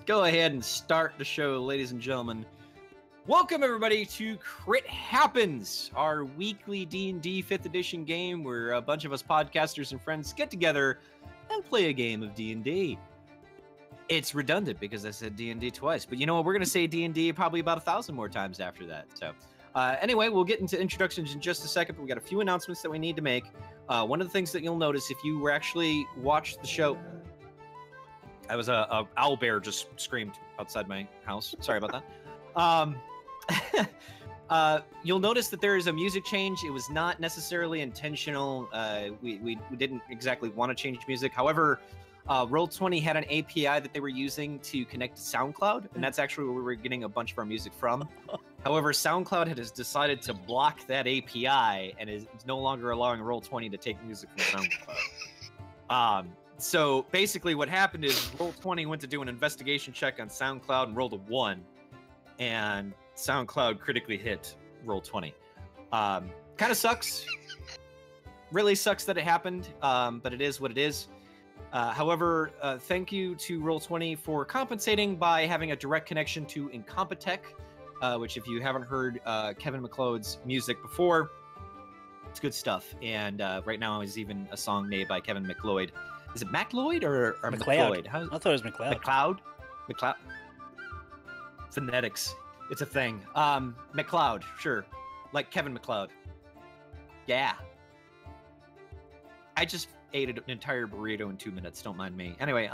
go ahead and start the show, ladies and gentlemen. Welcome, everybody, to Crit Happens, our weekly D&D 5th edition game where a bunch of us podcasters and friends get together and play a game of D&D. It's redundant because I said D&D twice, but you know what? We're going to say D&D probably about 1,000 more times after that. So anyway, we'll get into introductions in just a second, but we got a few announcements that we need to make. One of the things that you'll notice if you were actually watched the show... I was a owlbear just screamed outside my house. Sorry about that. You'll notice that there is a music change. It was not necessarily intentional. We didn't exactly want to change music. However, Roll20 had an API that they were using to connect to SoundCloud, and that's actually where we were getting a bunch of our music from. However, SoundCloud has decided to block that API and is no longer allowing Roll20 to take music from SoundCloud. So basically what happened is Roll20 went to do an investigation check on SoundCloud and rolled a 1, and SoundCloud critically hit Roll20. Kind of sucks. Really sucks that it happened, but it is what it is. However, thank you to Roll20 for compensating by having a direct connection to Incompetech, which if you haven't heard Kevin MacLeod's music before, it's good stuff. And right now is even a song made by Kevin MacLeod. Is it MacLeod or MacLeod? I thought it was MacLeod. MacLeod? Phonetics. It's a thing. MacLeod, sure. Like Kevin MacLeod. Yeah. I just ate an entire burrito in 2 minutes. Don't mind me. Anyway,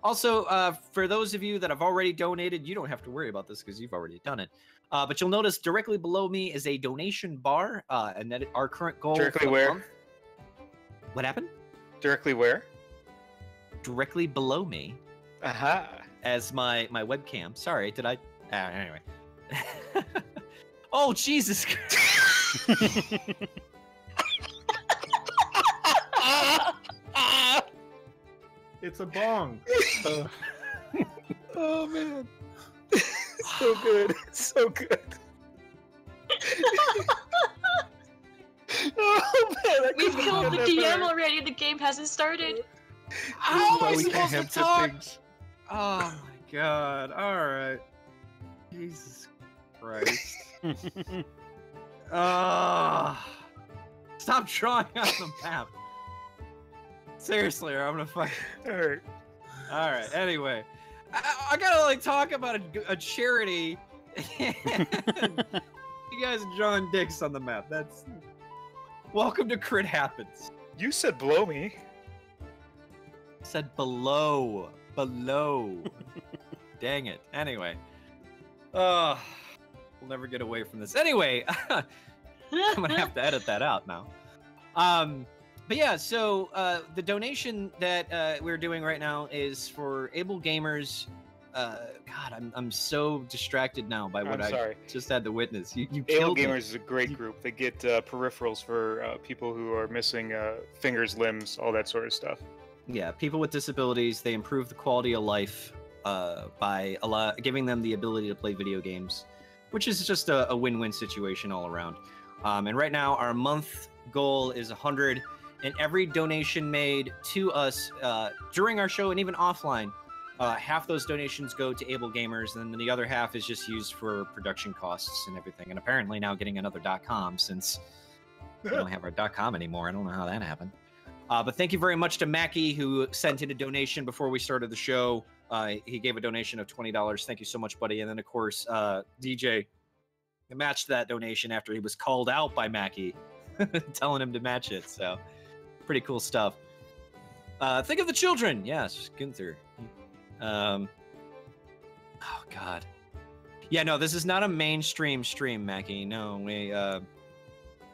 also, for those of you that have already donated, you don't have to worry about this because you've already done it. But you'll notice directly below me is a donation bar, and that our current goal. Directly where? Month... What happened? Directly where? Directly below me. Aha. As my webcam. Sorry, did I? Anyway. Oh, Jesus. It's a bong. Oh, man. So good. So good. Oh, man. We've killed the DM already. The game hasn't started. How am I we supposed to can't talk? things. Oh my god. Alright. Jesus Christ. Stop drawing on the map. Seriously, or I'm gonna fuck. Alright. Alright, anyway. I gotta like talk about a charity. You guys are drawing dicks on the map. That's... Welcome to Crit Happens. You said blow me. I said below. Below. Dang it. Anyway. We'll never get away from this. Anyway, I'm gonna have to edit that out now. But yeah, so the donation that we're doing right now is for able gamers. God, I'm so distracted now by what I just had to witness. You Able killed Gamers me. is a great group. They get peripherals for people who are missing fingers, limbs, all that sort of stuff. Yeah, people with disabilities, they improve the quality of life by giving them the ability to play video games, which is just a win-win situation all around. And right now, our month goal is 100, and every donation made to us during our show and even offline, half those donations go to able gamers, and then the other half is just used for production costs and everything. And apparently now getting another .com since we don't have our .com anymore. I don't know how that happened. But thank you very much to Mackie, who sent in a donation before we started the show. He gave a donation of $20. Thank you so much, buddy. And then, of course, DJ matched that donation after he was called out by Mackie, telling him to match it. So, pretty cool stuff. Think of the children. Yes, Gunther. Oh, God. Yeah, no, this is not a mainstream stream, Mackie. No,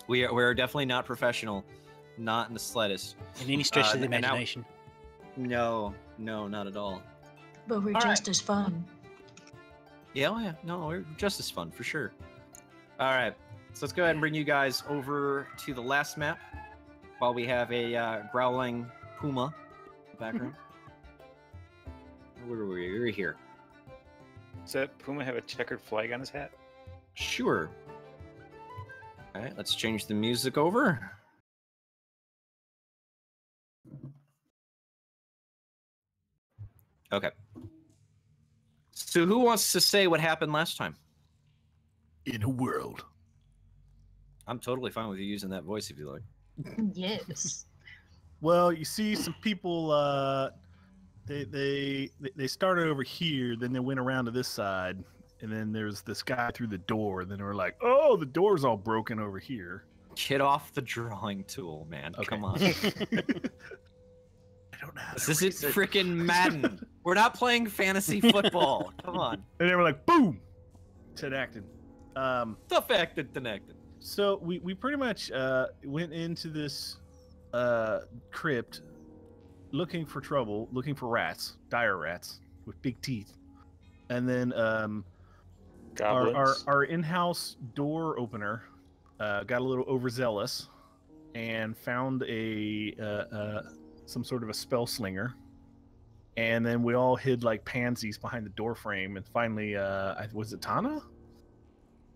we're definitely not professional. Not in the slightest. In any stretch of the imagination. No, not at all. But we're just as fun. Yeah, oh yeah, no, we're just as fun, for sure. Alright, so let's go ahead and bring you guys over to the last map while we have a growling puma in the background. Where are we? We're here. Does that puma have a checkered flag on his hat? Sure. Alright, let's change the music over. Okay. So who wants to say what happened last time? In a world. I'm totally fine with you using that voice if you like. Yes. Well, you see some people. They started over here, then they went around to this side, and then there's this guy through the door. Then they were like, "Oh, the door's all broken over here." Get off the drawing tool, man. Okay. Come on. I don't know. This isn't freaking Madden. We're not playing fantasy football. Come on. And they were like, "Boom!" Tenactin. Stuff acted, connected. So we pretty much went into this crypt looking for trouble, looking for rats, dire rats with big teeth. And then our in-house door opener got a little overzealous and found some sort of a spell slinger. And then we all hid like pansies behind the door frame. And finally, was it Tana?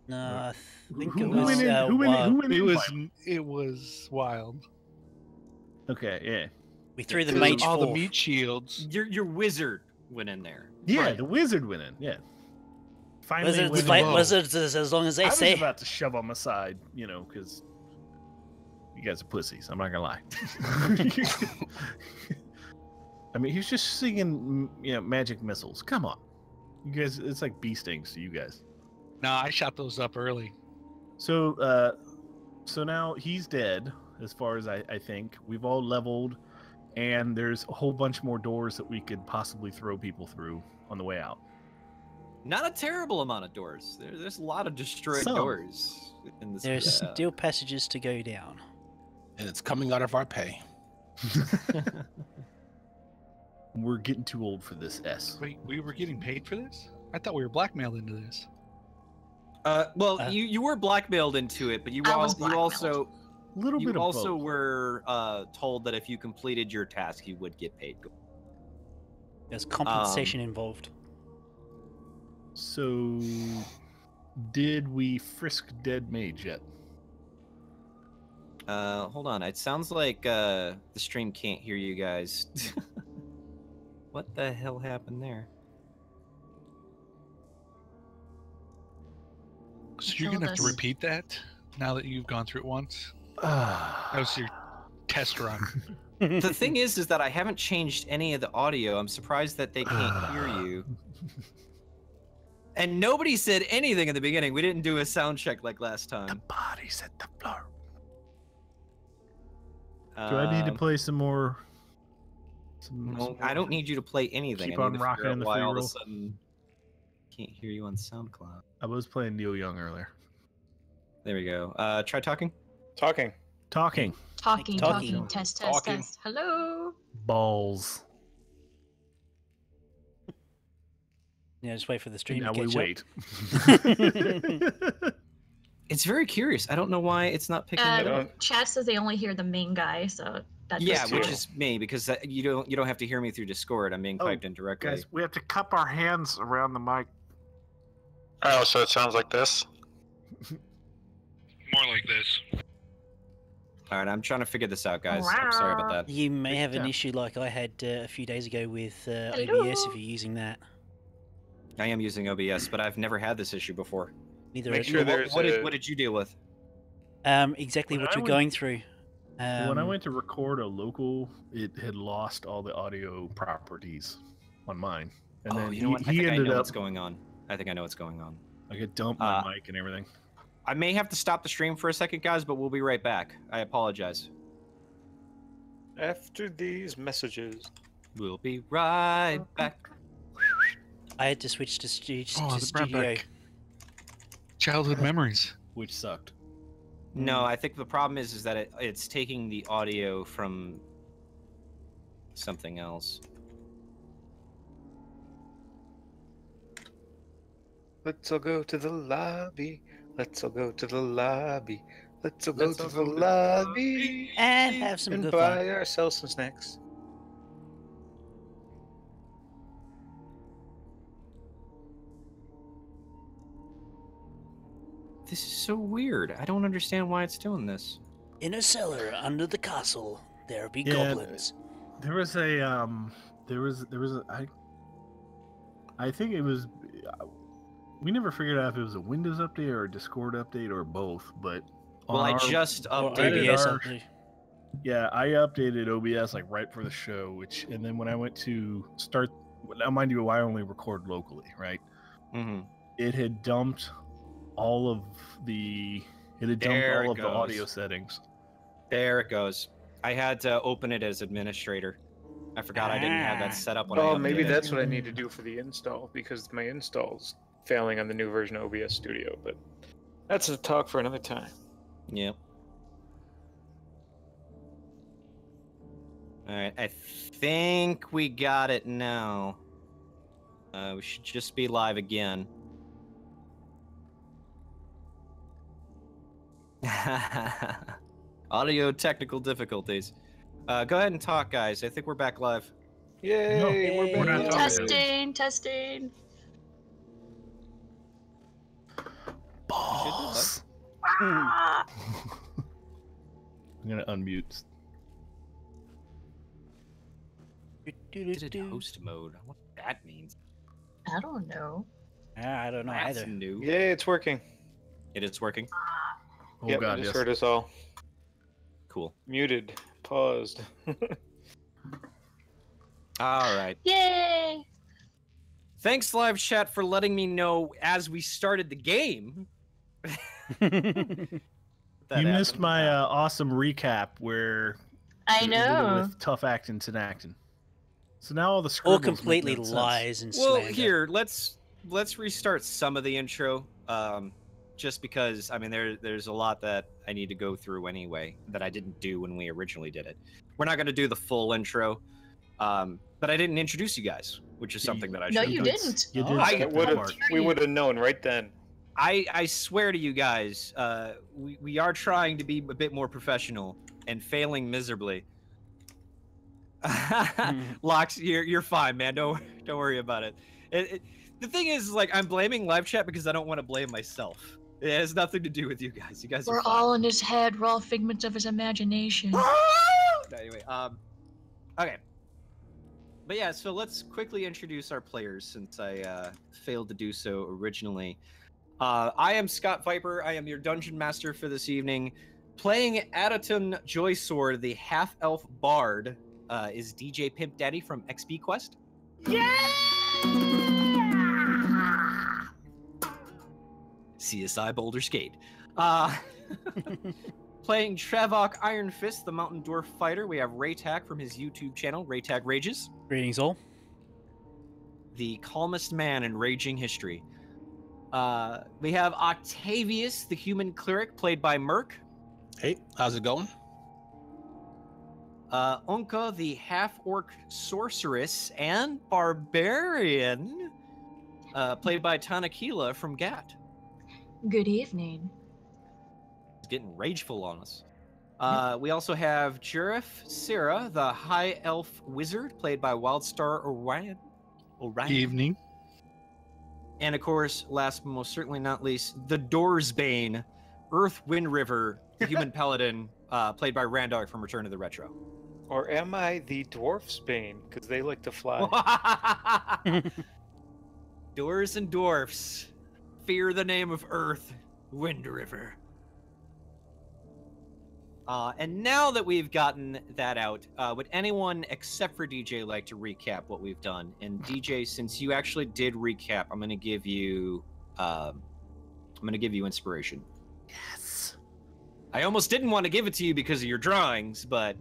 No, I think Who it was went in? Wild. It was wild. Okay, yeah. We threw the mage all the forth. meat shields. Your wizard went in there. Yeah, Right. the wizard went in. Yeah. Finally, Wizards went fight in. wizards as long as they I was say. about to shove on my side, because you guys are pussies. I'm not gonna lie. I mean, he's just singing, magic missiles. Come on, you guys. It's like bee stings to you guys. No, I shot those up early. So, so now he's dead. As far as I think, we've all leveled, and there's a whole bunch more doors that we could possibly throw people through on the way out. Not a terrible amount of doors. There's a lot of destroyed Some. doors in this. There's still passages to go down. And it's coming out of our pay. We're getting too old for this S. Wait, we were getting paid for this? I thought we were blackmailed into this. You were blackmailed into it, but you also Little bit of both. were told that if you completed your task, you would get paid. There's compensation involved. So, did we frisk dead mage yet? Hold on. It sounds like the stream can't hear you guys. What the hell happened there? So you're gonna have to repeat that now that you've gone through it once. That was your test run. The thing is that I haven't changed any of the audio. I'm surprised that they can't hear you. And nobody said anything in the beginning. We didn't do a sound check like last time. The body's at the floor. Do I need to play some more? No, I don't need you to play anything. Keep I on need to rocking figure out in the why free all of a roll. sudden can't hear you on SoundCloud. I was playing Neil Young earlier. There we go. Try talking. Talking. Talking. Talking. Talking. Test, Talking. test. Hello. Balls. Yeah, just wait for the stream Now to we catch wait. It's very curious. I don't know why it's not picking it up. Chat says they only hear the main guy, so that's Yeah, which is me, because you don't have to hear me through Discord. I'm being piped in directly. Guys, we have to cup our hands around the mic. Oh, so it sounds like this? More like this. All right, I'm trying to figure this out, guys. I'm sorry about that. You may have an Yeah. issue like I had a few days ago with Hello? OBS if you're using that. I am using OBS, but I've never had this issue before. Neither Make of sure you. there's What a- did you deal with? Exactly When what I you're went- going through. When I went to record a local, it had lost all the audio properties on mine. And then you know what? I he think I ended know up what's going on. I think I know what's going on. like it dumped my mic and everything. I may have to stop the stream for a second, guys, but we'll be right back. I apologize. After these messages. We'll be right back. I had to switch to, Oh, to the brought studio. back childhood memories. Which sucked. No, I think the problem is that it's taking the audio from something else. Let's all go to the lobby. Let's all go to the lobby. Let's all go to the lobby And have some and good buy fun. ourselves some snacks. This is so weird. I don't understand why it's doing this. In a cellar under the castle, there be Yeah, goblins. There was a I think it was. We never figured out if it was a Windows update or a Discord update or both. But Well, on I our- just Or updated. OBS our- update. Yeah, I updated OBS like right for the show, and then when I went to start, now mind you, I only record locally, right? Hmm. It had dumped all of the There it the audio goes. settings. There it goes. I had to open it as administrator. I forgot I didn't have that set up when I Oh, updated. maybe that's what I need to do for the install, because my install's failing on the new version of OBS Studio, but that's a talk for another time. Yep. All right, I think we got it now. We should just be live again. Audio technical difficulties. Go ahead and talk, guys. I think we're back live. Yay, No, we're we're not back. talking. Testing, testing. Balls. Ah! I'm gonna unmute. Visited host mode. What that means? I don't know. I don't know That's either. new. Yay, it's working. It is working. Oh Yep, god, I just yes. heard us all. Cool. Muted. Paused. All right. Yay! Thanks, live chat, for letting me know as we started the game. That You missed happened. my awesome recap where I we did it know. with tough acting and acting. So now all the All scribbles make completely no sense. lies and Well, slander. here, let's restart some of the intro. Just because I mean there's a lot that I need to go through anyway that I didn't do when we originally did it. We're not going to do the full intro, but I didn't introduce you guys, which is something that I No, should. you have done. didn't. You did Oh, I skip would that have. part. We would have known right then. I swear to you guys, we are trying to be a bit more professional and failing miserably. Locks, you're fine, man. Don't worry about it. The thing is, like, I'm blaming live chat because I don't want to blame myself. It has nothing to do with you guys. You guys We're are fine. all in his head. We're all figments of his imagination. Anyway, okay. But yeah, so let's quickly introduce our players since I failed to do so originally. I am Scott Vyper. I am your dungeon master for this evening. Playing Adotyln Joysword, the half-elf bard, is DJPimpDaddy from XPQuest. CSI Baldur's Gate. Playing Travok Ironfist, the Mountain Dwarf fighter, we have Raetac from his YouTube channel, Raetac Rages, Greetings all. the calmest man in raging history. We have Octavius, the human cleric, played by Merc. Hey, how's it going? Ownka, the half-orc sorceress and barbarian, played by Tanakila from Gat. Good evening. It's getting rageful on us. We also have Jarif Sarah, the high elf wizard, played by WildStarOrion. Evening. And of course, last but most certainly not least, the Doorsbane, Urth Windrivver, the human paladin, played by Randark from Return to the Retro. Or am I the dwarf's bane? Because they like to fly. Doors and dwarfs, fear the name of Urth Windrivver. And now that we've gotten that out, would anyone except for DJ like to recap what we've done? And DJ, since you actually did recap, I'm going to give you inspiration. Yes. I almost didn't want to give it to you because of your drawings, but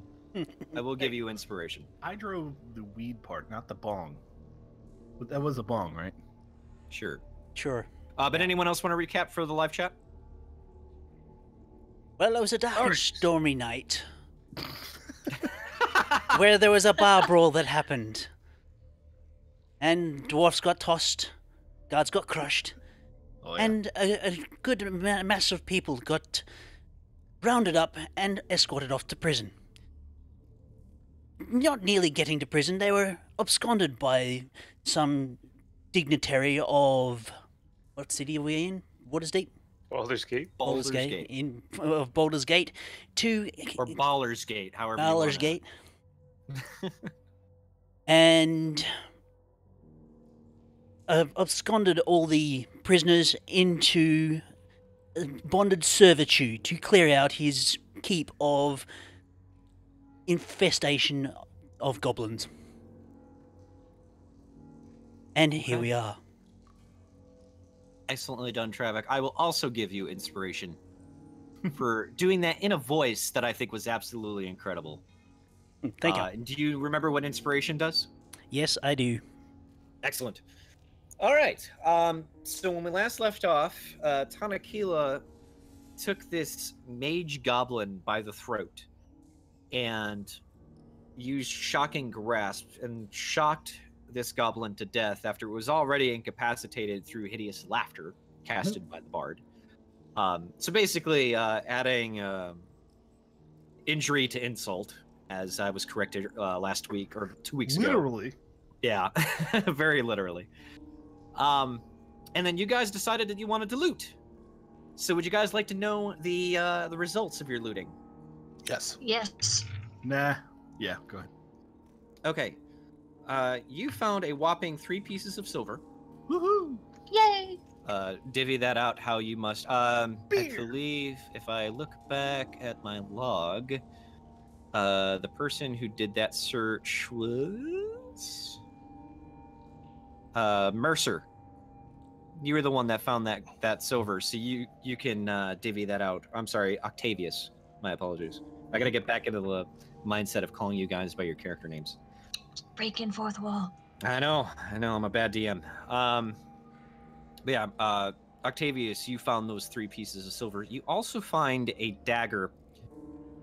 I will give you inspiration. I drove the weed part, not the bong. But that was a bong, right? Sure. Sure. But anyone else want to recap for the live chat? Well, it was a dark and stormy night where there was a bar brawl that happened. And dwarfs got tossed, guards got crushed, Oh, yeah. and a good mass of people got rounded up and escorted off to prison. Not nearly getting to prison, they were absconded by some dignitary of... What city are we in? Water's Deep? Baldur's Gate? Baldur's Gate. In of Baldur's Gate to Or Baller's Gate, however you Baldur's wanna- Gate. And absconded all the prisoners into bonded servitude to clear out his keep of infestation of goblins. And here we are. Excellently done, Travok. I will also give you inspiration for doing that in a voice that I think was absolutely incredible. Thank you. Do you remember what inspiration does? Yes, I do. Excellent. All right. So when we last left off, Tanakila took this mage goblin by the throat and used shocking grasp and shocked this goblin to death after it was already incapacitated through hideous laughter casted by the bard. So basically, adding injury to insult, as I was corrected last week or 2 weeks ago. Literally. Yeah, very literally. And then you guys decided that you wanted to loot. So would you guys like to know the results of your looting? Yes. Yes. Nah. Yeah, go ahead. Okay. You found a whopping 3 pieces of silver. Woohoo! Yay! Divvy that out how you must. I believe if I look back at my log, the person who did that search was Mercer. You were the one that found that silver, so you can divvy that out. I'm sorry, Octavius. My apologies. I gotta get back into the mindset of calling you guys by your character names. Breaking fourth wall. I know, I'm a bad DM. But yeah, Octavius, you found those 3 pieces of silver. You also find a dagger,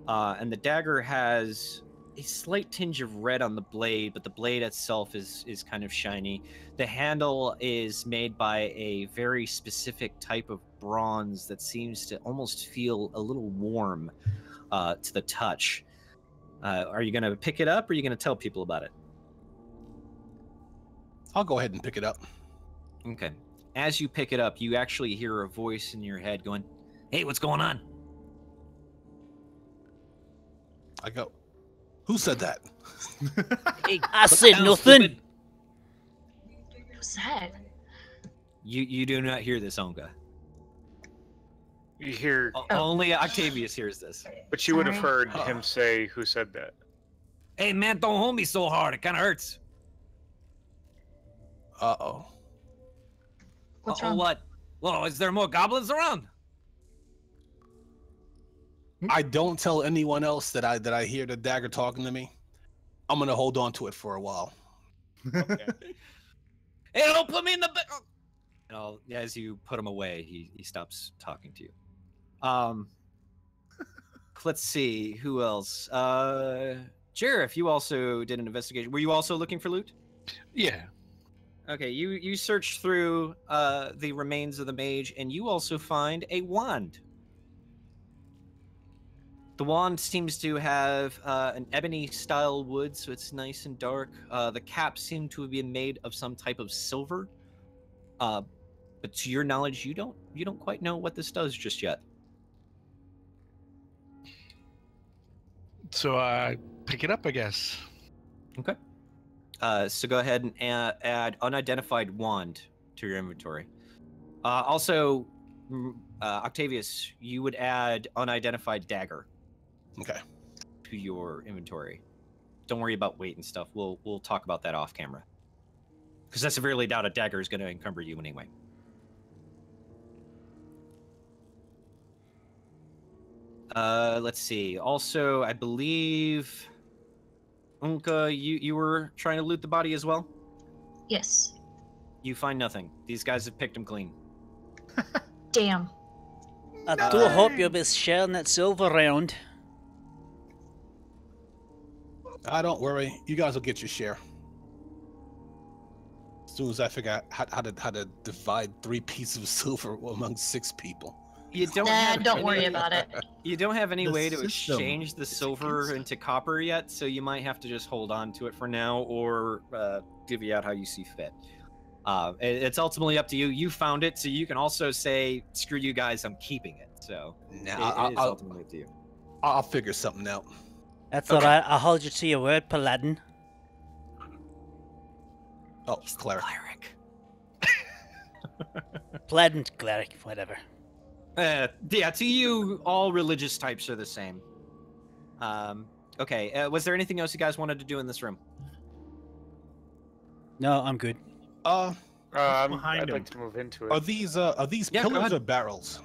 and the dagger has a slight tinge of red on the blade, but the blade itself is kind of shiny. The handle is made by a very specific type of bronze that seems to almost feel a little warm to the touch. Are you going to pick it up, or are you going to tell people about it? I'll go ahead and pick it up. Okay. As you pick it up, you actually hear a voice in your head going, "Hey, what's going on?" I go, who said that? Hey, I put said down, nothing. stupid. Who's that? You do not hear this, Ownka. You hear, Only Octavius hears this. but you would have Sorry. heard him say, "Who said that?" Hey, man, don't hold me so hard. It kind of hurts. Uh-oh. What's Uh-oh, wrong? what? Well, is there more goblins around? I don't tell anyone else that I hear the dagger talking to me. I'm gonna hold on to it for a while. Okay. Hey, don't put me in the back. Oh. As you put him away, he stops talking to you. Let's see who else. Jarif, you also did an investigation. Were you also looking for loot? Yeah. Okay, you search through the remains of the mage, and you also find a wand. The wand seems to have an ebony-style wood, so it's nice and dark. The cap seemed to have been made of some type of silver, but to your knowledge, you don't quite know what this does just yet. So I pick it up, I guess. Okay. So go ahead and add unidentified wand to your inventory. Also, Octavius, you would add unidentified dagger. Okay. To your inventory. Don't worry about weight and stuff. We'll talk about that off camera. Because I severely doubt a dagger is going to encumber you anyway. Let's see. Also, I believe Ownka, you were trying to loot the body as well? Yes. You find nothing. These guys have picked him clean. Damn. I do hope you'll be sharing that silver around. Don't worry. You guys will get your share. As soon as I figure out how to divide 3 pieces of silver among 6 people. You don't Nah, have don't any- worry about it. You don't have any The way to system exchange the is silver against into copper yet, so you might have to just hold on to it for now, or divvy out how you see fit. It's ultimately up to you. You found it, so you can also say, "Screw you guys, I'm keeping it." So Nah, it is ultimately up to you. I'll figure something out. That's Okay. alright, I'll hold you to your word, Paladin. Oh, He's the Cleric. cleric. Paladin, Cleric, whatever. Yeah, to you, all religious types are the same. Okay, was there anything else you guys wanted to do in this room? No, I'm good. behind I'd him? like to move into it. Are these Yeah, go pillars ahead. or barrels?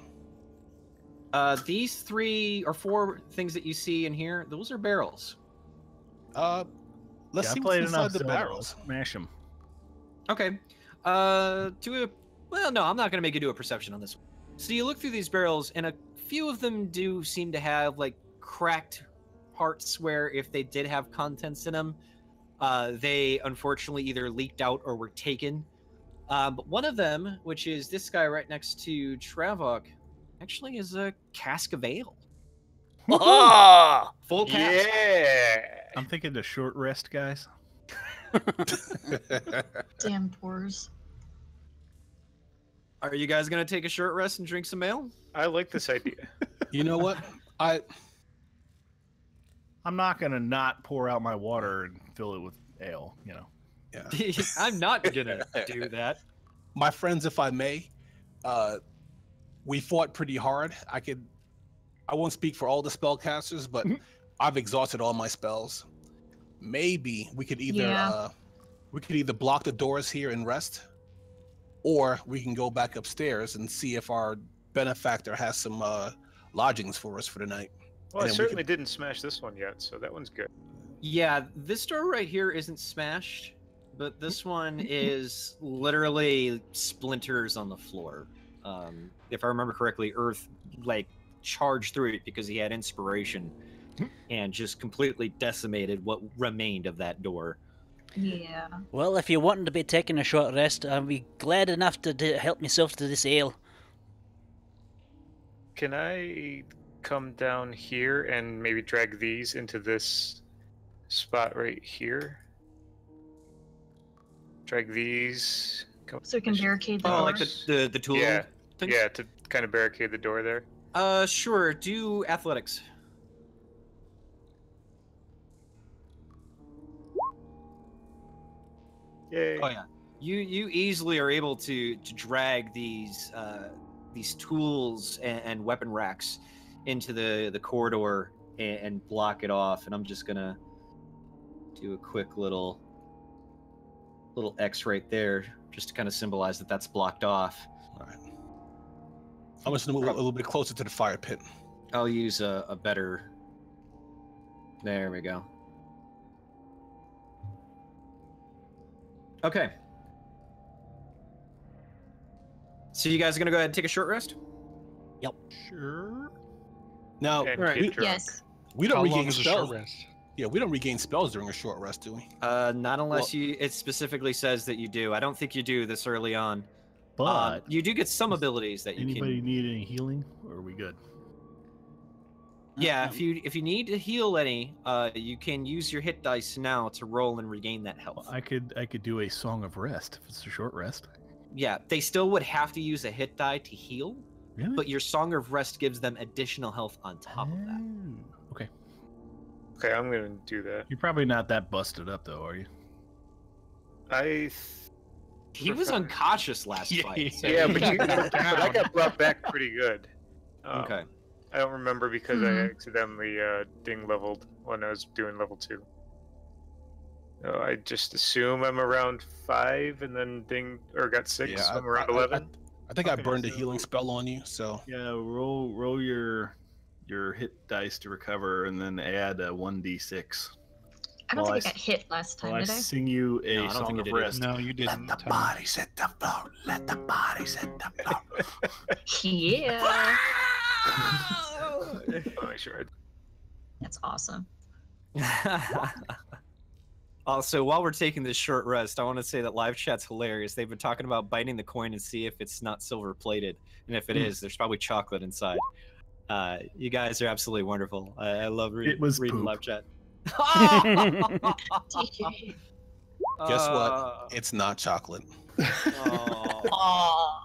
These 3 or 4 things that you see in here, those are barrels. Let's Yeah, see I what's played inside enough the Zelda. barrels. Smash them. Okay. Well, no, I'm not going to make you do a perception on this one. So you look through these barrels, and a few of them do seem to have, like, cracked parts where if they did have contents in them, they unfortunately either leaked out or were taken. But one of them, which is this guy right next to Travok, actually is a cask of ale. Oh! Full cask. Yeah. I'm thinking the short rest, guys. Damn pores. Are you guys going to take a short rest and drink some ale? I like this idea. You know what? I'm not gonna not pour out my water and fill it with ale. You know. Yeah. I'm not going to do that. My friends, if I may, we fought pretty hard. I won't speak for all the spellcasters, but I've exhausted all my spells. Maybe we could either block the doors here and rest, or we can go back upstairs and see if our benefactor has some lodgings for us for the night. Well, I And then we certainly didn't smash this one yet, so that one's good. Yeah, this door right here isn't smashed, but this one is literally splinters on the floor. If I remember correctly, Urth charged through it because he had inspiration and just completely decimated what remained of that door. Yeah. Well, if you're wanting to be taking a short rest, I'll be glad enough to help myself to this ale. Can I come down here and maybe drag these into this spot right here? Drag these. So we can barricade the Oh, like doors? the tool Yeah. thing? Yeah, to kind of barricade the door there. Sure. Do athletics. Yay. Oh yeah. You easily are able to drag these tools and weapon racks into the corridor and block it off. And I'm just gonna do a quick little X right there, just to kind of symbolize that that's blocked off. All right. I'm just gonna move a little bit closer to the fire pit. I'll use a better. There we go. Okay. So you guys are gonna go ahead and take a short rest? Sure. Now, And Right. get drunk. Yes. we don't How long regain is a short spells. rest? Yeah, we don't regain spells during a short rest, do we? Not unless it specifically says that you do. I don't think you do this early on. But You do get some abilities that you anybody can. need any healing, or are we good? Yeah, if you need to heal any, you can use your hit dice now to roll and regain that health. I could do a song of rest if it's a short rest. Yeah, they still would have to use a hit die to heal, Really? but your Song of Rest gives them additional health on top of that. Oh, okay. Okay, I'm gonna do that. You're probably not that busted up though, are you? He was unconscious last fight. So Yeah, but, he- but I got brought back pretty good. Okay. I don't remember because I accidentally ding leveled when I was doing level 2. So I just assume I'm around 5 and then ding or got 6. Yeah, so I'm around 11. I think I Okay, burned a so- healing spell on you, so Yeah, roll your hit dice to recover, and then add a 1d6. I don't Well, think I got hit last time, While I did I? sing you No, I a don't song think of you did. rest. No, you didn't. let the bodies hit the floor. Let the bodies hit the floor. Yeah. Oh, sure. That's awesome. Also, while we're taking this short rest, I want to say that live chat's hilarious. They've been talking about biting the coin and see if it's not silver plated, and if it is, there's probably chocolate inside. You guys are absolutely wonderful. I love It was reading poop. live chat. DJ. Guess what? It's not chocolate. Oh. Aw.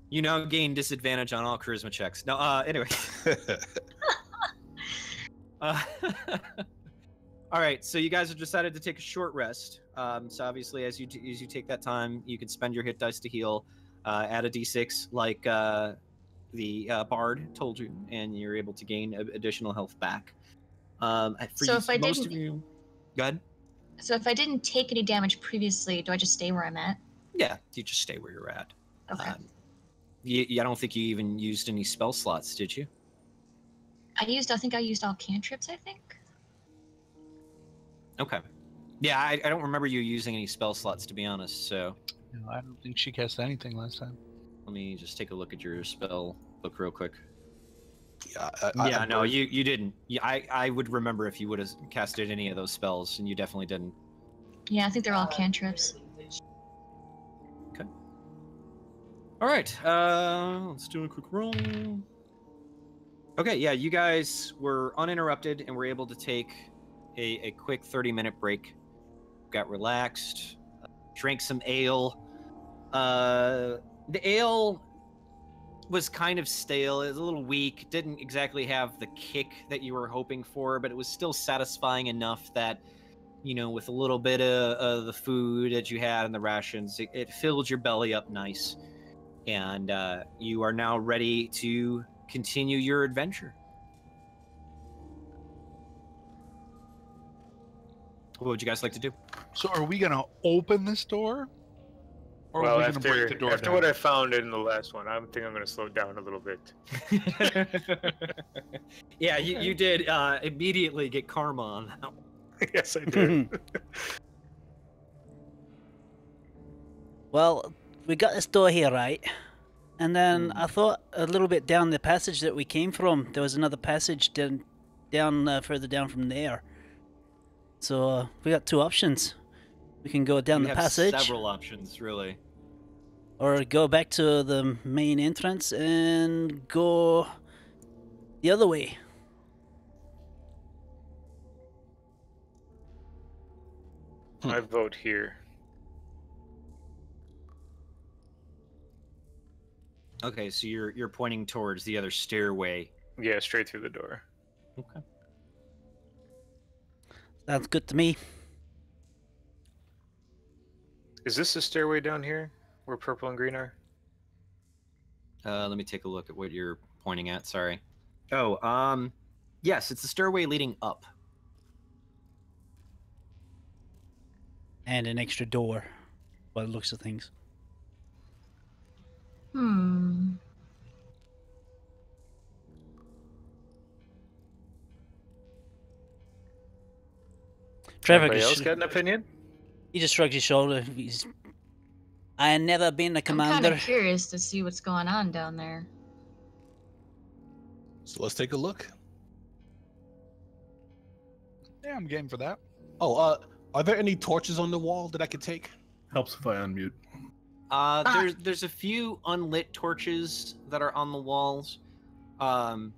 You now gain disadvantage on all charisma checks. No, anyway. All right, so you guys have decided to take a short rest. So obviously, as you take that time, you can spend your hit dice to heal, add a d6 like the bard told you, and you're able to gain additional health back. For So you, if I most didn't- of you, go ahead. So if I didn't take any damage previously, do I just stay where I'm at? Yeah, you just stay where you're at. Okay. I don't think you even used any spell slots, did you? I think I used all cantrips, I think. Okay. Yeah, I don't remember you using any spell slots, to be honest, so No, I don't think she cast anything last time. let me just take a look at your spell book real quick. Yeah, No, you didn't. Yeah, I would remember if you would have casted any of those spells, and you definitely didn't. Yeah, I think they're all cantrips. All right, let's do a quick roll. Okay, yeah, you guys were uninterrupted and were able to take a quick 30-minute break. Got relaxed, drank some ale. The ale was kind of stale. It was a little weak. Didn't exactly have the kick that you were hoping for, but it was still satisfying enough that, you know, with a little bit of the food that you had and the rations, it filled your belly up nice. And you are now ready to continue your adventure. What would you guys like to do? So are we gonna open this door? Or Well, are we gonna break the door after down? what I found in the last one, I think I'm going to slow down a little bit. Yeah, you did immediately get karma on that one. Yes, I did. Well, we got this door here, right? And then I thought a little bit down the passage that we came from, there was another passage down further down from there. So we got two options. We can go down You the have passage, several options, really. or go back to the main entrance and go the other way. I vote here. Okay, so you're pointing towards the other stairway. Yeah, straight through the door. Okay. Sounds good to me. Is this the stairway down here where purple and green are? Let me take a look at what you're pointing at. Sorry. Oh, yes, it's the stairway leading up. And an extra door, by the looks of things. Travok Anybody else got an opinion? he just shrugs his shoulder. I had never been a I'm kind commander. of curious to see what's going on down there. So let's take a look. Yeah, I'm game for that. Oh, are there any torches on the wall that I could take? Helps if I unmute. There's a few unlit torches that are on the walls, and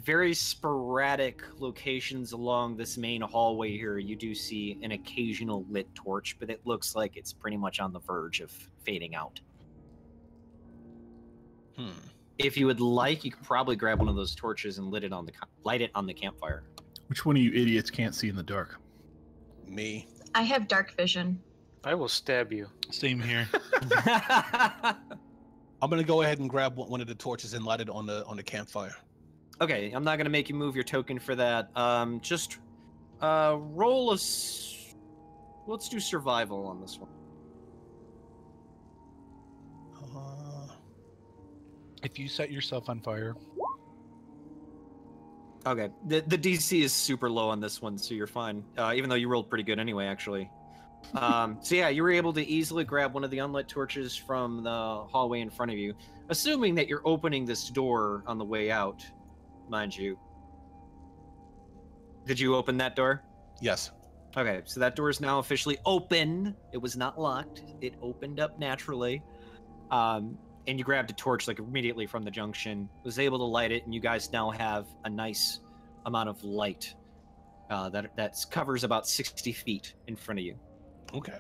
very sporadic locations along this main hallway here. You do see an occasional lit torch, but it looks like it's pretty much on the verge of fading out. If you would like, you could probably grab one of those torches and light it on the campfire. Which one of you idiots can't see in the dark? Me. I have dark vision. I will stab you. Same here. I'm gonna go ahead and grab one of the torches and light it on the campfire. Okay, I'm not gonna make you move your token for that. Just roll let's do survival on this one. If you set yourself on fire, Okay, the DC is super low on this one, so you're fine. Even though you rolled pretty good anyway, actually. So yeah, you were able to easily grab one of the unlit torches from the hallway in front of you, assuming that you're opening this door on the way out, mind you. Did you open that door? Yes. Okay, so that door is now officially open. It was not locked. It opened up naturally. And you grabbed a torch like immediately from the junction, was able to light it, and you guys now have a nice amount of light that covers about 60 feet in front of you. Okay.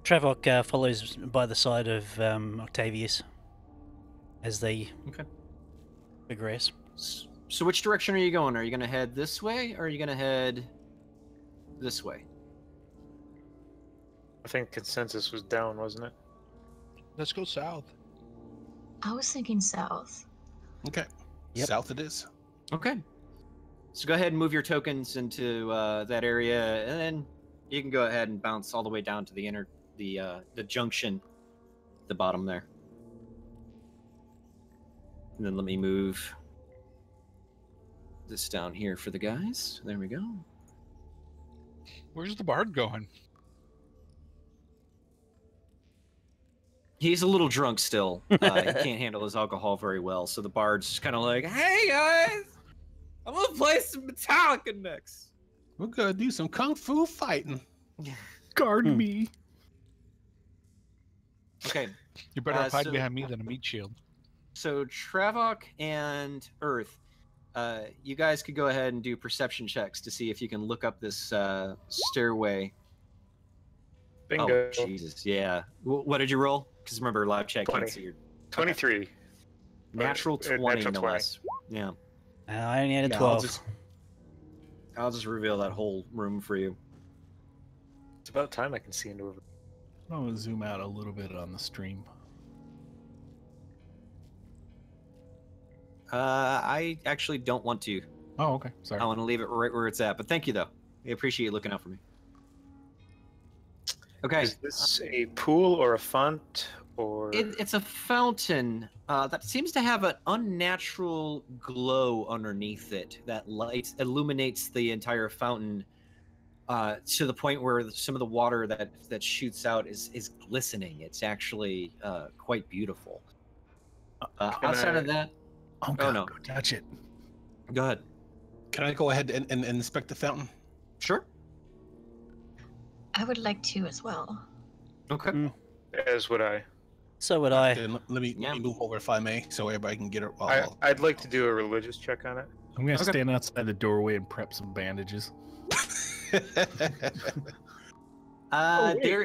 Travok follows by the side of Octavius as they progress. So which direction are you going? Are you going to head this way, or are you going to head this way? I think consensus was down, wasn't it? Let's go south. I was thinking south. Okay. Yep. South it is. Okay. So go ahead and move your tokens into that area, and then you can go ahead and bounce all the way down to the junction, the bottom there. And then let me move this down here for the guys. There we go. Where's the bard going? He's a little drunk still. He can't handle his alcohol very well, so the bard's just kind of like, "Hey guys, I'm gonna play some Metallica next." We're gonna do some kung fu fighting. Guard me. Okay. You're better off hiding so- behind me than a meat shield. So Travok and Urth, you guys could go ahead and do perception checks to see if you can look up this stairway. Bingo. Oh, Jesus, yeah. What did you roll? Because remember, live chat can't 20. see your 23. natural 20, natural no 20. less. Yeah. I only had a Yeah, 12. I'll just reveal that whole room for you. It's about time I can see into it. I'm gonna zoom out a little bit on the stream. I actually don't want to. Oh, okay. Sorry. I want to leave it right where it's at. But thank you, though. I appreciate you looking out for me. Okay. Is this a pool or a font or? It's a fountain that seems to have an unnatural glow underneath it that illuminates the entire fountain to the point where some of the water that shoots out is glistening. It's actually quite beautiful. Outside of that, Oh, oh no, go touch it. go ahead. Can I go ahead and inspect the fountain? Sure. I would like to as well. Okay. As would I. So would I. Then let me Yeah. move over if I may, so everybody can get it. I'd like to do a religious check on it. I'm gonna Okay. stand outside the doorway and prep some bandages. There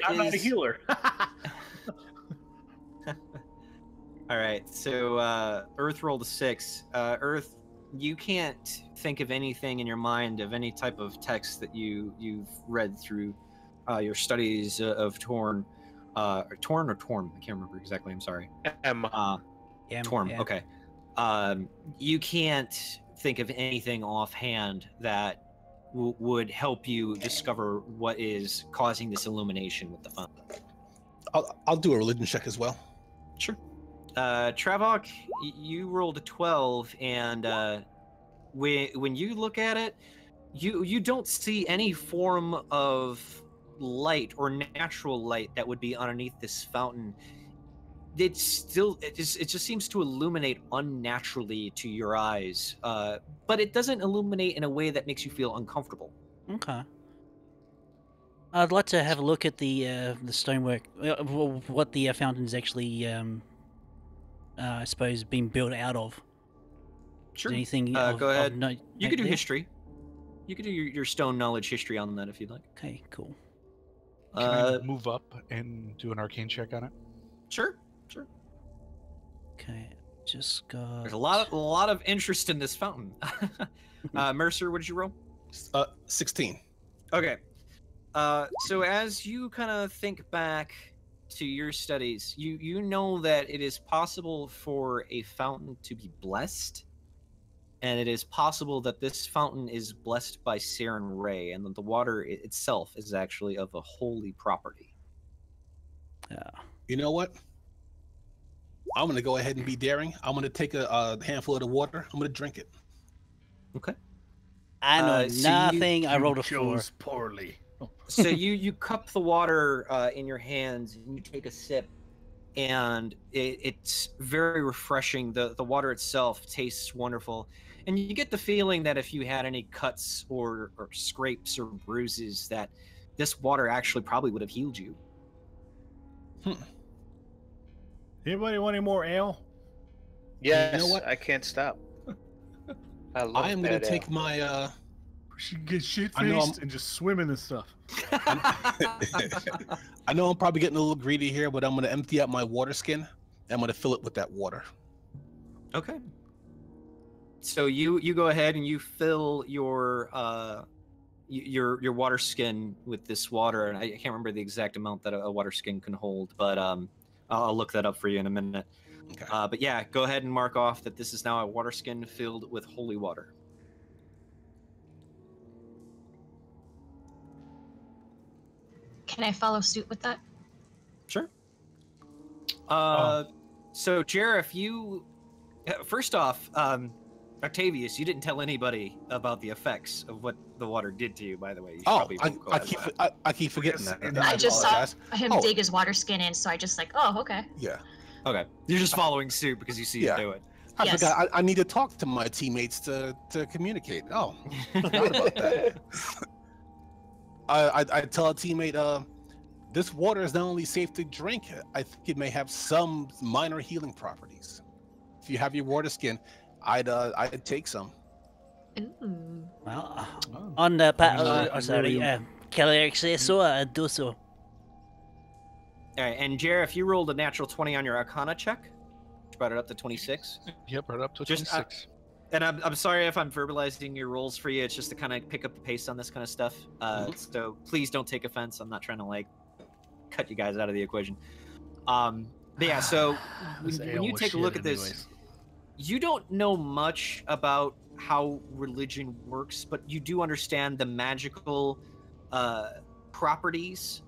I'm not a is- healer. All right, so Urth rolled a 6. Urth, you can't think of anything in your mind of any type of text that you've read through your studies of Torn, or Torn or Torm. I can't remember exactly. I'm sorry. M. Yeah, Torm. yeah. Okay. You can't think of anything offhand that would help you discover what is causing this illumination with the fountain. I'll do a religion check as well. Sure. Travok, you rolled a 12, and when you look at it, you don't see any form of light or natural light that would be underneath this fountain. It just seems to illuminate unnaturally to your eyes, but it doesn't illuminate in a way that makes you feel uncomfortable. Okay. I'd like to have a look at the stonework, what the fountain's actually, I suppose, being built out of. Sure. Is anything go ahead. You could do there? history. You could do your stone knowledge history on that if you'd like. Okay, cool. Can I move up and do an arcane check on it? Sure. Okay, just got. There's a lot of interest in this fountain. Mercer, what did you roll? 16. Okay. So as you kind of think back to your studies, you know that it is possible for a fountain to be blessed, and it is possible that this fountain is blessed by Saren Ray, and that the water itself is actually of a holy property. Yeah. You know what? I'm gonna go ahead and be daring. I'm gonna take a handful of the water. I'm gonna drink it. Okay. I know so nothing. I rolled a 4. chose poorly. So you cup the water in your hands, and you take a sip, and it's very refreshing. The water itself tastes wonderful, and you get the feeling that if you had any cuts or scrapes or bruises, that this water actually probably would have healed you. Anybody want any more ale? Yes, You know what? I can't stop. I love I am gonna bad take ale. my We should get shit I know faced and just swim in this stuff. I know I'm probably getting a little greedy here, but I'm gonna empty out my water skin. And I'm gonna fill it with that water. Okay. So you go ahead and you fill your water skin with this water, and I can't remember the exact amount that a water skin can hold, but I'll look that up for you in a minute. Okay. But yeah, go ahead and mark off that this is now a water skin filled with holy water. Can I follow suit with that? Sure. So Jarif, you first off, Octavius, you didn't tell anybody about the effects of what the water did to you. By the way, you Oh, probably won't go ahead with that. I keep forgetting that. I just saw apologize. him Oh. dig his water skin in, so I just like, oh, okay. Yeah. Okay, you're just following suit because you see Yeah. it do it. I Yes. forgot. I need to talk to my teammates to communicate. Oh, forgot about that. I tell a teammate, this water is not only safe to drink, I think it may have some minor healing properties. If you have your water skin, I'd take some. Ooh. Well, Oh. on the really- Cleric says so, I do so. All right, and Jarif, you rolled a natural 20 on your Arcana check, which brought it up to 26. Yep, right up to Just, 26. And I'm sorry if I'm verbalizing your rolls for you. It's just to kind of pick up the pace on this kind of stuff. So please don't take offense. I'm not trying to like cut you guys out of the equation. But yeah, so This when ale you was take a look shit at this, anyways. you don't know much about how religion works, but you do understand the magical properties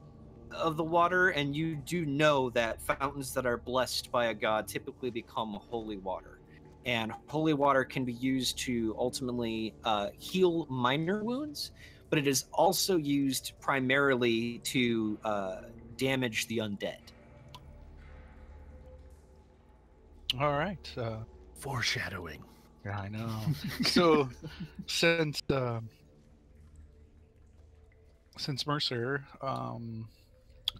of the water, and you do know that fountains that are blessed by a god typically become holy water. And holy water can be used to ultimately heal minor wounds, but it is also used primarily to damage the undead. All right. Foreshadowing. Yeah, I know. So, since Mercer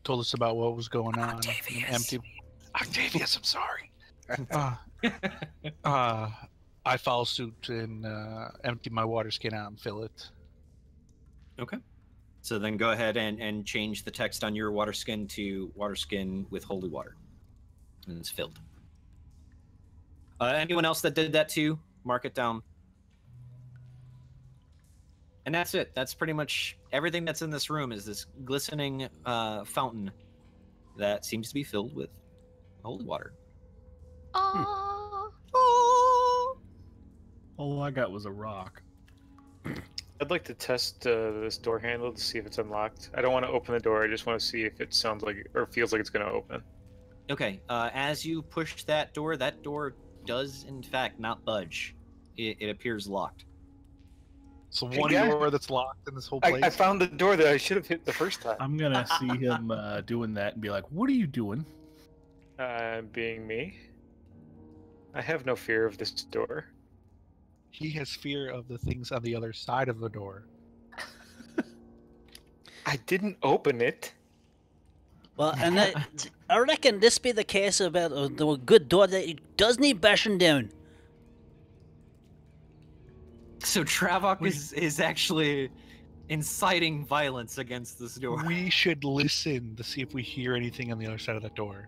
told us about what was going on, Octavius, I'm sorry. I follow suit and empty my water skin out and fill it. Okay. So then go ahead and change the text on your water skin to water skin with holy water. And it's filled. Anyone else that did that too? Mark it down. And that's it. That's pretty much everything that's in this room is this glistening fountain that seems to be filled with holy water. Oh. All I got was a rock. I'd like to test this door handle to see if it's unlocked. I don't want to open the door. I just want to see if it sounds like or feels like it's going to open. Okay. As you push that door does in fact not budge. It appears locked. So Hey, one guys. door that's locked in this whole place. I found the door that I should have hit the first time. I'm gonna see him doing that and be like, "What are you doing?" Being me. I have no fear of this door. He has fear of the things on the other side of the door. I didn't open it. Well, and I reckon this be the case about the good door that does need bashing down. So Travok is actually inciting violence against this door. We should listen to see if we hear anything on the other side of that door.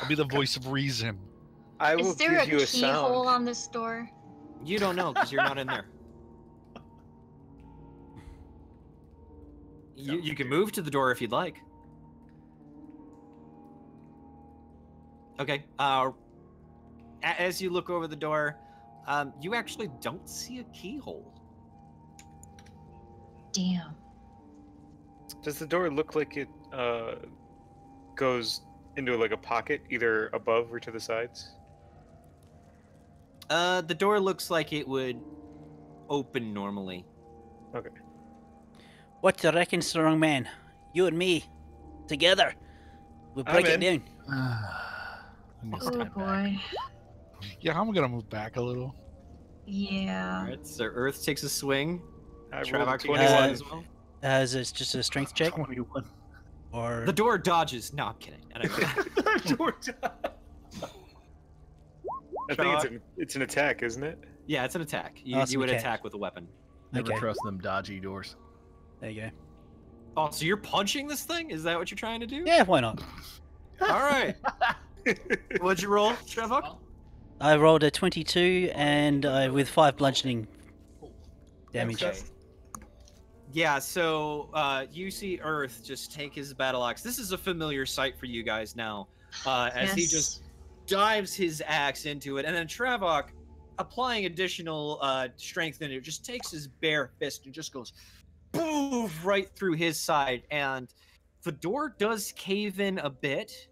I'll be the voice of reason. I will Is there a give you a keyhole sound. on this door? You don't know because you're not in there. You can move to the door if you'd like. Okay. As you look over the door, you actually don't see a keyhole. Damn. Does the door look like it goes into like a pocket, either above or to the sides? The door looks like it would open normally. Okay. What you reckon, strong man? You and me, together, we'll break it in. down. I'm gonna Oh stand back. boy. Yeah, I'm gonna move back a little. Yeah. All right. So Urth takes a swing. I rolled Travok a 21 as well. Is it just a strength check? 21. Or The door dodges. No, I'm kidding. I don't- I think it's an attack, isn't it? Yeah, it's an attack. Oh, it's You would mechanic. attack with a weapon. Never Okay. trust them dodgy doors. there you go. Oh, so you're punching this thing? Is that what you're trying to do? Yeah, why not? All right. What'd you roll, Travok? I rolled a 22 and with 5 bludgeoning damage. Okay. Yeah, so you see Urth just take his battle axe. This is a familiar sight for you guys now, as he just dives his axe into it, and then Travok, applying additional strength in it, just takes his bare fist and just goes boom right through his side, and the door does cave in a bit,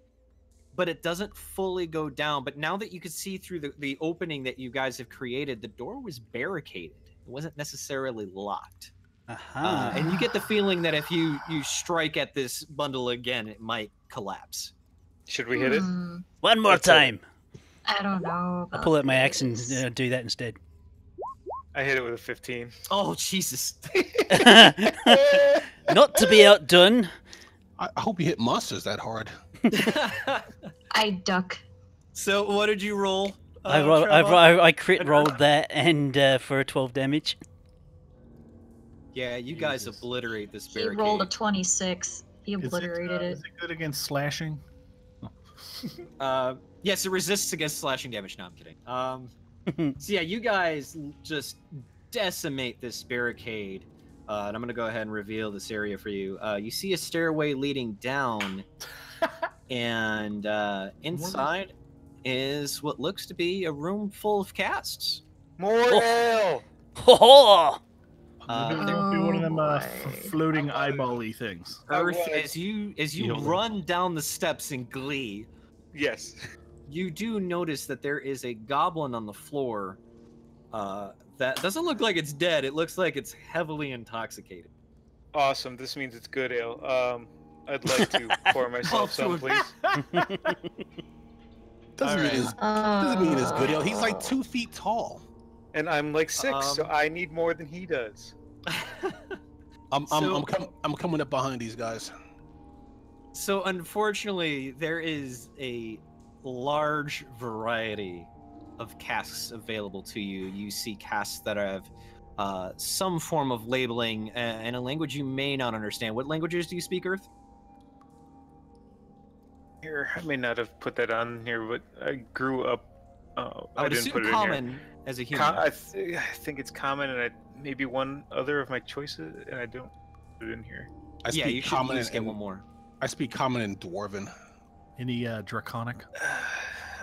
but it doesn't fully go down. But now that you can see through the opening that you guys have created, the door was barricaded. It wasn't necessarily locked. And you get the feeling that if you strike at this bundle again, it might collapse. Should we hit it? One more time. I don't know. I'll pull out my axe and do that instead. I hit it with a 15. Oh, Jesus. Not to be outdone. I hope you hit monsters that hard. I duck. So what did you roll? I crit rolled that and for 12 damage. Yeah, you guys obliterate this He barricade. rolled a 26. He obliterated it. Is it good against slashing? Yes, it resists against slashing damage. No, I'm kidding. So yeah, you guys just decimate this barricade. And I'm going to go ahead and reveal this area for you. You see a stairway leading down, and inside is what looks to be a room full of casts. More ale! Ho Don't be one of them floating eyeball-y things. Urth, as you run down the steps in glee, Yes. you do notice that there is a goblin on the floor that doesn't look like it's dead. It looks like it's heavily intoxicated. Awesome. This means it's good ale. I'd like to pour myself some, please. Doesn't mean it's good ale. He's like 2 feet tall. And I'm like 6, so I need more than he does. I'm coming up behind these guys. So unfortunately, there is a large variety of casks available to you. You see casks that have some form of labeling in a language you may not understand. What languages do you speak, Urth? Here, I may not have put that on here, but I grew up. I didn't put it common in here. As a human. I think it's common, and maybe one other of my choices, and I don't put it in here. I speak you should common just get one more. I speak common and dwarven. Any draconic?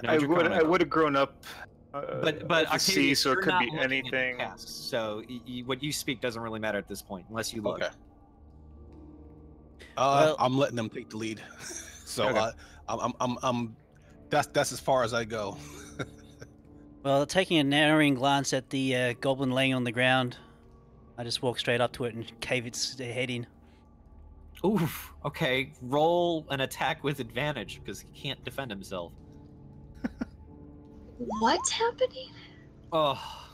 No, I would have grown up. But C, so it you're could not be looking at anything. casks, so what you speak doesn't really matter at this point, unless you look. Okay. I'm letting them take the lead. So Okay. I'm that's as far as I go. Well, taking a narrowing glance at the goblin laying on the ground, I just walk straight up to it and cave its head in. Oof. Okay, roll an attack with advantage because he can't defend himself. What's happening? Oh.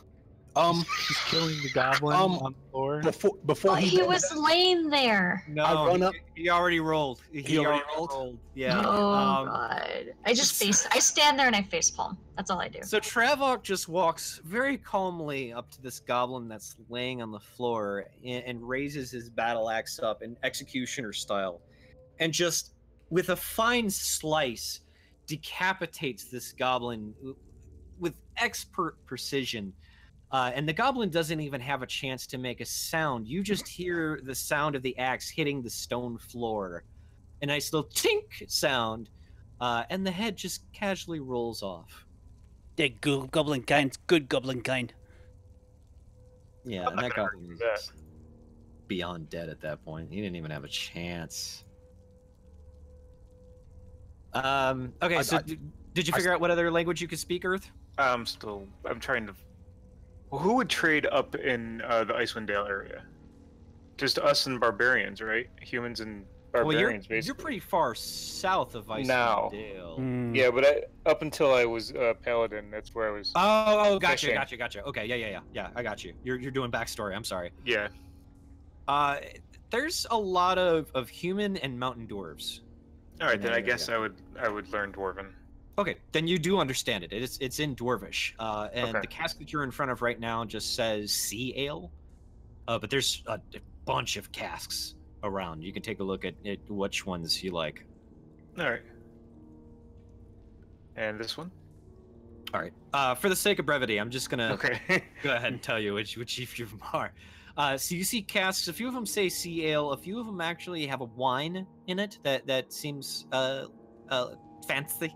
He's killing the goblin on the floor. Before He was laying there. No, I run up. he already rolled. He already rolled? Yeah. Oh god. I stand there and I facepalm. That's all I do. So Travok just walks very calmly up to this goblin that's laying on the floor and raises his battle axe up in executioner style, and just with a fine slice decapitates this goblin with expert precision. And the goblin doesn't even have a chance to make a sound. You just hear the sound of the axe hitting the stone floor. A nice little tink sound. And the head just casually rolls off. They're good goblin kind. Good goblin kind. Yeah, and that goblin is beyond dead at that point. He didn't even have a chance. Okay, so did you figure out what other language you could speak, Urth? I'm trying to. Who would trade up in the Icewind Dale area? Just us and barbarians, right? Humans and barbarians, basically. You're pretty far south of Icewind Dale. Yeah, but up until I was Paladin, that's where I was. Oh, gotcha. Okay, yeah. I got you. You're doing backstory. I'm sorry. Yeah. There's a lot of human and mountain dwarves. All right, then I guess I would learn Dwarven. Okay, then you do understand it. It's in Dwarvish, and Okay. the cask that you're in front of right now just says sea ale, but there's a bunch of casks around. You can take a look at which ones you like. All right. And this one? All right. For the sake of brevity, I'm just gonna Okay. go ahead and tell you which each of them are. So you see casks. A few of them say sea ale. A few of them actually have a wine in it that seems fancy.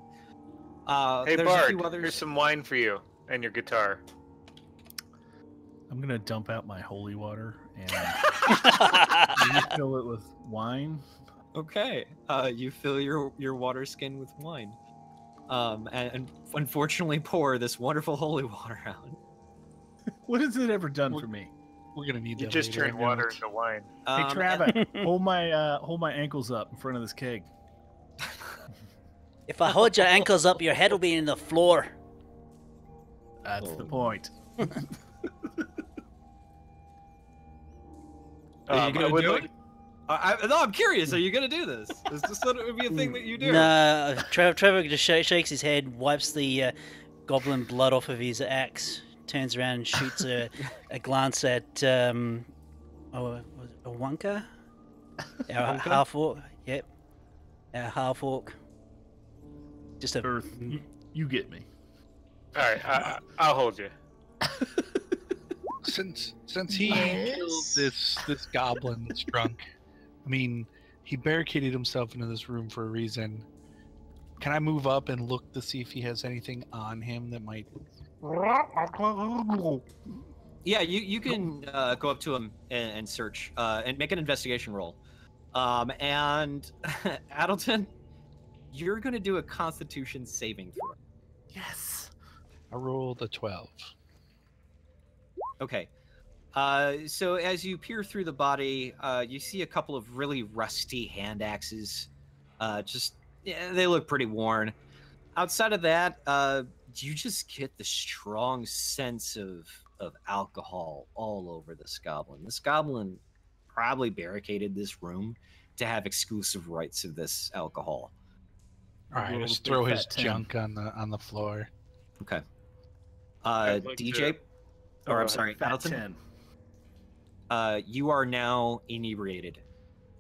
Hey there's a Bard, few others. here's some wine for you and your guitar. I'm gonna dump out my holy water and refill it with wine. Okay. You fill your water skin with wine. And unfortunately pour this wonderful holy water out. What has it ever done for me? We're gonna need You that just later, turned I know water it. into wine. Hey Travok, hold my ankles up in front of this keg. If I hold your ankles up, your head will be in the floor. That's the point. Are you gonna I would do like- it? No, I'm curious. Are you gonna do this? Is this going to be a thing that you do? Nah, Trevor just shakes his head, wipes the goblin blood off of his axe, turns around and shoots a glance at Ownka? Our half-orc? Yep. Our half-orc. Just a... Urth, you get me. All right, I'll hold you. Since he Yes. killed this goblin that's drunk, I mean, he barricaded himself into this room for a reason. Can I move up and look to see if he has anything on him that might? Yeah, you can go up to him and search and make an investigation roll. And Adotyln, you're going to do a Constitution saving throw. Yes. I rolled a 12. Okay. So as you peer through the body, you see a couple of really rusty hand axes. They look pretty worn. Outside of that, you just get the strong sense of alcohol all over this goblin. This goblin probably barricaded this room to have exclusive rights of this alcohol. All right, Roll just a throw big his fat 10. junk on the floor. Okay. I'd like DJ, to- or I'm sorry, Fat Adotyln, 10. you are now inebriated,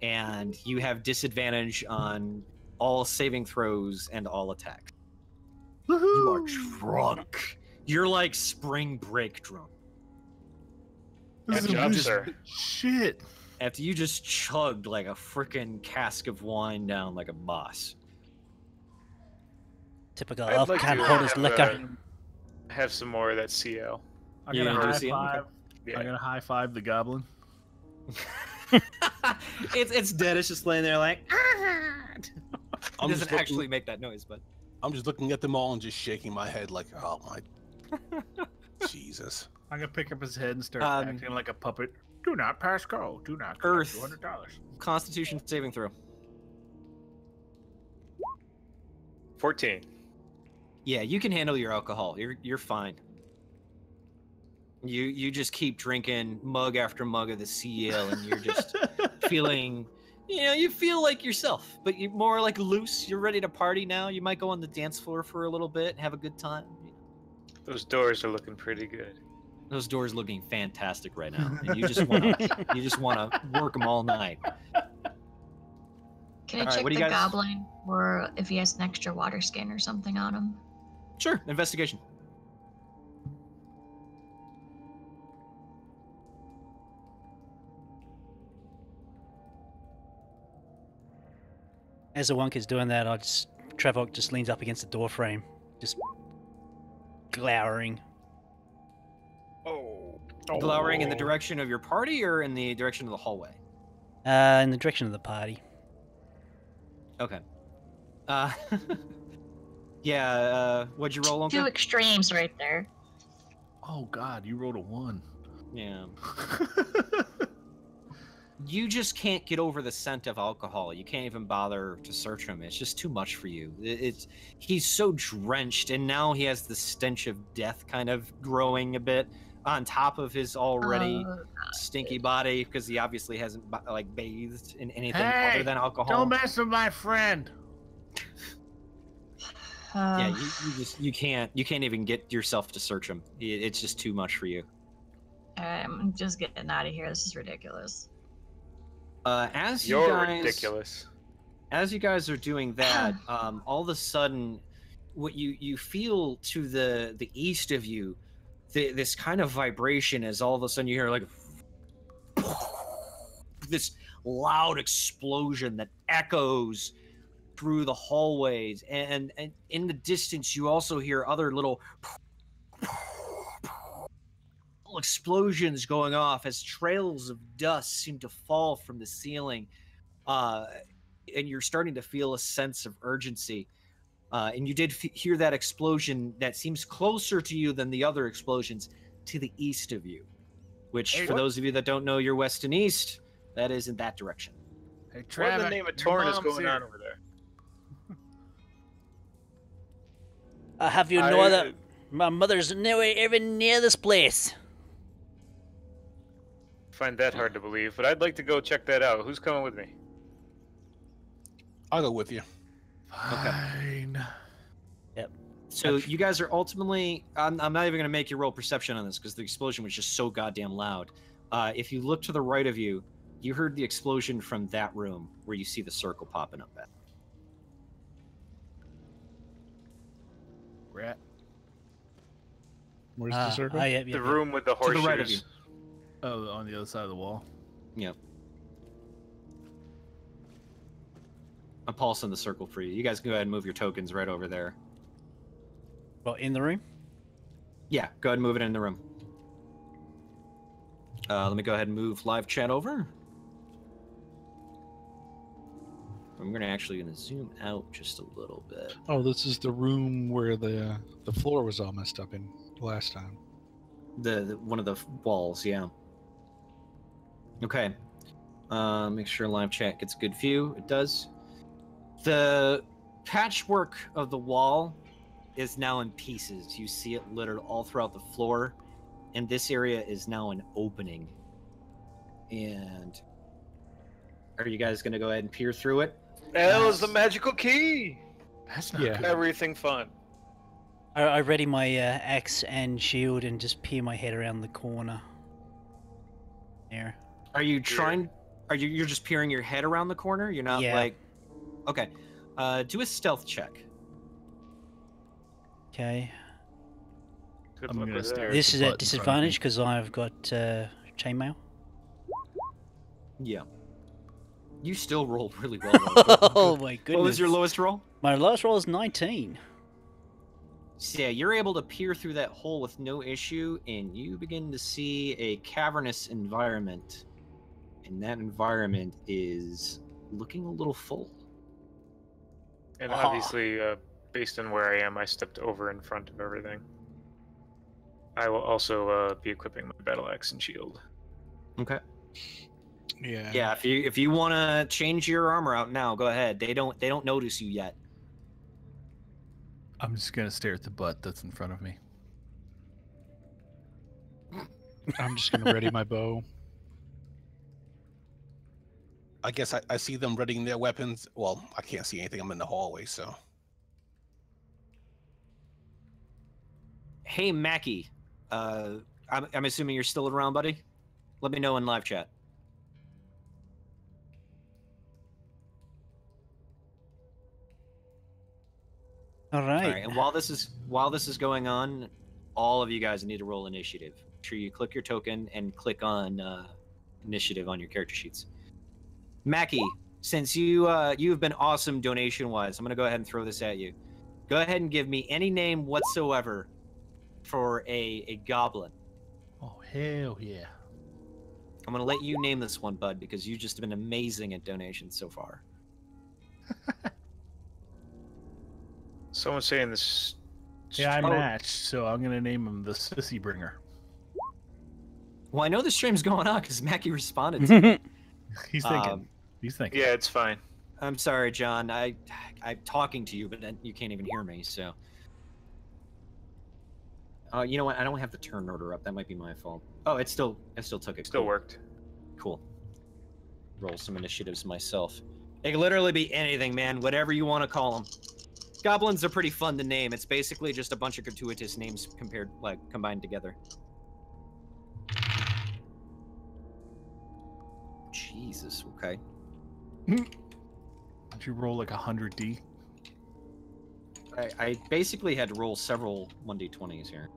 and you have disadvantage on all saving throws and all attacks. You are drunk. You're like spring break drunk. This Good is job, just sir. shit. After you just chugged like a freaking cask of wine down like a boss. Typical I'd elf like can't to hold his have, liquor. Have some more of that CL. I'm You gonna gonna do high CM? five. Yeah. I'm gonna high five the goblin. it's dead. It's just laying there like. It I'm doesn't just actually make that noise, but. I'm just looking at them all and just shaking my head like, oh my, Jesus. I'm gonna pick up his head and start Um, acting like a puppet. Do not pass go. Do not Urth. collect $200. Constitution saving throw. 14. Yeah, you can handle your alcohol. You're fine. You just keep drinking mug after mug of the CL, and you're just feeling, you feel like yourself, but you're more like loose. You're ready to party now. You might go on the dance floor for a little bit and have a good time. Those doors are looking pretty good. Those doors looking fantastic right now, and you just want to work them all night. Can I All right, check what do the you guys- goblin or if he has an extra water skin or something on him? Sure, investigation. As the Wonka's doing that, Travok just leans up against the door frame, just glowering. Glowering in the direction of your party or in the direction of the hallway? In the direction of the party. Okay. What'd you roll, Two Ownka? extremes right there. Oh God, you rolled a 1. Yeah. You just can't get over the scent of alcohol. You can't even bother to search him. It's just too much for you. He's so drenched, and now he has the stench of death kind of growing a bit on top of his already stinky body, because he obviously hasn't bathed in anything other than alcohol. Don't mess with my friend. Yeah, you can't even get yourself to search him. It's just too much for you. I'm just getting out of here. This is ridiculous. As you You're guys, ridiculous. As you guys are doing that, all of a sudden, what you feel to the east of you, this kind of vibration as all of a sudden you hear like this loud explosion that echoes through the hallways, and in the distance you also hear other little explosions going off as trails of dust seem to fall from the ceiling, and you're starting to feel a sense of urgency. And you did hear that explosion that seems closer to you than the other explosions to the east of you, which, Hey, for what? those of you that don't know your west and east, that is in that direction. Hey, What in the name of Torn is going on over there? I have you know that my mother's nowhere even near this place. Find that hard to believe, but I'd like to go check that out. Who's coming with me? I'll go with you. Fine. So you guys are ultimately, I'm not even going to make you roll perception on this because the explosion was just so goddamn loud. If you look to the right of you, you heard the explosion from that room where you see the circle popping up at. We're at Where's the circle? The room with the horseshoes. To the right of you. Oh, on the other side of the wall. Yep. I'm pulsing the circle for you. You guys can go ahead and move your tokens right over there. Well, in the room? Yeah, go ahead and move it in the room. Let me go ahead and move live chat over. I'm actually gonna zoom out just a little bit. Oh, this is the room where the floor was all messed up in last time. The one of the walls, yeah. Okay. Make sure live chat gets a good view. It does. The patchwork of the wall is now in pieces. You see it littered all throughout the floor, and this area is now an opening. And are you guys going to go ahead and peer through it? That was the magical key. That's not Yeah. good. Everything fun. I ready my axe and shield and just peer my head around the corner. There. Are you trying? You're just peering your head around the corner? You're not like. Okay. Do a stealth check. Okay. Good I'm luck gonna with stare that. This is butt at in front of disadvantage me. because I've got chainmail. Yeah. You still rolled really well. Though. Oh my goodness. What was your lowest roll? My lowest roll is 19. So yeah, you're able to peer through that hole with no issue, and you begin to see a cavernous environment. And that environment is looking a little full. And obviously, based on where I am, I stepped over in front of everything. I will also be equipping my battle axe and shield. Okay. Yeah. Yeah, if you want to change your armor out now, go ahead. They don't notice you yet. I'm just gonna stare at the butt that's in front of me. I'm just gonna ready my bow. I guess I see them readying their weapons. Well, I can't see anything. I'm in the hallway, so. Hey, Mackie. I'm assuming you're still around, buddy? Let me know in live chat. All right. All right, and while this is going on, all of you guys need to roll initiative. Make sure you click your token and click on initiative on your character sheets. Mackie, since you've been awesome donation-wise, I'm gonna go ahead and throw this at you. Go ahead and give me any name whatsoever for a goblin. Oh hell yeah! I'm gonna let you name this one, bud, because you've just been amazing at donations so far. Someone's saying this. Yeah, I matched, so I'm gonna name him the Sissy Bringer. Well, I know the stream's going on because Mackie responded to me. He's thinking. He's thinking. Yeah, it's fine. I'm sorry, John. I'm talking to you, but then you can't even hear me. So, you know what? I don't have the turn order up. That might be my fault. Oh, it still took it. Still Cool. worked. Cool. Roll some initiatives myself. It can literally be anything, man. Whatever you want to call them. Goblins are pretty fun to name. It's basically just a bunch of gratuitous names combined together. Jesus. Okay. Did you roll like 100D? I basically had to roll several 1d20s here.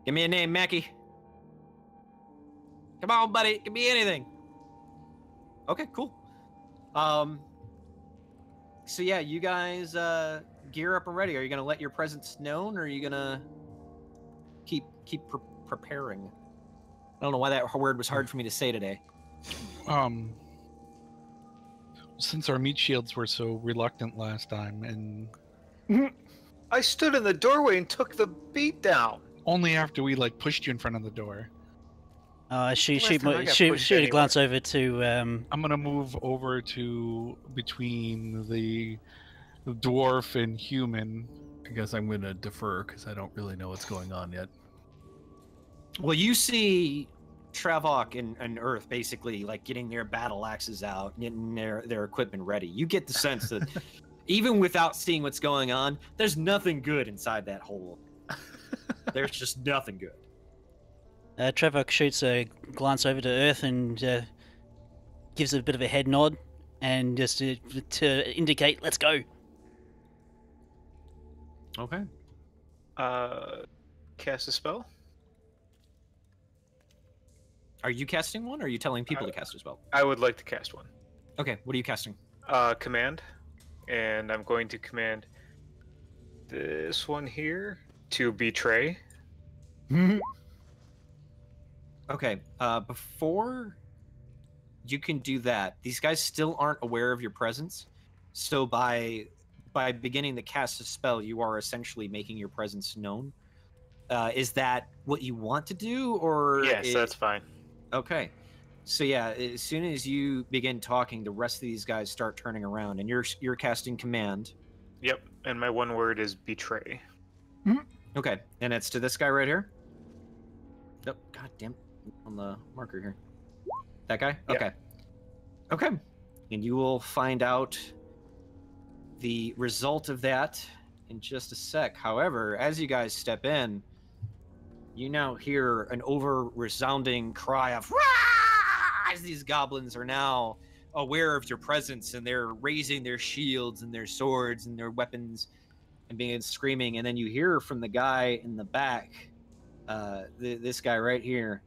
Give me a name, Mackie. Come on, buddy. Give me anything. Okay, cool. So yeah, you guys gear up and ready. Are you gonna let your presence known, or are you gonna keep preparing? I don't know why that word was hard for me to say today. Since our meat shields were so reluctant last time, and I stood in the doorway and took the beat down. only after we like pushed you in front of the door. She Last time I got pushed should anyway. glance over to I'm gonna move over to between the dwarf and human. I guess I'm gonna defer because I don't really know what's going on yet. Well, you see Travok and Urth basically like getting their battle axes out, getting their equipment ready. You get the sense that even without seeing what's going on, there's nothing good inside that hole. There's just nothing good. Travok shoots a glance over to Urth and gives a bit of a head nod, and just to indicate, let's go. Okay. Cast a spell. Are you casting one, or are you telling people to cast a spell? I would like to cast one. Okay, what are you casting? Command, and I'm going to command this one here to betray. Okay, before you can do that, these guys still aren't aware of your presence. So by beginning to cast a spell, you are essentially making your presence known. Is that what you want to do, or Yes, that's fine. Okay. So yeah, as soon as you begin talking, the rest of these guys start turning around, and you're casting command. Yep, and my one word is betray. Okay, and it's to this guy right here. Nope. God damn. On the marker here. That guy? Yeah. Okay. Okay. And you will find out the result of that in just a sec. However, as you guys step in, you now hear an over-resounding cry of "Rah!" as these goblins are now aware of your presence, and they're raising their shields and their swords and their weapons and being screaming. And then you hear from the guy in the back, this guy right here,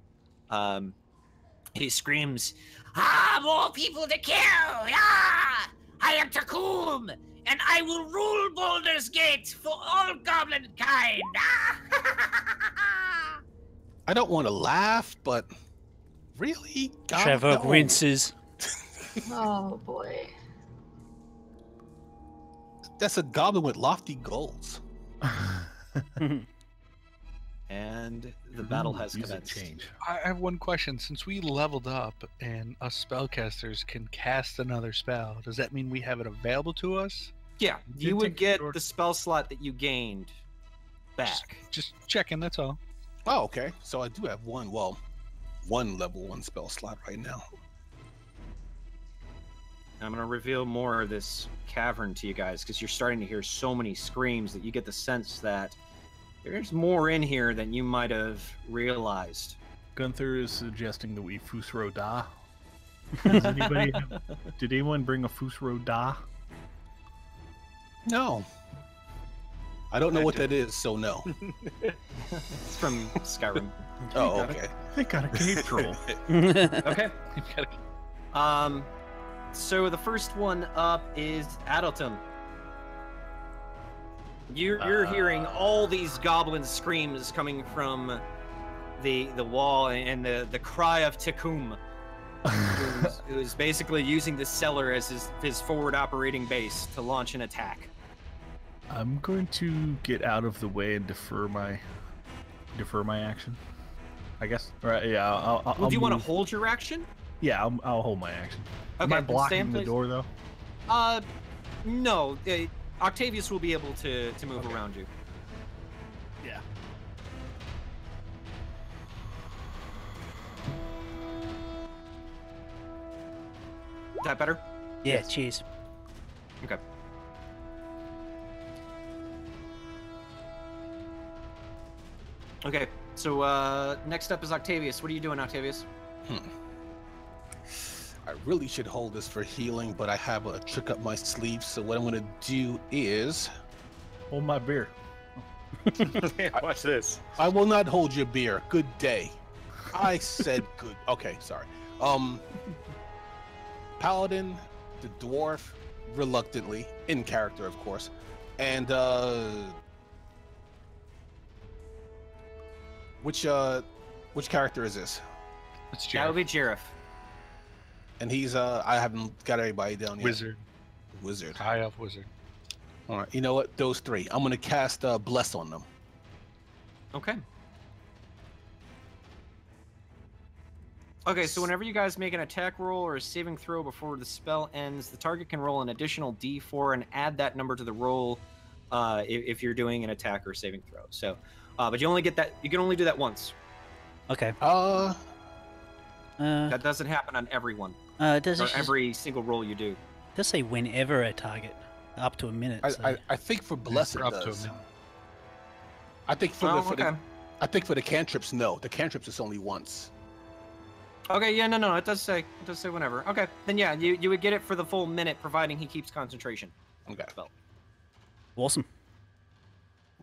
he screams, more people to kill! Ah! I am Tukumb, and I will rule Baldur's Gate for all goblin kind! I don't want to laugh, but really? God, Travok no. winces. Oh boy. That's a goblin with lofty goals. And the battle has Music commenced. change. I have one question. Since we leveled up and us spellcasters can cast another spell, does that mean we have it available to us? Yeah, You you would take get short- the spell slot that you gained back. Just checking, that's all. Oh, okay. So I do have one level 1 spell slot right now. I'm going to reveal more of this cavern to you guys, because you're starting to hear so many screams that you get the sense that there's more in here than you might have realized. Gunther is suggesting that we Fusro Da. Did anyone bring a Fusro Da? No. I don't know what that is, so no. It's from Skyrim. Oh, okay. They got a cave troll. Okay. So the first one up is Adotyln. You're hearing all these goblin screams coming from the wall, and the cry of Tukumb, who's basically using the cellar as his forward operating base to launch an attack. I'm going to get out of the way and defer my action, I guess. All right, yeah. I'll Do you want to move. hold your action? Yeah, I'll hold my action. Am Okay, I then stay blocking in the place. door though? No. Octavius will be able to move around you. Yeah. Is that better? Yeah, cheers. Okay. Okay, so next up is Octavius. What are you doing, Octavius? I really should hold this for healing, but I have a trick up my sleeve. So what I'm gonna do is Hold my beer. Watch this. I will not hold your beer. Good day. I said good. Okay, sorry. Paladin, the dwarf, reluctantly, in character, of course, and which character is this? It's That Jarif. would be Jarif. And he's I haven't got everybody down yet. Wizard. High Elf wizard. All right, you know what? Those three. I'm gonna cast bless on them. Okay. Okay, so whenever you guys make an attack roll or a saving throw before the spell ends, the target can roll an additional d4 and add that number to the roll if you're doing an attack or saving throw. So, but you only get that. You can only do that once. Okay. That doesn't happen on everyone. Does or it every single roll you do. does say whenever a target, up to a minute. I think for bless it Up to a does. minute. I think for Oh, the okay. I think for the cantrips, no. The cantrips is only once. Okay, yeah, no, it does say whenever. Okay, then yeah, you would get it for the full minute, providing he keeps concentration. Okay. Spell. Awesome.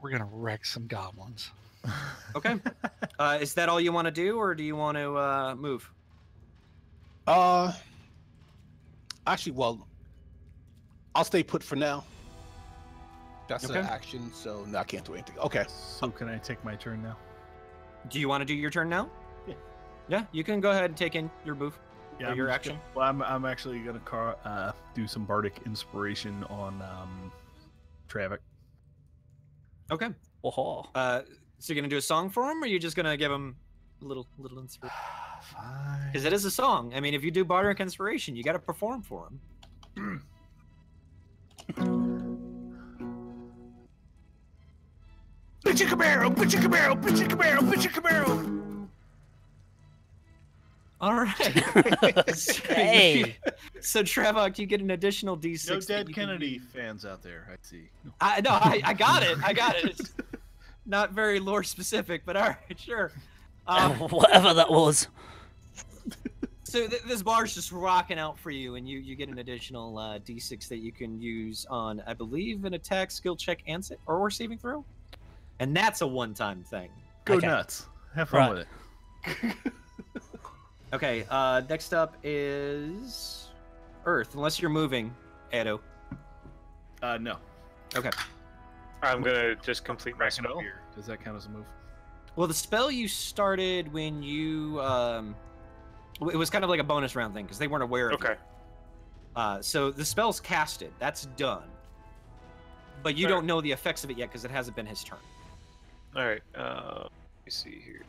We're gonna wreck some goblins. Okay. Is that all you want to do, or do you want to move? Actually, well, I'll stay put for now. That's Okay. an action, so no, I can't do anything. Okay. So can I take my turn now? Do you want to do your turn now? Yeah. Yeah, you can go ahead and take in your move. Yeah, Or I'm your just action. Well, I'm actually gonna do some bardic inspiration on Travok. Okay. Oh, So you're gonna do a song for him, or are you just gonna give him a little inspiration? Fine. Because it is a song. I mean, if you do bardic inspiration, you got to perform for him. All right. Hey. So Travok, you get an additional d6. No that dead you can Kennedy use. fans out there, I see. I got it. It's not very lore specific, but all right, sure. whatever that was. So this bar's just rocking out for you, and you get an additional d6 that you can use on, I believe, an attack, skill check, and or saving throw. And that's a one-time thing. Go Okay. nuts. Have fun Right. with it. Okay, next up is Urth, unless you're moving, Ado. No. Okay. I'm gonna just complete my spell. Here. Does that count as a move? Well, the spell you started when you, it was kind of like a bonus round thing, because they weren't aware of Okay. it. So the spell's casted. That's done. But you Fair. don't know the effects of it yet, because it hasn't been his turn. All right. Let me see here.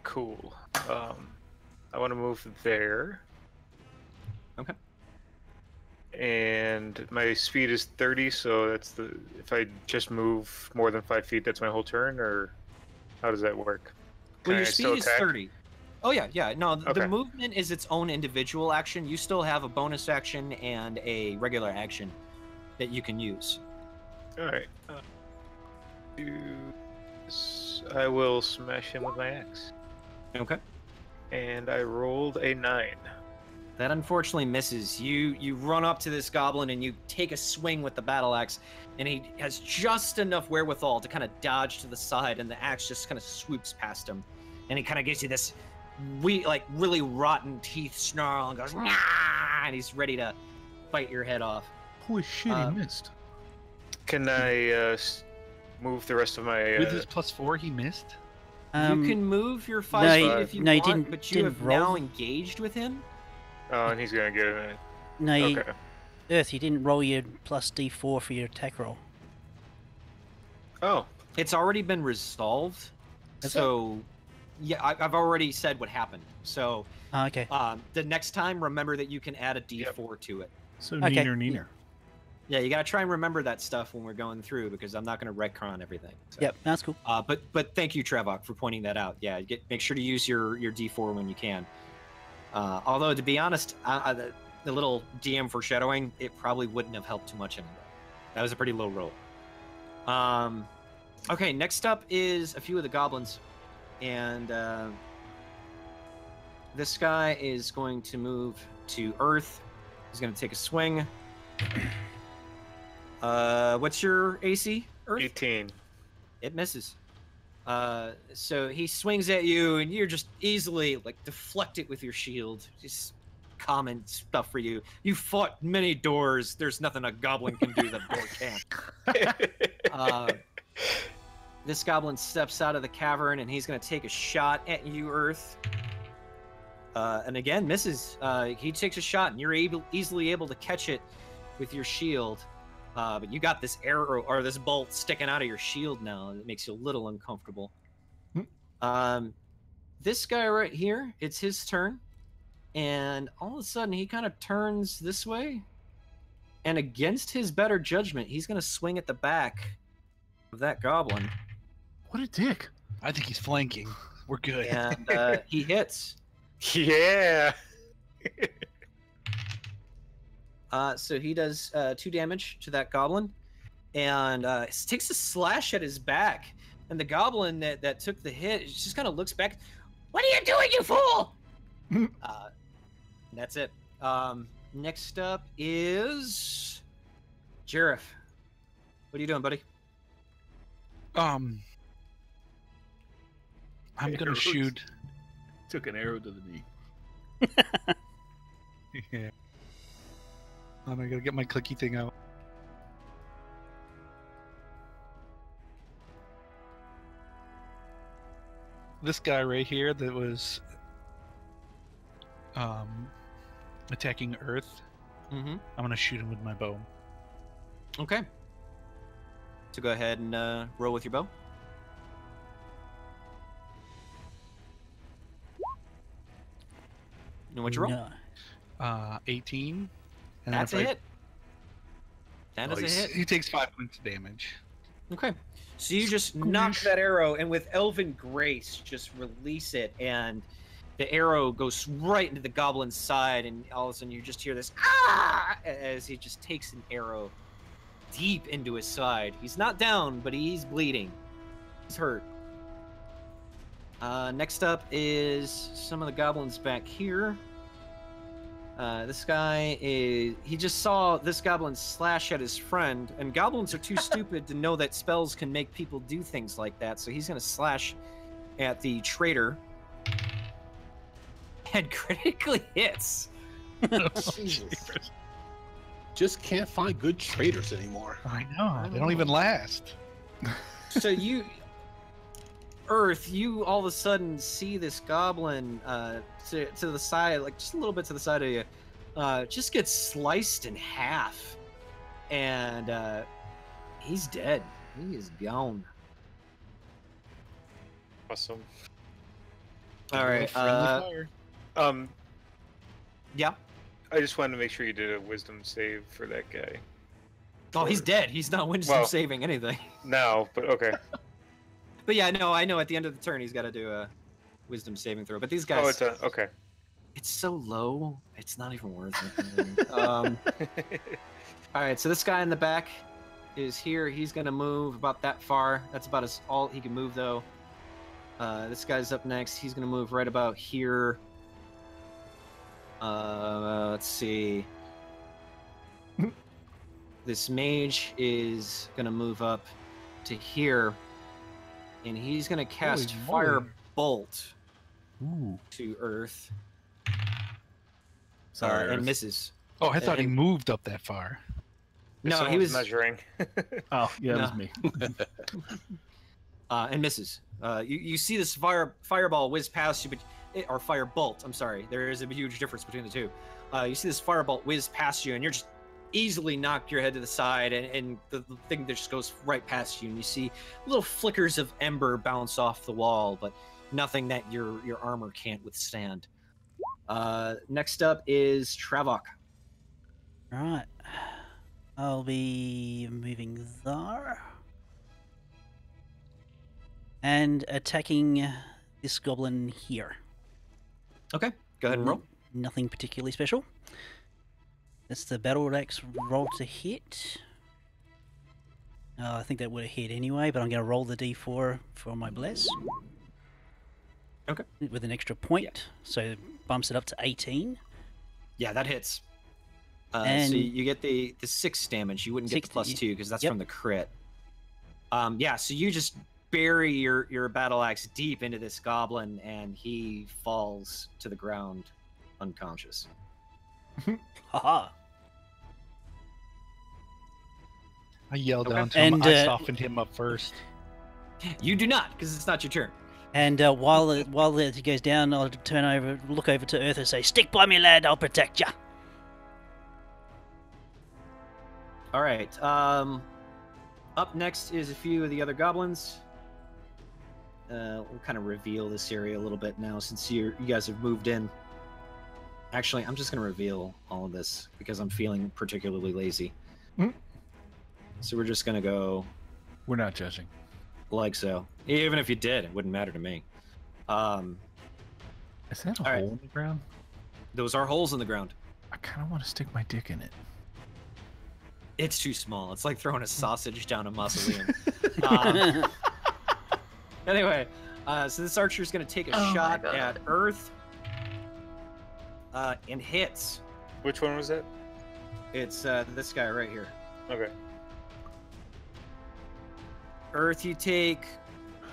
Cool. I want to move there. Okay. And my speed is 30, so that's the. If I just move more than 5 feet, that's my whole turn, or how does that work? Well, Can your I speed still is attack? 30. Oh, yeah. No, the Okay. movement is its own individual action. You still have a bonus action and a regular action that you can use. All right. I will smash him with my axe. Okay. And I rolled a 9. That unfortunately misses. You run up to this goblin and you take a swing with the battle axe, and he has just enough wherewithal to kind of dodge to the side, and the axe just kind of swoops past him, and he kind of gives you this really rotten teeth snarl and goes, "Nah!" and he's ready to bite your head off. Holy shit, he missed. Can I move the rest of my? With his +4, he missed. You can move your 5 no, feet if you no, you want, didn't- but you didn't have roll. now engaged with him. Oh, and he's gonna get it. No, you, Okay. Earth, you didn't roll your plus D4 for your attack roll. Oh, It's already been resolved, so yeah, I've already said what happened. So Oh, okay. the next time, remember that you can add a D4 to it. So Okay. neener. Yeah, you gotta try and remember that stuff when we're going through, because I'm not gonna retcon everything. So. Yep, that's cool. But thank you, Travok, for pointing that out. Yeah, make sure to use your D4 when you can. Although to be honest, the little DM foreshadowing, it probably wouldn't have helped too much anyway. That was a pretty low roll. Okay, next up is a few of the goblins, and this guy is going to move to Urth. He's going to take a swing. What's your AC, Urth? 18. It misses. So he swings at you, and you're just easily like deflect it with your shield. Just common stuff for you. You fought many doors. There's nothing a goblin can do that a door can't. This goblin steps out of the cavern, and he's going to take a shot at you, Urth. And again, misses. He takes a shot, and you're easily able to catch it with your shield. But you got this arrow or this bolt sticking out of your shield now. It makes you a little uncomfortable. This guy right here, it's his turn. And all of a sudden, he kind of turns this way. And against his better judgment, he's going to swing at the back of that goblin. What a dick. I think he's flanking. We're good. And he hits. Yeah. So he does 2 damage to that goblin, and takes a slash at his back. And the goblin that took the hit just kind of looks back. What are you doing, you fool? That's it. Next up is Jarif. What are you doing, buddy? I'm gonna shoot. Took an arrow to the knee. Yeah. I gotta get my clicky thing out. This guy right here that was attacking Urth. Mm-hmm. I'm gonna shoot him with my bow. Okay. So go ahead and roll with your bow. And what'd you roll? No. 18. And That's a if I- hit. That is a hit. He takes 5 points of damage. Okay. So you just knock that arrow, and with elven grace, just release it, and the arrow goes right into the goblin's side, and all of a sudden you just hear this "ah!" as he just takes an arrow deep into his side. He's not down, but he's bleeding. He's hurt. Next up is some of the goblins back here. This guy he just saw this goblin slash at his friend, and goblins are too stupid to know that spells can make people do things like that, so he's going to slash at the traitor. And critically hits. Jesus. Just can't find good traders anymore. I know. They don't even last. So you, Urth, you all of a sudden see this goblin to the side, like just a little bit to the side of you, just gets sliced in half, and he's dead. He is gone. Awesome. All right. Friendly fire. Yeah. I just wanted to make sure you did a wisdom save for that guy. Oh, he's dead. He's not wisdom saving anything. No, but okay. But yeah, no, I know at the end of the turn he's got to do a wisdom saving throw. But these guys, Oh, it's a okay. it's so low, it's not even worth it. All right, so this guy in the back is here. He's gonna move about that far. That's about all he can move, though. This guy's up next. He's gonna move right about here. Let's see. This mage is gonna move up to here, and he's gonna cast Fire Bolt to Urth. Sorry, and Urth. misses. Oh, I thought he and- moved up that far. No, Someone's he was measuring. Oh, yeah, that was No. me. And misses. You see this fireball whiz past you, or fire bolt. I'm sorry. There is a huge difference between the two. You see this firebolt whiz past you, and you're just easily knocked your head to the side, and the thing that just goes right past you, and you see little flickers of ember bounce off the wall, but nothing that your armor can't withstand. Next up is Travok. Right. I'll be moving there. And attacking this goblin here. Okay, go ahead and roll. Nothing particularly special. That's the battle axe roll to hit. I think that would have hit anyway, but I'm going to roll the d4 for my bless. Okay. With an extra point. So bumps it up to 18. Yeah, that hits. And so you get the 6 damage. You wouldn't get the plus 2 because that's from the crit. Yeah, so you just bury your battle axe deep into this goblin, and he falls to the ground unconscious. Haha. I yelled down to And, him. I softened him up first. You do not, because it's not your turn. And while it goes down, I'll look over to Urth and say, "Stick by me, lad. I'll protect ya." All right. Up next is a few of the other goblins. We'll kind of reveal this area a little bit now since you guys have moved in. Actually, I'm just going to reveal all of this because I'm feeling particularly lazy. So we're just going to go... We're not judging. Like so. Even if you did, it wouldn't matter to me. Is that a hole in the ground? Those are holes in the ground. I kind of want to stick my dick in it. It's too small. It's like throwing a sausage down a mausoleum. Anyway, so this archer is going to take a shot at Urth. And hits. Which one was it? It's this guy right here. Okay. Urth, you take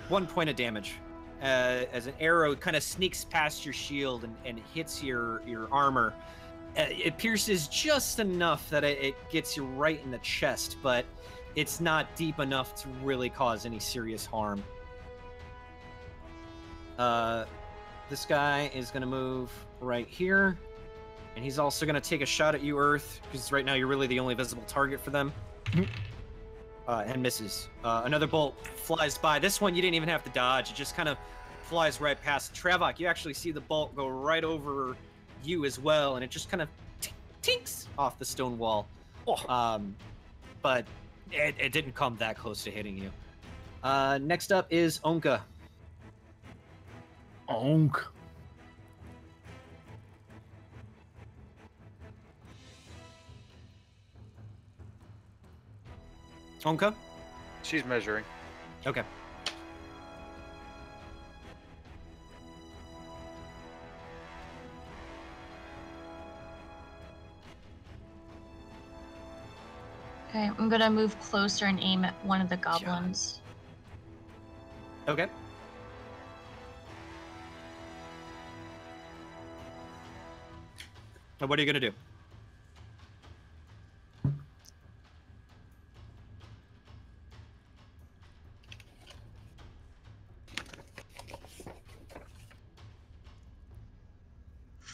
1 point of damage as an arrow kind of sneaks past your shield and hits your armor. It pierces just enough that it gets you right in the chest, but it's not deep enough to really cause any serious harm. This guy is going to move right here, and he's also going to take a shot at you, Urth, because right now you're really the only visible target for them. And misses. Another bolt flies by. This one you didn't even have to dodge. It just kind of flies right past. Travok, you actually see the bolt go right over you as well, and it just kind of tinks off the stone wall. But it didn't come that close to hitting you. Next up is Ownka. Ownka. Ownka? She's measuring. Okay. Okay, I'm gonna move closer and aim at one of the goblins. Okay. Now what are you gonna do?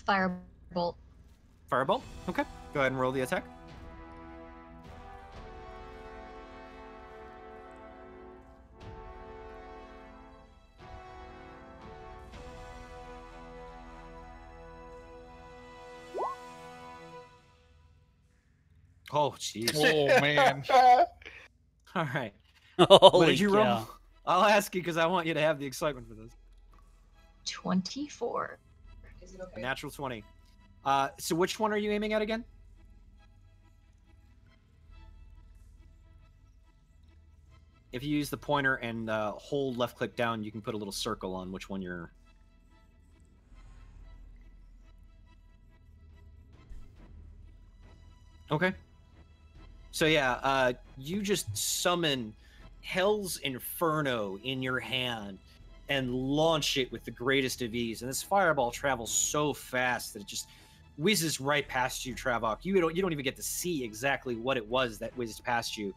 Firebolt. Firebolt? Okay. Go ahead and roll the attack. Oh, jeez. Oh, man. All right. Holy What did you roll? cow. I'll ask you because I want you to have the excitement for this. 24. A natural 20. So which one are you aiming at again? If you use the pointer and hold left click down, you can put a little circle on which one you're... Okay. So yeah, you just summon Hell's Inferno in your hand and launch it with the greatest of ease. And this fireball travels so fast that it just whizzes right past you, Travok. You don't even get to see exactly what it was that whizzed past you.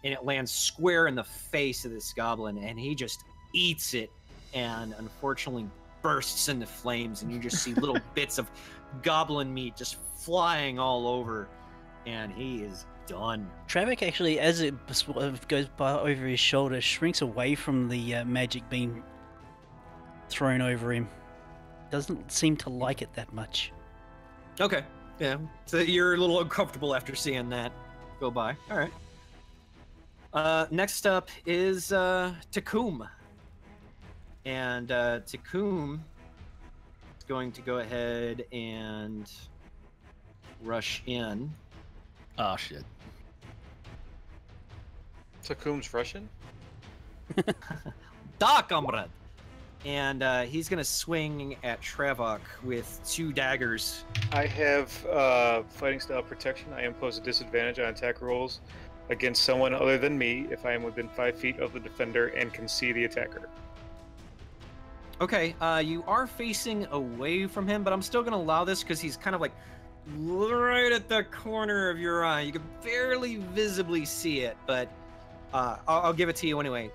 And it lands square in the face of this goblin, and he just eats it and unfortunately bursts into flames, and you just see little bits of goblin meat just flying all over, and he is done. Travok actually, as it goes by over his shoulder, shrinks away from the magic being thrown over him. Doesn't seem to like it that much. Okay, yeah. So you're a little uncomfortable after seeing that go by. All right. Next up is Tukumb. And Tukumb is going to go ahead and rush in. Oh, shit. Tukumb's Russian? Da, comrade! and he's gonna swing at Travok with 2 daggers. I have fighting style protection. I impose a disadvantage on attack rolls against someone other than me if I am within 5 feet of the defender and can see the attacker. Okay, you are facing away from him, but I'm still gonna allow this because he's kind of like right at the corner of your eye. You can barely visibly see it, but I'll give it to you anyway.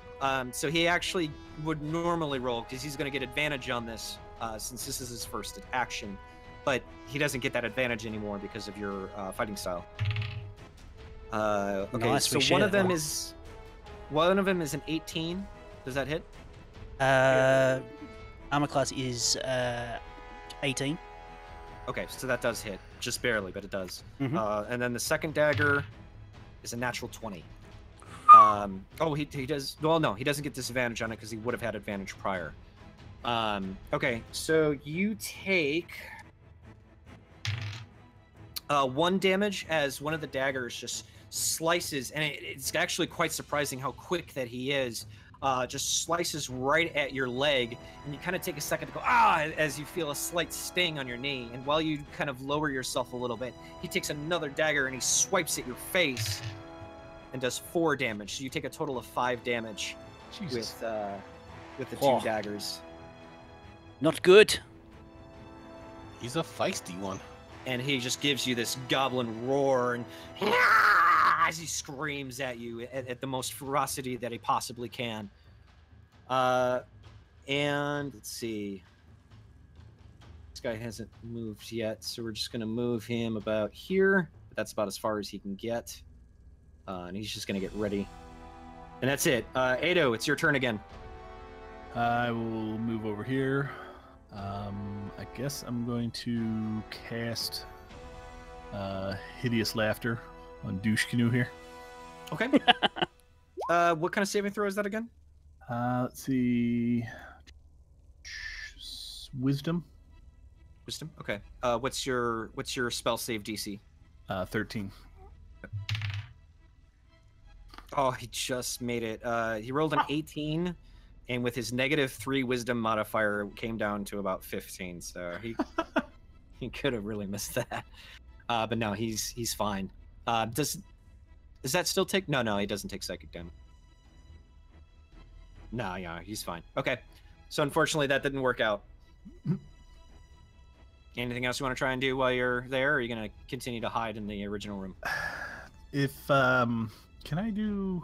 So he actually would normally roll because he's gonna get advantage on this since this is his first action, but he doesn't get that advantage anymore because of your fighting style. Okay, Nice, so one of them is an 18. Does that hit? Armor class is 18. Okay, so that does hit, just barely, but it does. Mhm. And then the second dagger is a natural 20. Oh, he does. Well, no, he doesn't get disadvantage on it because he would have had advantage prior. Okay, so you take 1 damage as one of the daggers just slices, and it's actually quite surprising how quick that he is. Just slices right at your leg, and you kind of take a second to go, as you feel a slight sting on your knee. And while you kind of lower yourself a little bit, he takes another dagger and he swipes at your face and does 4 damage. So you take a total of 5 damage Jesus. with the 2 Oh. daggers. Not good. He's a feisty one. And he just gives you this goblin roar and as he screams at you at the most ferocity that he possibly can. And let's see. This guy hasn't moved yet, so we're just going to move him about here. That's about as far as he can get. And he's just going to get ready. And that's it. Ado, it's your turn again. I will move over here. I guess I'm going to cast Hideous Laughter on Douche Canoe here. Okay. What kind of saving throw is that again? Let's see. Wisdom. Wisdom. Okay. What's your spell save DC? 13. Oh, he just made it. He rolled an 18, and with his -3 Wisdom modifier, it came down to about 15. So he could have really missed that. But no, he's fine. Does that still take? No, he doesn't take psychic damage. No, yeah, he's fine. Okay, so unfortunately that didn't work out. Anything else you want to try and do while you're there, or are you going to continue to hide in the original room? If can I do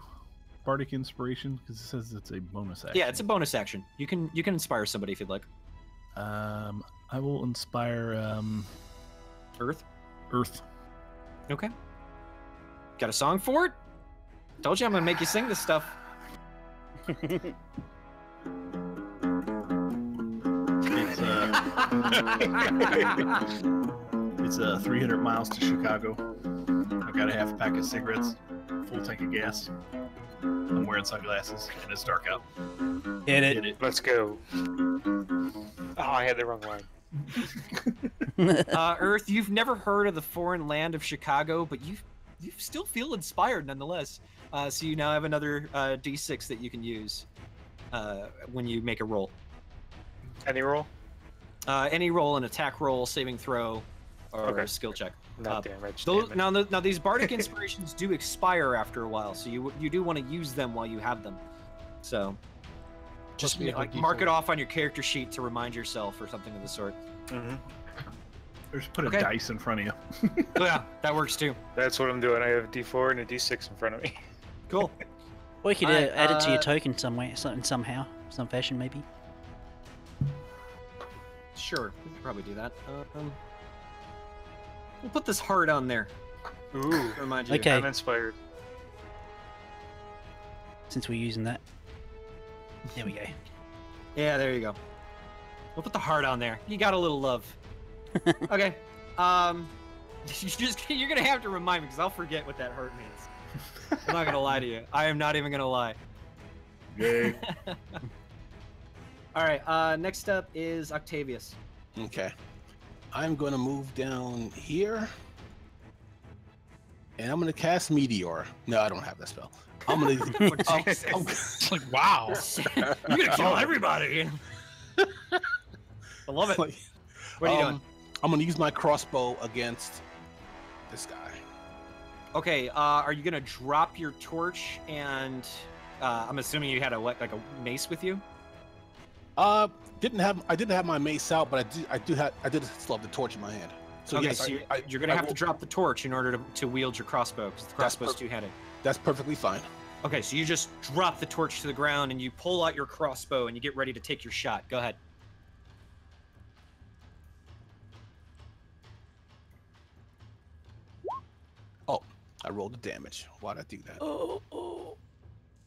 Bardic Inspiration? Because it says it's a bonus action. Yeah, it's a bonus action. You can inspire somebody if you'd like. I will inspire Urth. Urth. Okay. Got a song for it? Told you I'm gonna make you sing this stuff. It's 300 miles to Chicago. I got a half pack of cigarettes, full tank of gas. I'm wearing sunglasses, and it's dark out. Hit it. Hit it. Let's go. Oh, I had the wrong line. Urth, you've never heard of the foreign land of Chicago, but you still feel inspired nonetheless. So you now have another D6 that you can use when you make a roll. Any roll? Any roll, an attack roll, saving throw, or Okay. a skill check. Not damage. Those, damage. now these bardic inspirations do expire after a while, so you do want to use them while you have them. So just we have a like mark it D4. off on your character sheet to remind yourself or something of the sort. Mhm. Or just put Okay. a dice in front of you. Yeah, that works too. That's what I'm doing. I have a D4 and a D6 in front of me. Cool. Or you could Alright, add it to your token some way, somehow, some fashion maybe. Sure, we could probably do that. We'll put this heart on there. Ooh. To remind you. Okay. I'm inspired. Since we're using that. There we go. Yeah, there you go. We'll put the heart on there. You got a little love. Okay. You're gonna have to remind me because I'll forget what that heart means. I'm not gonna lie to you. I am not even gonna lie. Yay. All right. Next up is Octavius. Okay. I'm going to move down here. And I'm going to cast Meteor. No, I don't have that spell. I'm going to... It's like, wow. You're gonna kill everybody. I love it. What are you doing? I'm gonna use my crossbow against this guy. Okay, are you gonna drop your torch and I'm assuming you had like a mace with you? I didn't have my mace out, but I did still have the torch in my hand. So okay, yes, so you're gonna have to drop the torch in order to wield your crossbow, because the crossbow's two-handed. That's perfectly fine. Okay, so you just drop the torch to the ground and you pull out your crossbow and you get ready to take your shot. Go ahead. Oh, I rolled the damage. Why'd I do that? No,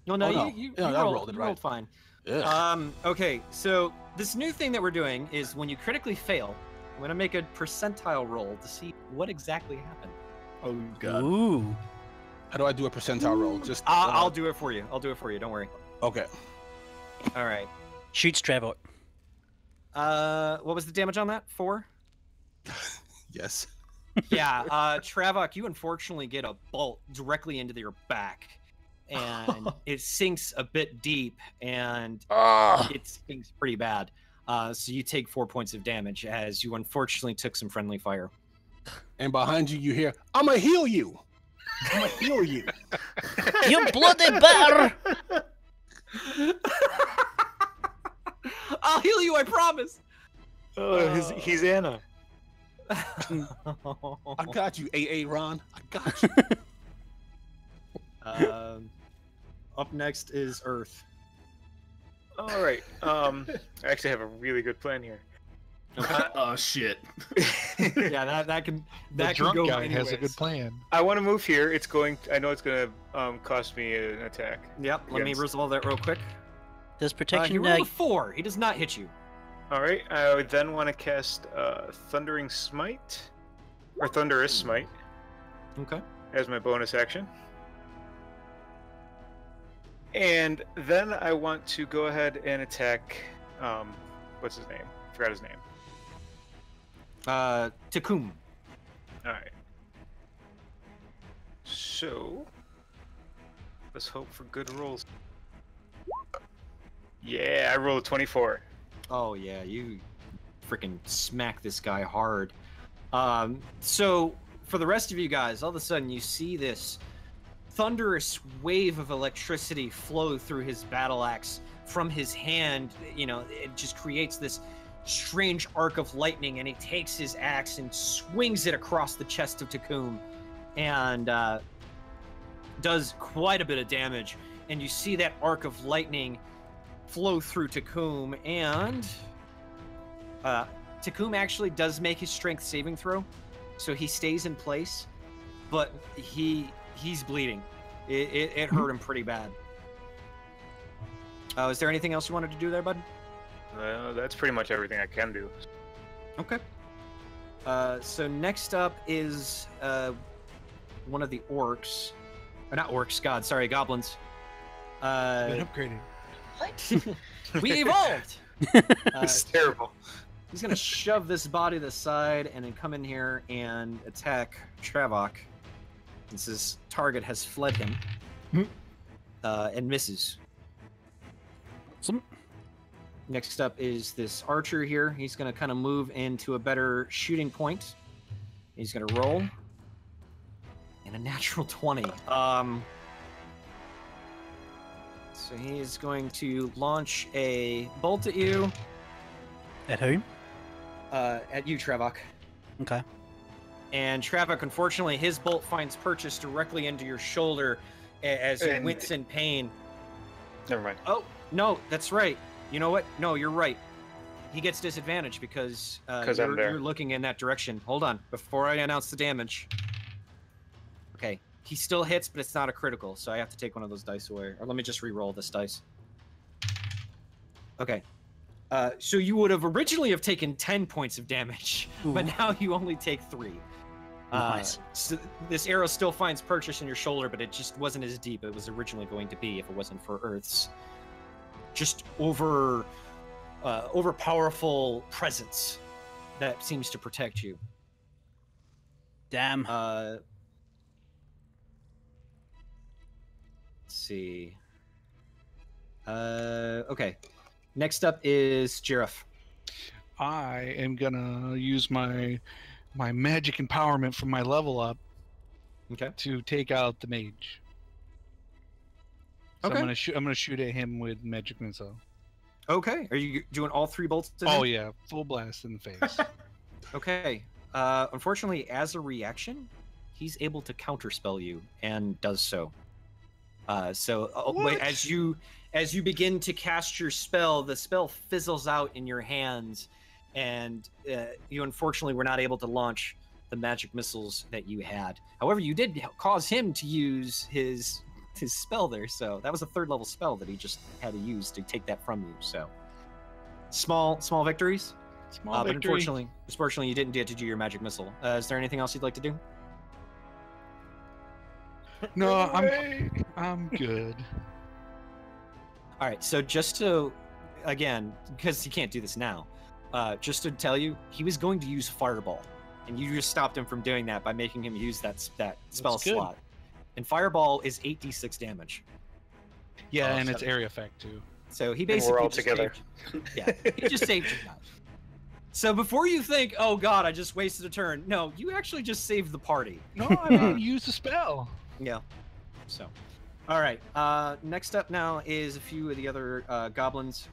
you I rolled it right. rolled fine. Yeah. Okay, so this new thing that we're doing is when you critically fail, I'm gonna make a percentile roll to see what exactly happened. Oh god. Ooh. How do I do a percentile roll? Just I'll do it for you. I'll do it for you. Don't worry. Okay. All right. Shoots Travok. What was the damage on that? 4? Yes. Yeah. Travok, you unfortunately get a bolt directly into your back, and it sinks a bit deep, and it stings pretty bad. So you take 4 points of damage as you unfortunately took some friendly fire. And behind you, you hear, "I'ma heal you. I'ma heal you." You bloody bear! I'll heal you, I promise. Oh, he's Anna. I got you, AA Ron. I got you. Up next is Urth. All right. I actually have a really good plan here. Oh shit. Yeah, that can drunk go guy anyways. has a good plan. I want to move here. I know it's gonna cost me an attack. Yep. Let me resolve that real quick. Does He protection rolled a 4. He does not hit you. All right. I would then want to cast Thundering Smite, or Thunderous Smite, Okay. as my bonus action. And then I want to go ahead and attack. What's his name? Forgot his name. Tukumb. All right. So let's hope for good rolls. Yeah, I rolled a 24. Oh yeah, you freaking smack this guy hard. So for the rest of you guys, all of a sudden you see this thunderous wave of electricity flow through his battle axe from his hand. You know, it just creates this strange arc of lightning, and he takes his axe and swings it across the chest of Tukumb, and does quite a bit of damage. And you see that arc of lightning flow through Tukumb, and Tukumb actually does make his strength saving throw, so he stays in place, but he's bleeding. It hurt him pretty bad. Is there anything else you wanted to do there, bud? That's pretty much everything I can do. Okay. So next up is one of the orcs, or not orcs, God, sorry, goblins. Been upgraded. What? We evolved. It's terrible. He's gonna shove this body to the side and then come in here and attack Travok. Since his target has fled him, and misses. Awesome. Next up is this archer here. He's gonna kind of move into a better shooting point. He's gonna roll, and a natural 20. So he's going to launch a bolt at you. At whom? At you, Travok. Okay. And Travok, unfortunately, his bolt finds purchase directly into your shoulder as you wince in pain. Never mind. Oh, no, that's right. You know what? No, you're right. He gets disadvantage because I'm there. you're looking in that direction. Hold on. Before I announce the damage. Okay. He still hits, but it's not a critical, so I have to take one of those dice away. Or let me just re-roll this dice. Okay. So you would have originally have taken 10 points of damage, but now you only take 3. Nice. So this arrow still finds purchase in your shoulder, but it just wasn't as deep as it was originally going to be if it wasn't for Urth's just overpowerful presence that seems to protect you. Damn. Let's see. Okay. Next up is Jarif. I am gonna use my magic empowerment from my level up Okay. to take out the mage. So Okay. I'm gonna shoot at him with magic missile. Okay. Are you doing all 3 bolts? To Oh him? yeah, full blast in the face. Okay. Unfortunately, as a reaction, he's able to counterspell you and does so. Wait, as you begin to cast your spell, the spell fizzles out in your hands, and you unfortunately were not able to launch the magic missiles that you had. However, you did cause him to use his spell there, so that was a 3rd level spell that he just had to use to take that from you. So small victories. Small But victory. unfortunately, you didn't get to do your magic missile. Is there anything else you'd like to do? No, I'm good. All right, so just to, again, because he can't do this now, just to tell you, he was going to use Fireball, and you just stopped him from doing that by making him use that spell That's good. slot. And Fireball is 8d6 damage. Yeah, Oh, and it's seven. area effect too. So he And basically we're all just together. he just saved you guys. So before you think, oh god, I just wasted a turn, no, you actually just saved the party. No, I didn't use the spell. Yeah. So, all right. Next up now is a few of the other goblins.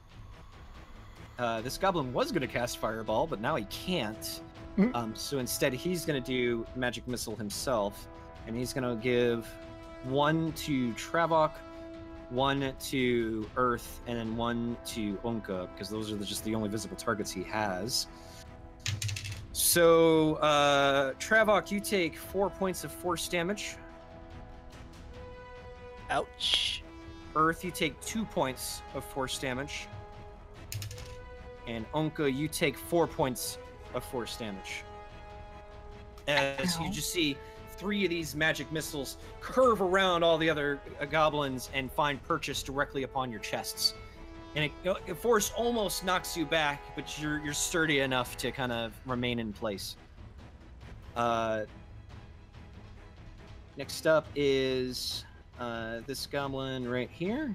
This goblin was going to cast Fireball, but now he can't. So instead, he's going to do Magic Missile himself, and he's going to give 1 to Travok, 1 to Urth, and then 1 to Ownka, because those are just the only visible targets he has. So, Travok, you take 4 points of force damage. Ouch. Urth, you take 2 points of force damage. And Ownka, you take 4 points of force damage. As you just see 3 of these magic missiles curve around all the other goblins and find purchase directly upon your chests. And force almost knocks you back, but you're sturdy enough to kind of remain in place. Next up is this goblin right here.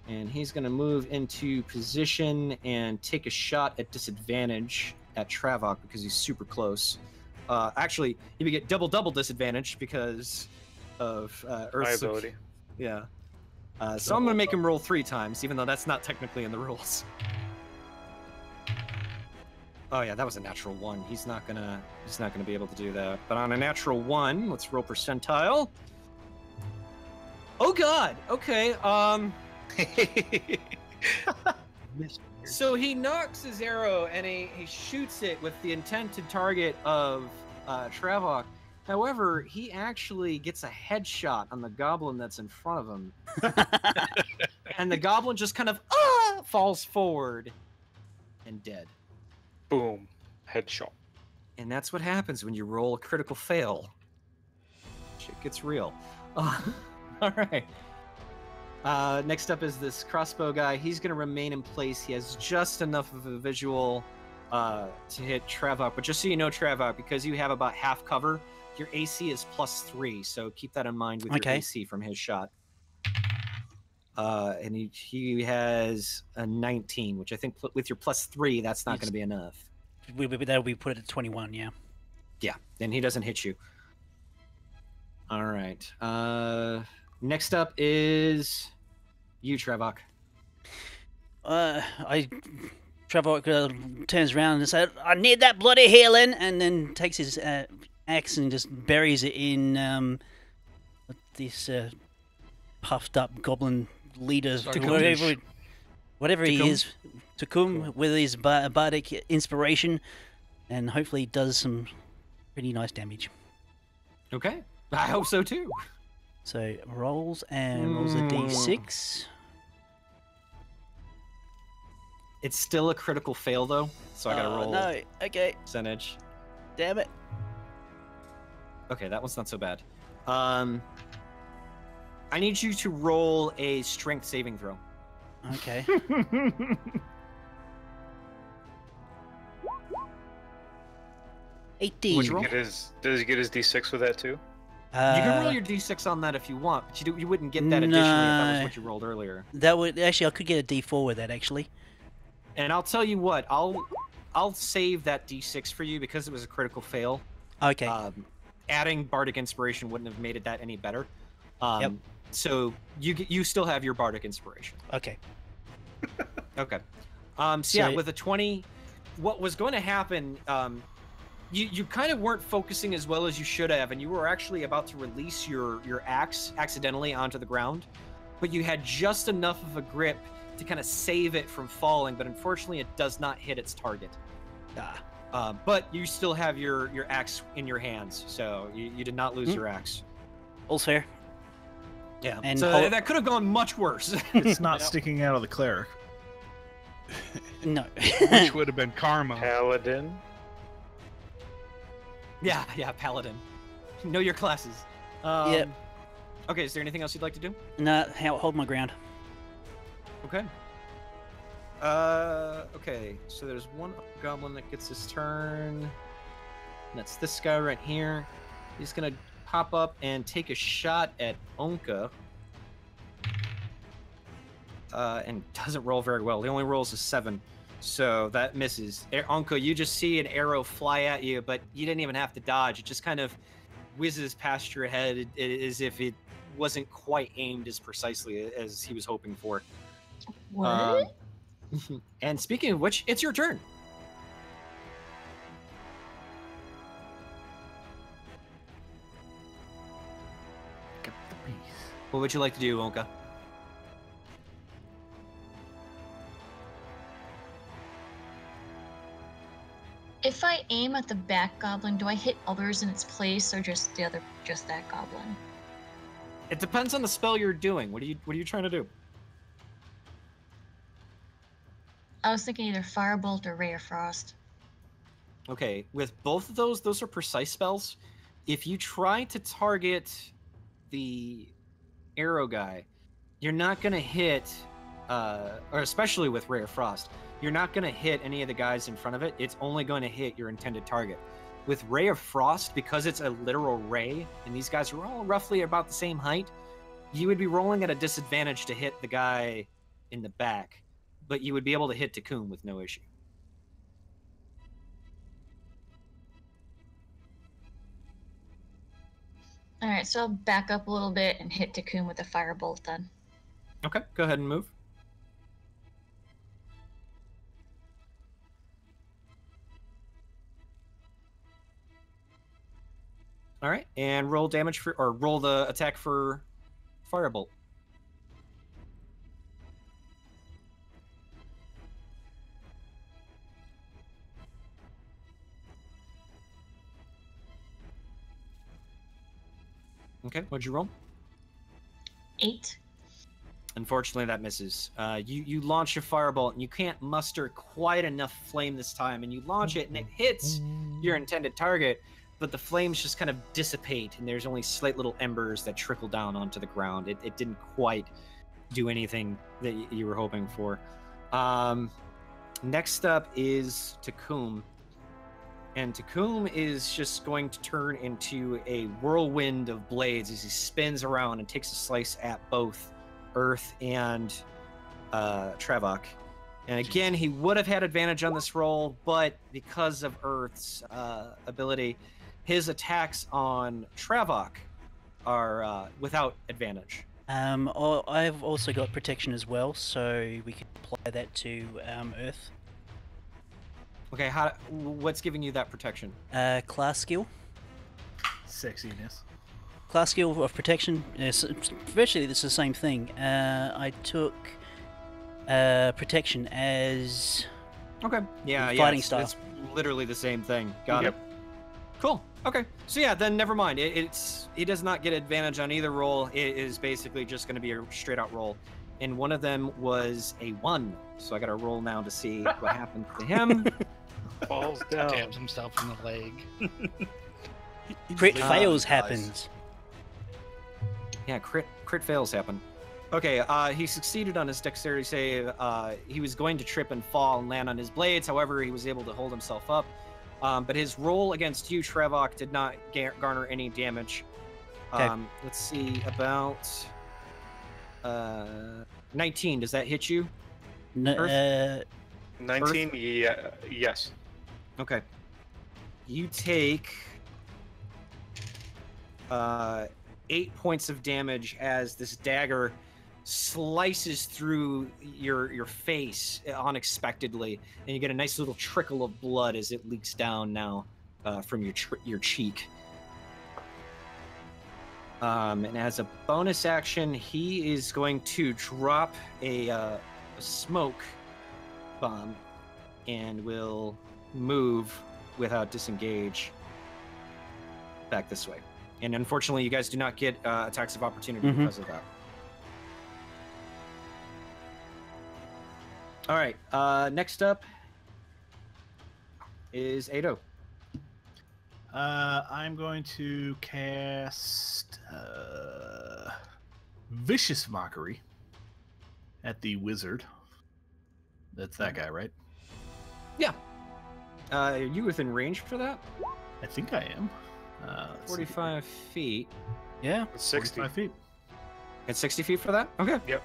And he's going to move into position and take a shot at disadvantage at Travok because he's super close. Actually, he would get double disadvantage because of Earth's My ability. Yeah. So I'm going to make him roll 3 times, even though that's not technically in the rules. Oh yeah, that was a natural 1. He's not gonna be able to do that. But on a natural 1, let's roll percentile. Oh god. Okay. So he knocks his arrow and he shoots it with the intended target of Travok. However, he actually gets a headshot on the goblin that's in front of him. And the goblin just kind of falls forward and dead. Boom. Headshot. And that's what happens when you roll a critical fail. Shit gets real. All right. Next up is this crossbow guy. He's going to remain in place. He has just enough of a visual to hit Travok. But just so you know, Travok, because you have about half cover, your AC is +3. So keep that in mind with your AC from his shot. And he has a 19, which I think with your +3, that's not going to be enough. That'll be put at 21, yeah. Yeah, then he doesn't hit you. All right. Next up is you, Travok. Travok turns around and says, "I need that bloody healing," and then takes his axe and just buries it in this puffed up goblin leader, whatever he is, Tukumb, with his bardic inspiration, and hopefully does some pretty nice damage. Okay, I hope so too. So rolls and rolls a d6. It's still a critical fail though, so I gotta roll. No, okay, Percentage. damn it. Okay, that one's not so bad. I need you to roll a strength saving throw. Okay. What'd 18. you roll? Does he get his D6 with that too? You can roll your d6 on that if you want, but you wouldn't get that additionally if that was what you rolled earlier. That would actually, I could get a d4 with that actually. And I'll tell you what, I'll I'll save that D6 for you because it was a critical fail. Okay. Adding Bardic Inspiration wouldn't have made it that any better. Yep. So you still have your Bardic Inspiration. Okay. Okay. So yeah, So- with a 20, what was going to happen? You kind of weren't focusing as well as you should have, and you were actually about to release your axe accidentally onto the ground, but you had just enough of a grip to kind of save it from falling. But unfortunately, it does not hit its target. But you still have your axe in your hands, so you did not lose your axe. All's fair. Yeah. And so that could have gone much worse. It's not sticking out of the cleric. No. Which would have been karma. Paladin. Yeah, Paladin. Know your classes. Yep. Okay, is there anything else you'd like to do? Nah, hold my ground. Okay. Okay, so there's one goblin that gets his turn. And that's this guy right here. He's gonna pop up and take a shot at Ownka. And doesn't roll very well. He only rolls a 7. So that misses. Ownka, you just see an arrow fly at you, but you didn't even have to dodge. It just kind of whizzes past your head as if it wasn't quite aimed as precisely as he was hoping for. What? And speaking of which, it's your turn. What would you like to do, Ownka? If I aim at the back goblin, do I hit others in its place, or just that goblin? It depends on the spell you're doing. What are you trying to do? I was thinking either Firebolt or Ray of Frost. Okay, with both of those are precise spells. If you try to target the arrow guy, you're not gonna hit, or especially with Ray of Frost, you're not gonna hit any of the guys in front of it. It's only going to hit your intended target. With Ray of Frost, because it's a literal ray, and these guys are all roughly about the same height, you would be rolling at a disadvantage to hit the guy in the back, but you would be able to hit Tukumb with no issue. Alright, so I'll back up a little bit and hit Tukumb with a Firebolt then. Okay, go ahead and move. All right, and roll damage for, or roll the attack for Firebolt. Okay, what'd you roll? 8. Unfortunately, that misses. You launch your Firebolt, and you can't muster quite enough flame this time, and you launch it, and it hits your intended target, but the flames just kind of dissipate, and there's only slight little embers that trickle down onto the ground. It didn't quite do anything that you were hoping for. Next up is Tukumb. And Tukumb is just going to turn into a whirlwind of blades as he spins around and takes a slice at both Urth and Travok. And again, he would have had advantage on this roll, but because of Urth's ability, his attacks on Travok are without advantage. I've also got protection as well, so we could apply that to Urth. Okay, what's giving you that protection? Class skill. Sexiness. Class skill of protection. Virtually, it's the same thing. I took protection as Okay. Yeah, fighting it's, style. It's literally the same thing. Got Yep. it. Cool. Okay. So yeah, then never mind. He does not get advantage on either roll. It is basically just going to be a straight out roll. And one of them was a 1. So I got to roll now to see what happened to him. Falls down. Stabs himself in the leg. Crit Leave fails it, guys. happens. Yeah, crit fails happen. Okay, he succeeded on his dexterity save. He was going to trip and fall and land on his blades. However, he was able to hold himself up. But his roll against you, Travok, did not garner any damage. Okay. Let's see, about 19. Does that hit you? 19, yeah, yes. Okay. You take 8 points of damage as this dagger slices through your face unexpectedly, and you get a nice little trickle of blood as it leaks down now from your cheek. And as a bonus action, he is going to drop a smoke bomb and will move without disengage back this way. And unfortunately, you guys do not get attacks of opportunity because of that. All right. Next up is Ado. I'm going to cast Vicious Mockery at the wizard. That's that guy, right? Yeah. Are you within range for that? I think I am. 45 feet. Yeah. 60. 45 feet. It's 60 feet for that? Okay. Yep.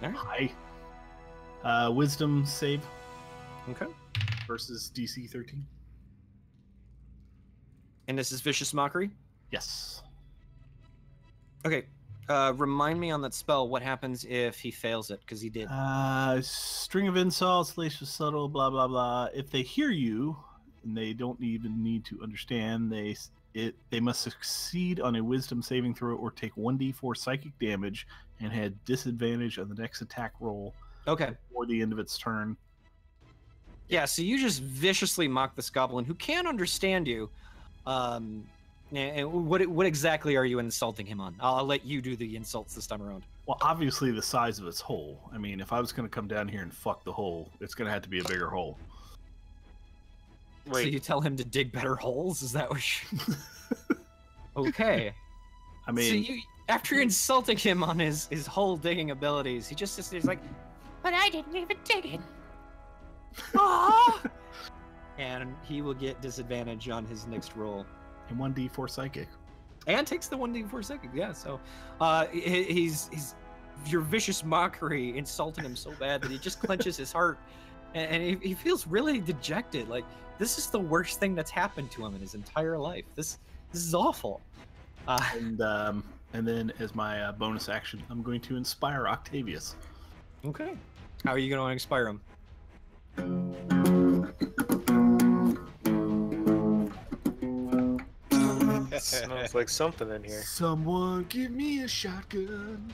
All right. Hi. Wisdom save Okay. versus DC 13. And this is Vicious Mockery? Yes. Okay. Remind me on that spell what happens if he fails it, because he did. String of insults, laced with subtle, blah, blah, blah. If they hear you, and they don't even need to understand, they must succeed on a wisdom saving throw or take 1d4 psychic damage and had disadvantage on the next attack roll. Okay. Before the end of its turn. Yeah, so you just viciously mock this goblin who can understand you. And what exactly are you insulting him on? I'll let you do the insults this time around. Well, obviously the size of its hole. I mean, if I was going to come down here and fuck the hole, it's going to have to be a bigger hole. Wait. So you tell him to dig better holes? Is that what you... Okay. I mean... So after insulting him on his hole digging abilities, he just sits there, he's like, but I didn't even dig it. Aww! And he will get disadvantage on his next roll. And 1d4 psychic. And takes the 1d4 psychic, yeah. So he's your vicious mockery insulted him so bad that he just clenches his heart. And he feels really dejected. Like, this is the worst thing that's happened to him in his entire life. This is awful. And then as my bonus action, I'm going to inspire Octavius. Okay. How are you going to inspire him? Smells like something in here. Someone give me a shotgun.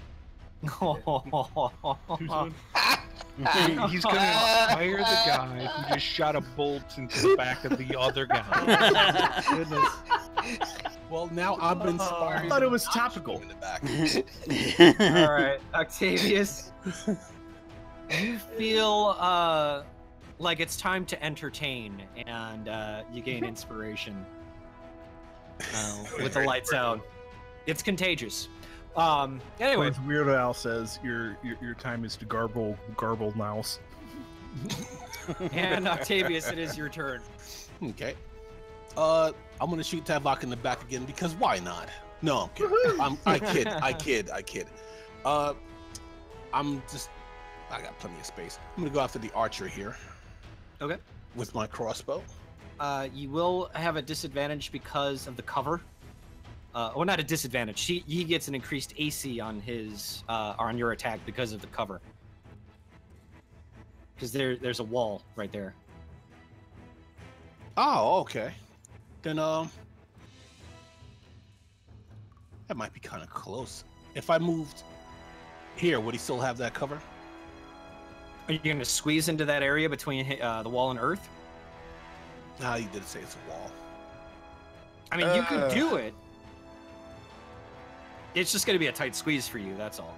He's gonna inspire the guy who just shot a bolt into the back of the other guy. Goodness. Well, now I'm inspired. I thought it was topical. In the back. All right, Octavius. You feel like it's time to entertain, and you gain inspiration with the lights out. It's contagious. Anyway, As Weird Al says, your time is to garble mouse. and Octavius, it is your turn. Okay. I'm gonna shoot Travok in the back again because why not? No, I'm kidding. I kid. I got plenty of space. I'm gonna go after the archer here. Okay. With my crossbow. You will have a disadvantage because of the cover. Well, not a disadvantage. He gets an increased AC on his on your attack because of the cover. Because there's a wall right there. Oh, okay. Then that might be kind of close. If I moved here, would he still have that cover? Are you going to squeeze into that area between the wall and Urth? Nah, you did say it's a wall. I mean, you could do it. It's just going to be a tight squeeze for you, that's all.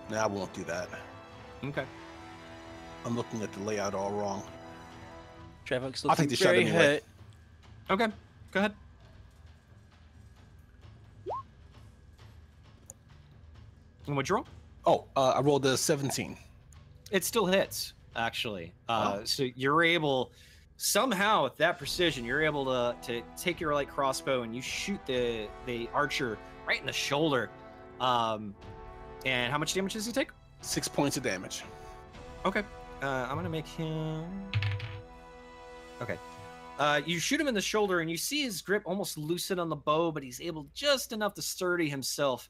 Nah, I won't do that. Okay. I'm looking at the layout all wrong. Travok's I'll take looking the shot very anyway. hurt. Okay, go ahead. And what'd you roll? Oh, I rolled a 17. It still hits, actually. So you're able, somehow with that precision, you're able to take your light crossbow and you shoot the archer right in the shoulder. And how much damage does he take? 6 points of damage. Okay. I'm going to make him Okay. You shoot him in the shoulder, and you see his grip almost loosen on the bow, but he's able just enough to sturdy himself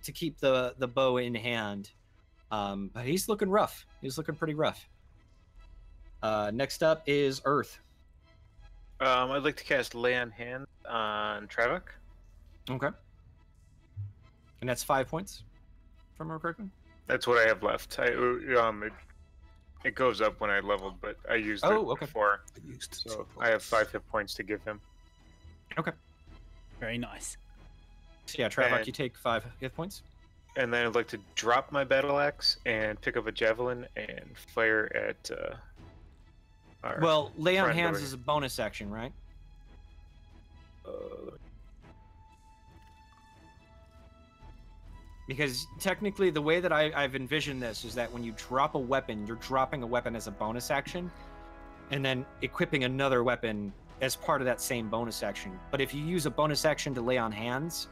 to keep the bow in hand. But he's looking rough. He's looking pretty rough. Next up is Urth. I'd like to cast Lay on Hand on Travok. Okay. And that's 5 points, if I remember correctly. That's what I have left. It goes up when I leveled, but I used it before. So I have 5 hit points to give him. Okay. Very nice. So yeah, Travok, you take 5 hit points. And then I'd like to drop my battle axe and pick up a javelin and fire at. Well, Lay on friend Hands over is a bonus action, right? Because technically, the way that I've envisioned this is that when you drop a weapon, you're dropping a weapon as a bonus action, and then equipping another weapon as part of that same bonus action. But if you use a bonus action to Lay on Hands,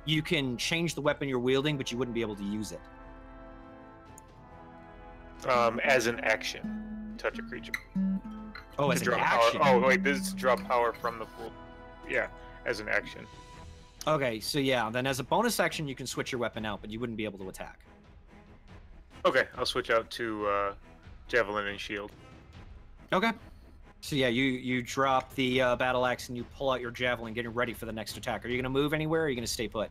you can change the weapon you're wielding, but you wouldn't be able to use it. As an action, touch a creature. Oh, as an Draw action. power. Oh, wait, this is draw power from the pool. Yeah, as an action. Okay, so yeah, then as a bonus action, you can switch your weapon out, but you wouldn't be able to attack. Okay, I'll switch out to javelin and shield. Okay. So yeah, you drop the battle axe and you pull out your javelin, getting ready for the next attack. Are you gonna move anywhere, or are you gonna stay put?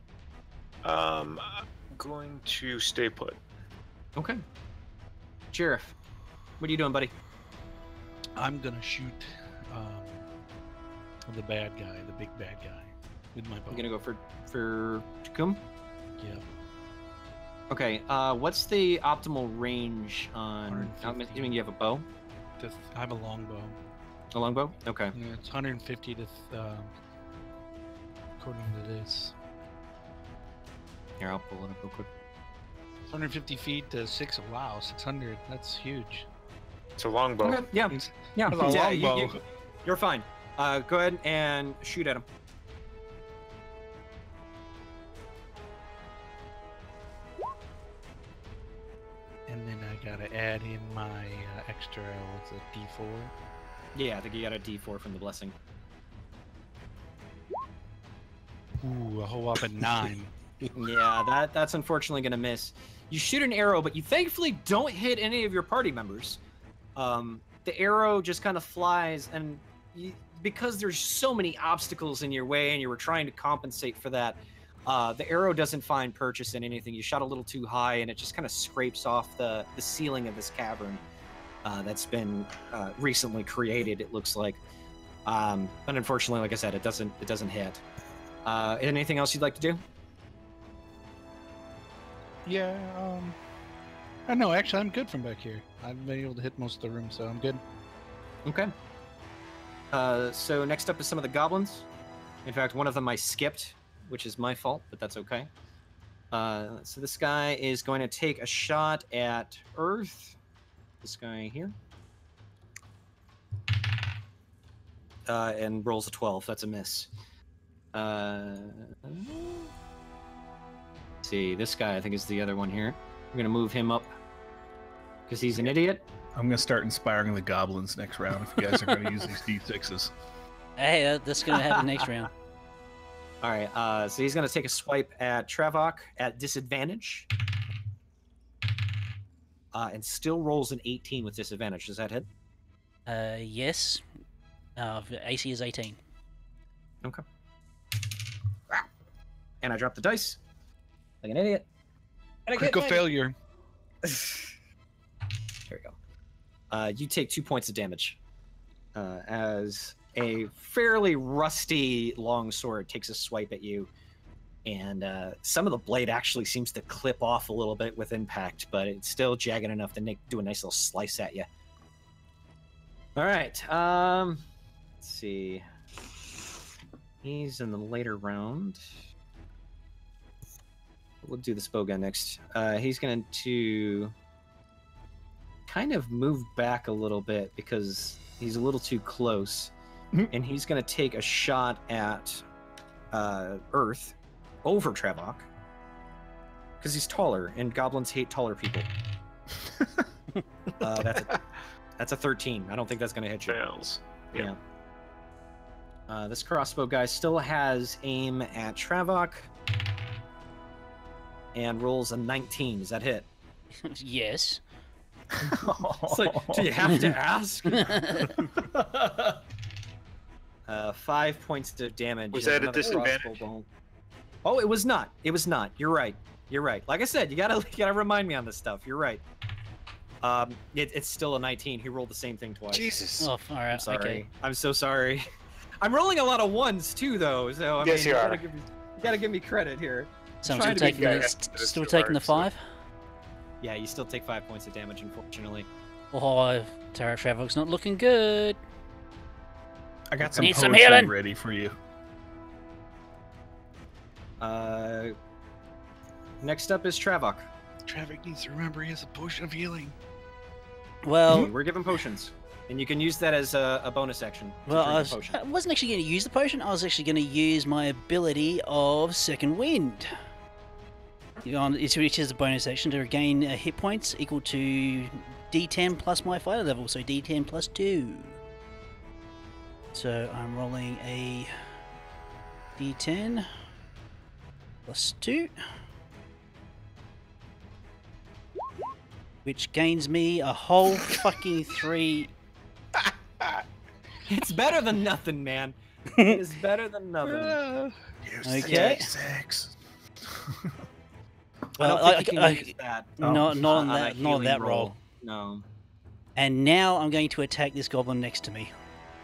I'm going to stay put. Okay. Jarif, what are you doing, buddy? I'm gonna shoot the bad guy, the big bad guy, with my bow. You gonna go for Tukumb? Yeah. Okay. What's the optimal range on? I'm 150. assuming you have a bow. I have a longbow. A longbow? Okay. Yeah, it's 150 to, according to this. Here, I'll pull it up real quick. 150 feet to 600. That's huge. It's a longbow. Okay. Yeah. Yeah. That's a Yeah, longbow. you're fine. Go ahead and shoot at him. And then I gotta add in my extra, what's it, D4? Yeah, I think you got a D4 from the blessing. Ooh, a whole whopping 9. Yeah, that's unfortunately gonna miss. You shoot an arrow, but you thankfully don't hit any of your party members. The arrow just kind of flies, and because there's so many obstacles in your way, and you were trying to compensate for that, the arrow doesn't find purchase in anything. You shot a little too high, and it just kind of scrapes off the ceiling of this cavern that's been recently created. It looks like, but unfortunately, like I said, it doesn't hit. Anything else you'd like to do? Yeah, I know, actually, I'm good from back here. I've been able to hit most of the room, so I'm good. Okay. So next up is some of the goblins. In fact, one of them I skipped, which is my fault, but that's okay. So this guy is going to take a shot at Urth. This guy here. And rolls a 12. That's a miss. Let's see, this guy I think is the other one here. We're going to move him up because he's an idiot. I'm gonna start inspiring the goblins next round if you guys are gonna use these D6s. Hey, that's gonna happen next round. All right, so he's going to take a swipe at Travok at disadvantage. And still rolls an 18 with disadvantage. Does that hit? Yes. AC is 18. Okay. And I dropped the dice. Like an idiot. And I get Critical failure. There we go. You take 2 points of damage. As a fairly rusty longsword takes a swipe at you. And some of the blade actually seems to clip off a little bit with impact, but it's still jagged enough to do a nice little slice at you. All right. Let's see. He's in the later round. We'll do the bow guy next. He's going to kind of move back a little bit because he's a little too close. And he's going to take a shot at Urth over Travok because he's taller, and goblins hate taller people. That's a 13. I don't think that's going to hit you. Fails. Yeah. This crossbow guy still has aim at Travok and rolls a 19. Does that hit? Yes. It's like, do you have to ask? 5 points of damage. Was and that a another disadvantage? crossbow bolt. Oh, it was not. It was not. You're right. You're right. Like I said, you gotta remind me on this stuff. You're right. It's still a 19. He rolled the same thing twice. Jesus. Oh, all right. I'm sorry. Okay. I'm so sorry. I'm rolling a lot of ones too, though. So I Yes, mean, you are. you gotta give me credit here. So I'm Trying still to be taking fair. the, It's still too taking the hard, 5. Yeah, you still take 5 points of damage, unfortunately. Oh, Travok's not looking good. I got some Need some poetry healing. ready for you. Next up is Travok. Travok needs to remember he has a potion of healing. Well, We're given potions, and you can use that as a bonus action. To well, drink the potion. I wasn't actually going to use the potion. I was actually going to use my ability of Second Wind. Which is a bonus action to regain hit points equal to D10 plus my fighter level, so D10 plus 2. So I'm rolling a D10 plus 2, which gains me a whole fucking 3. It's better than nothing, man. It is better than nothing. Okay. 6. Well, I don't think you can use that. not on on a that, not on healing that roll. No. And now I'm going to attack this goblin next to me,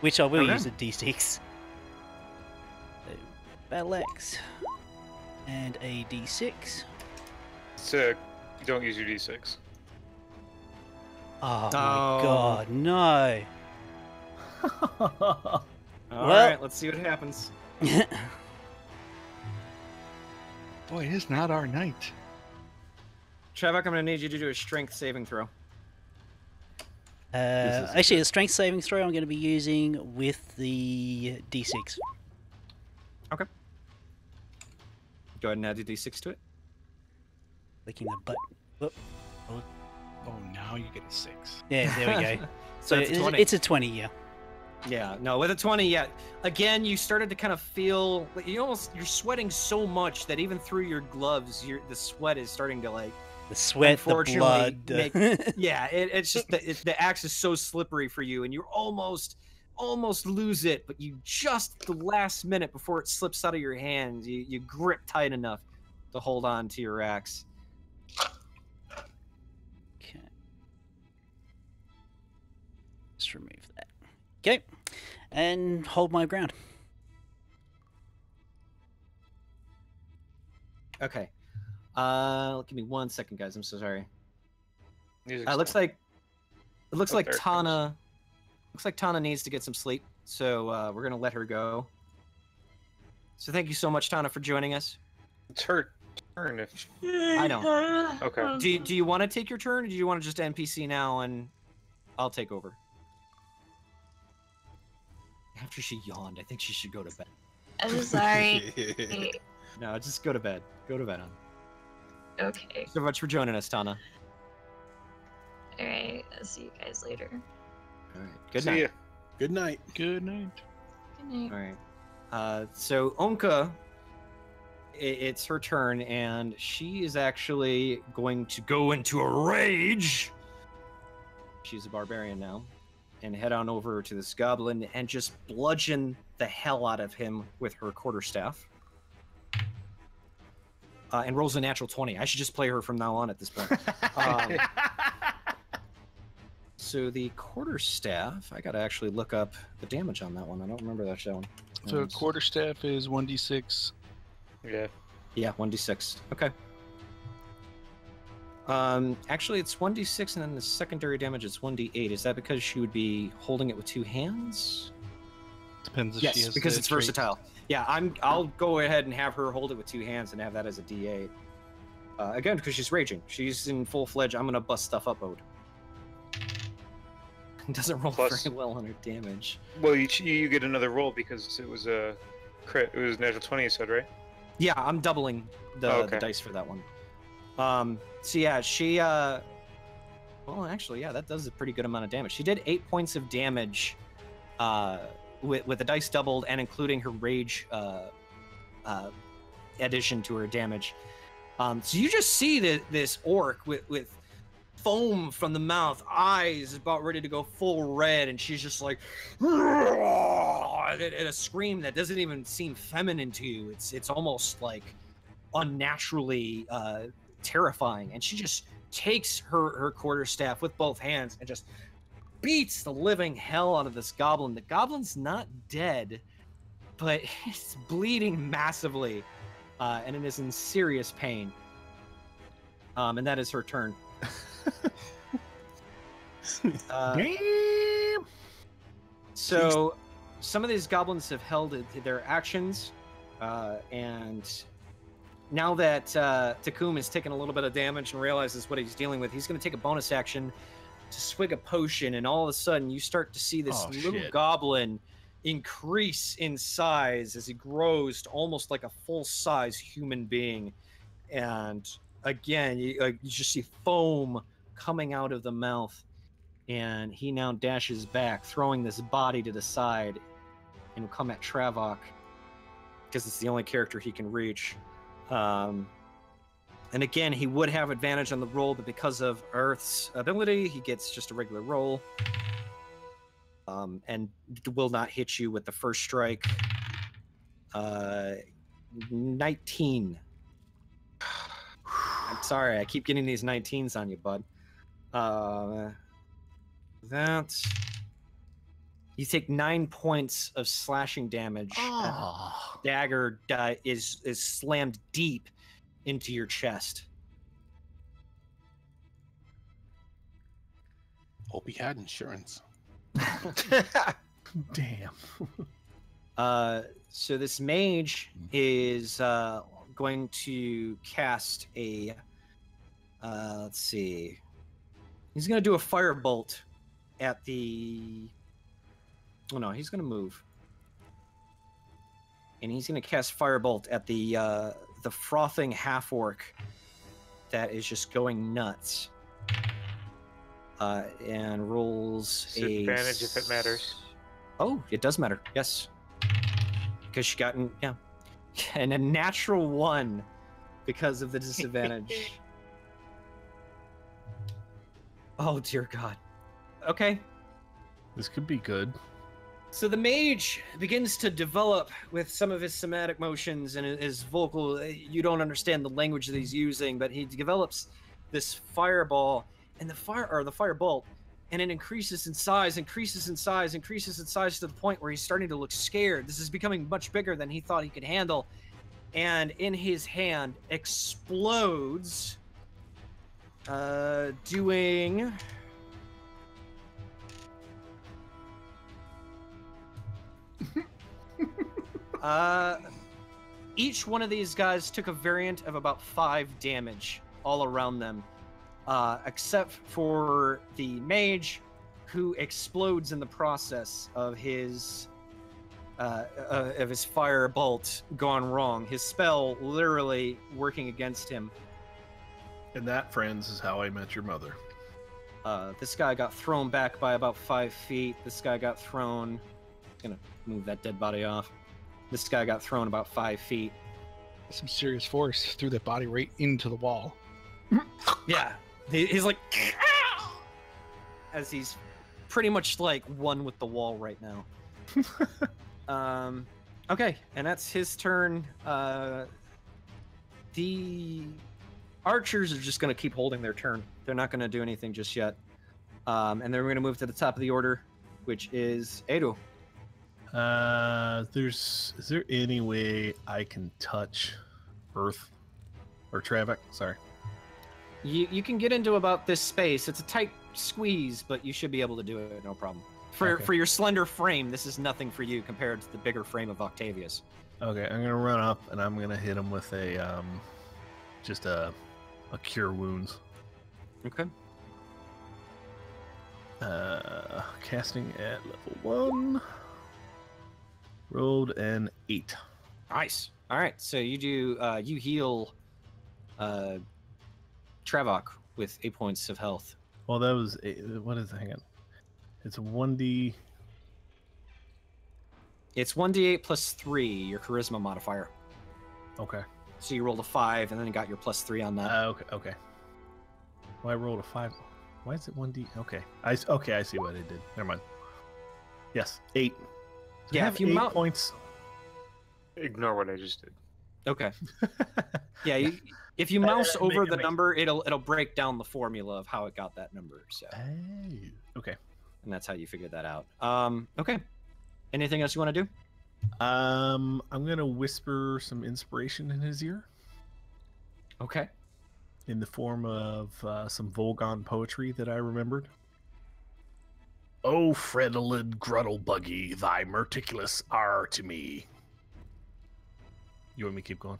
which I will Okay. use a D6. So, battle axe and a D6. So you don't use your d6. Oh No. my god, no! All Well- right, let's see what happens. Boy, it is not our night. Travok, I'm gonna need you to do a strength saving throw. Actually, the strength saving throw I'm going to be using with the D6. Okay. Go ahead and add your d6 to it. Clicking the button. Whoop. Oh, now you get a 6. Yeah, there we go. So That's a 20. it's a 20, yeah. Yeah, no, with a 20, yeah. Again, you started to kind of feel like you're sweating so much that even through your gloves, the sweat is starting to like. The sweat, the Unfortunately, blood. Yeah, it's just the axe is so slippery for you, and you almost lose it, but you just the last minute before it slips out of your hands, you grip tight enough to hold on to your axe. Okay. Let's remove that. Okay. And hold my ground. Okay. Give me 1 second, guys. I'm so sorry. Music's It looks done. like there it Tana. Looks like Tana needs to get some sleep, so we're gonna let her go. So thank you so much, Tana, for joining us. It's her turn if. I know. Okay. Do you want to take your turn, or do you want to just NPC now and I'll take over? After she yawned, I think she should go to bed. I'm sorry. No, just go to bed. Go to bed, hon. Okay. Thanks so much for joining us, Tana. Alright, I'll see you guys later. All right. Good See night. ya. Good night. Good night. Good night. All right. So Ownka, it's her turn, and she is actually going to go into a rage. She's a barbarian now, and head on over to this goblin and just bludgeon the hell out of him with her quarterstaff. And rolls a natural 20. I should just play her from now on at this point. So the quarterstaff, I gotta actually look up the damage on that one. I don't remember that one. So a quarterstaff is 1d6. Yeah. Yeah, 1d6. Okay. Actually, it's 1d6, and then the secondary damage is 1d8. Is that because she would be holding it with 2 hands? Depends if she Yes, has because the it's trait. versatile. Yeah, I'll go ahead and have her hold it with 2 hands and have that as a d8. Again, because she's raging. She's in full-fledged, I'm gonna bust stuff up mode. Doesn't roll Plus- very well on her damage. Well, you get another roll because it was a crit. It was natural 20, you said, right? Yeah, I'm doubling the okay. dice for that one. So yeah, she well, actually, yeah, that does a pretty good amount of damage. She did 8 points of damage with the dice doubled and including her rage addition to her damage. So you just see this orc with foam from the mouth, eyes about ready to go full red, and she's just like, at a scream that doesn't even seem feminine to you. It's almost like unnaturally terrifying, and she just takes her quarterstaff with both hands and just beats the living hell out of this goblin. The goblin's not dead, but it's bleeding massively, and it is in serious pain. And that is her turn. Damn. So some of these goblins have held their actions, and now that Tukumb has taken a little bit of damage and realizes what he's dealing with, he's going to take a bonus action to swig a potion, and all of a sudden you start to see this little goblin increase in size as he grows to almost like a full-size human being. And again, you just see foam coming out of the mouth, and he now dashes back, throwing this body to the side, and will come at Travok because it's the only character he can reach. And again, he would have advantage on the roll, but because of Urth's ability, he gets just a regular roll. And will not hit you with the first strike. 19. I'm sorry, I keep getting these 19s on you, bud. You take 9 points of slashing damage. Dagger is slammed deep into your chest. Hope he had insurance. Damn. So this mage is going to cast a let's see. He's going to do a firebolt at the... Oh no, he's going to move. And he's going to cast firebolt at the frothing half-orc that is just going nuts. And rolls Disadvantage if it matters. Oh, it does matter. Yes. Because she got and a natural 1 because of the disadvantage. Oh dear God. Okay. This could be good. So the mage begins to develop with some of his somatic motions and his vocal. You don't understand the language that he's using, but he develops this fireball and the firebolt, and it increases in size to the point where he's starting to look scared. This is becoming much bigger than he thought he could handle, and in his hand explodes, doing. Each one of these guys took a variant of about 5 damage all around them, except for the mage, who explodes in the process of his fire bolt gone wrong. His spell literally working against him. And that, friends, is how I met your mother. This guy got thrown back by about 5 feet. This guy got thrown. Gonna move that dead body off. This guy got thrown about 5 feet. Some serious force threw that body right into the wall. Yeah, he's like, as he's pretty much like one with the wall right now. Okay, and that's his turn. The archers are just going to keep holding their turn. They're not going to do anything just yet. And then we're going to move to the top of the order, which is Edo. Is there any way I can touch Urth or Travok? Sorry. You can get into about this space. It's a tight squeeze, but you should be able to do it, no problem. For your slender frame, this is nothing for you compared to the bigger frame of Octavius. Okay, I'm gonna run up and I'm gonna hit him with a just a cure wounds. Okay. Casting at level 1. Rolled an 8. Nice. All right, so you do you heal Travok with 8 points of health. Well, that was what is it? Hang on. It's a 1d. It's 1d8 plus 3, your charisma modifier. Okay. So you rolled a 5, and then you got your plus 3 on that. Okay. Well, I rolled a 5. Why is it 1d? Okay. I see what I did. Never mind. Yes, 8. So Yeah, I have if you 8 mount- points. Ignore what I just did. Okay. Yeah, if you mouse over it the makes- number, it'll break down the formula of how it got that number. So, Okay. and that's how you figured that out. Okay. Anything else you want to do? I'm gonna whisper some inspiration in his ear Okay. in the form of some Volgon poetry that I remembered. Oh, Fredolid Gruttlebuggy, thy meticulous are to me. You want me to keep going?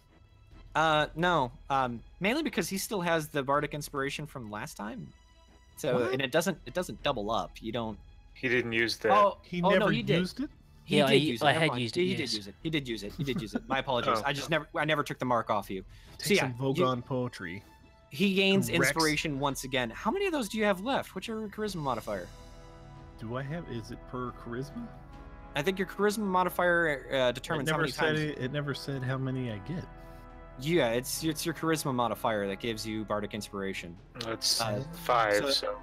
No. Mainly because he still has the bardic inspiration from last time. So, What? and it doesn't double up. You don't. He didn't use that. He no, never he did. used it? He Yeah, did use it. I Never had mind. used it, He yes. did use it. He did use it. He did use it. My apologies. Oh. I never took the mark off you. Take yeah, some Volgon poetry. He gains Rex. inspiration once again. How many of those do you have left? What's your charisma modifier? Do I have? Is it per charisma? I think your charisma modifier determines how many times. It never said how many I get. Yeah, it's your charisma modifier that gives you bardic inspiration. That's Uh, 5, so- so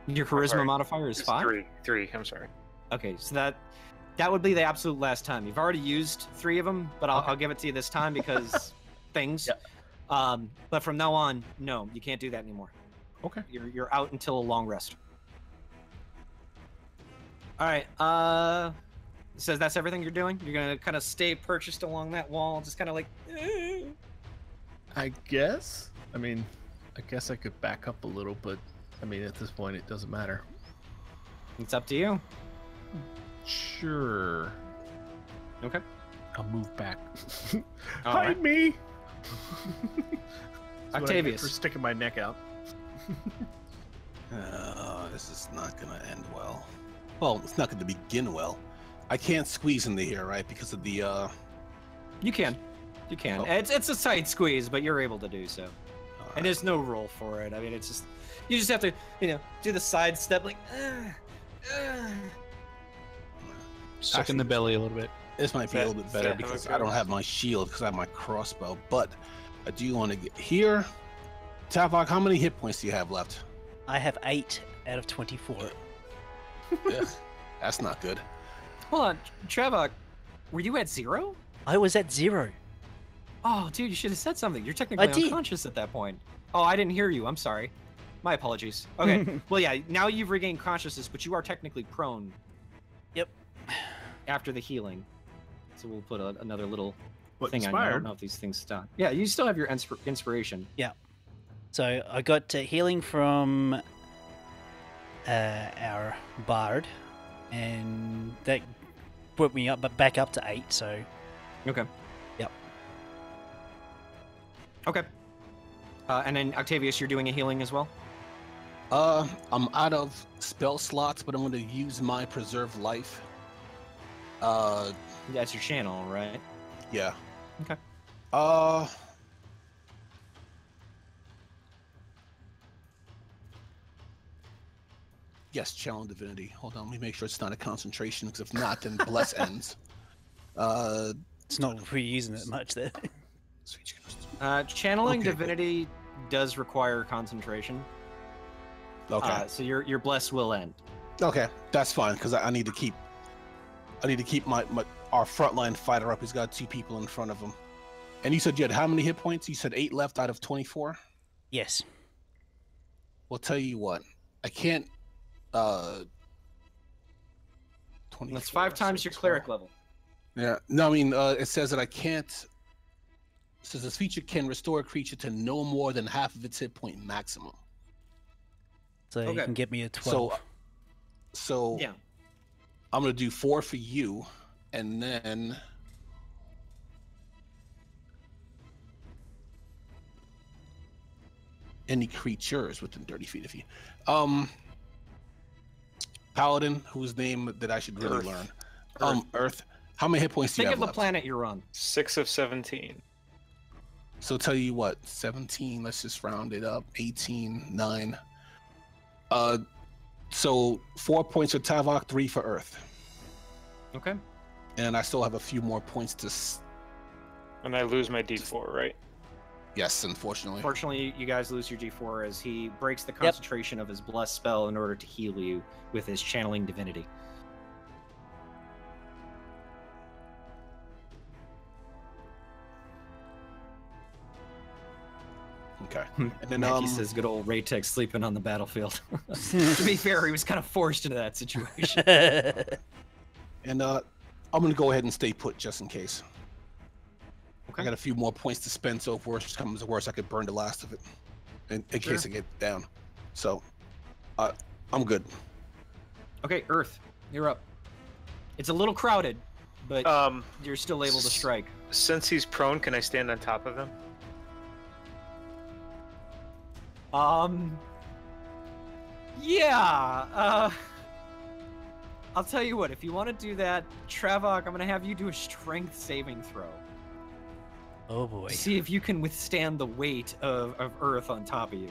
Your charisma sorry. modifier is it's 5. 3. I'm sorry. Okay, so that would be the absolute last time. You've already used 3 of them, but I'll give it to you this time because things. Yeah. But from now on, no, you can't do that anymore. Okay. You're out until a long rest. All right. So that's everything you're doing. You're gonna kind of stay perched along that wall, just kind of like. I guess. I mean, I guess I could back up a little, but I mean, at this point, it doesn't matter. It's up to you. Sure. Okay. I'll move back. All Hide right. me. That's what I get Octavius. for sticking my neck out. This is not gonna end well. Well, it's not gonna begin well. I can't squeeze into here, right? Because of the You can. Oh. It's a side squeeze, but you're able to do so. And there's no roll for it. I mean, it's just you just have to, do the side step like. Suck in the belly a little bit. This might be a little bit better Yeah, because okay. I don't have my shield because I have my crossbow. But I do want to get here. Travok, how many hit points do you have left? I have 8 out of 24. Ugh, that's not good. Hold on, Travok, were you at 0? I was at 0. Oh, dude, you should have said something. You're technically did. unconscious at that point. Oh, I didn't hear you. I'm sorry. My apologies. Okay. Well, yeah, now you've regained consciousness, but you are technically prone. Yep. After the healing. So we'll put another little But thing on you. I don't inspired. know if these things stop. Yeah, you still have your inspiration. So I got healing from our bard, and that put me up, but back up to 8. So Okay. Yep. Okay. And then Octavius, you're doing a healing as well? I'm out of spell slots, but I'm going to use my preserve life. That's your channel, right? Yeah. Okay. Yes, channel divinity. Hold on, let me make sure it's not a concentration, because if not, then bless ends. it's not reusing it much there. Sweet chicken. Channeling Okay, divinity does require concentration. Okay. So your bless will end. Okay, that's fine because I need to keep. I need to keep my our frontline fighter up. He's got 2 people in front of him. And you said you had how many hit points? You said 8 left out of 24. Yes. Well, tell you what, I can't. 24, That's 5 times so your cleric level. Yeah. No, I mean it says that I can't. It says this feature can restore a creature to no more than half of its hit point maximum. So Okay. you can get me a 12. So Yeah. I'm gonna do 4 for you, and then any creatures within 30 feet of you. Paladin, whose name that I should really Urth. learn. Urth. How many hit points do you Think have of the left? planet you're on. 6 of 17. So tell you what, 17. Let's just round it up. 18, 9. So 4 points for Travok, 3 for Urth. Okay. And I still have a few more points to. And I lose my D4, right? Yes, unfortunately. Fortunately, you guys lose your D4 as he breaks the concentration of his blessed spell in order to heal you with his channeling divinity. Okay. And then He says, "Good old Raetac sleeping on the battlefield." To be fair, he was kind of forced into that situation. And I'm gonna go ahead and stay put just in case. Okay. I got a few more points to spend, so if worse comes to worse, I could burn the last of it, in case I get down. So, I'm good. Okay, Urth, you're up. It's a little crowded, but you're still able to strike. Since he's prone, can I stand on top of him? Yeah. I'll tell you what. If you want to do that, Travok, I'm gonna have you do a strength saving throw. Oh boy. See if you can withstand the weight of Urth on top of you.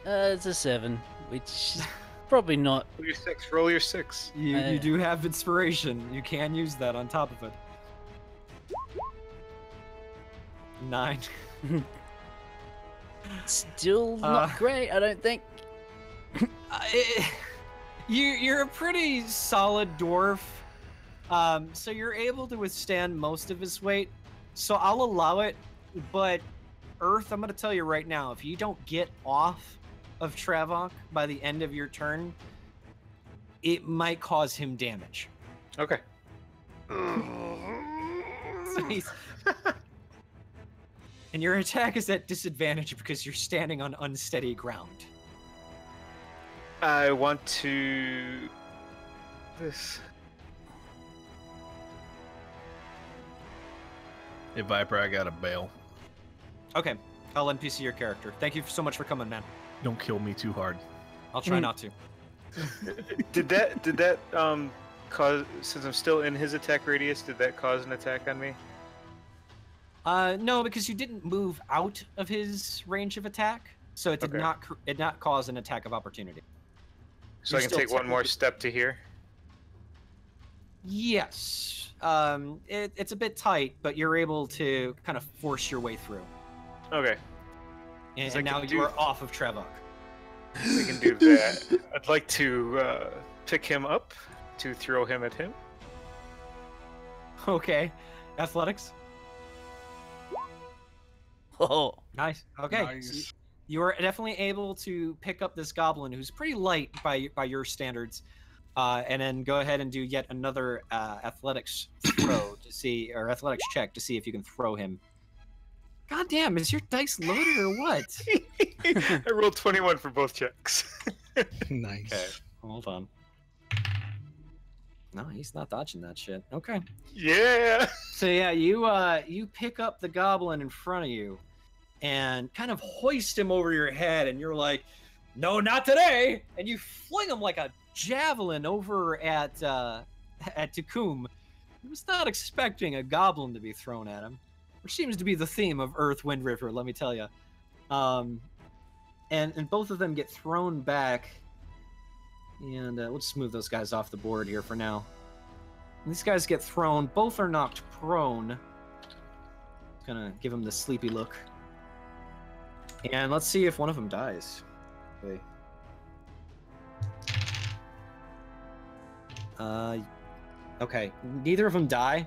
It's a 7, which is probably not. Roll your 6. Roll your 6. You do have inspiration. You can use that on top of it. 9. Still not great, I don't think. You're a pretty solid dwarf, so you're able to withstand most of his weight. So I'll allow it, but Urth, I'm going to tell you right now, if you don't get off of Travok by the end of your turn, it might cause him damage. Okay. So and your attack is at disadvantage because you're standing on unsteady ground. I want to... This... Hey, Viper, I got a bail. Okay, I'll NPC your character. Thank you so much for coming, man. Don't kill me too hard. I'll try not to. Did that cause, since I'm still in his attack radius, did that cause an attack on me? No, because you didn't move out of his range of attack, so it did not cause an attack of opportunity. So I can take one more step to here? Yes. It's a bit tight, but you're able to kind of force your way through. Okay. And now you are off of Travok. We can do that. I'd like to pick him up to throw him at him. Okay. Athletics. Oh, nice. Okay. Nice. So you are definitely able to pick up this goblin who's pretty light by your standards, and then go ahead and do yet another athletics throw to see, or athletics check to see if you can throw him. God damn, is your dice loaded or what? I rolled 21 for both checks. Nice. Okay, hold on. No, he's not dodging that shit. Okay. Yeah. So yeah, you pick up the goblin in front of you, and kind of hoist him over your head, and you're like, "No, not today!" And you fling him like a javelin over at Tukumb. He was not expecting a goblin to be thrown at him, which seems to be the theme of Urth, Windrivver, let me tell you. And both of them get thrown back. And we'll just move those guys off the board here for now. These guys get thrown. Both are knocked prone. Gonna give them the sleepy look. And let's see if one of them dies. Okay. Okay, neither of them die,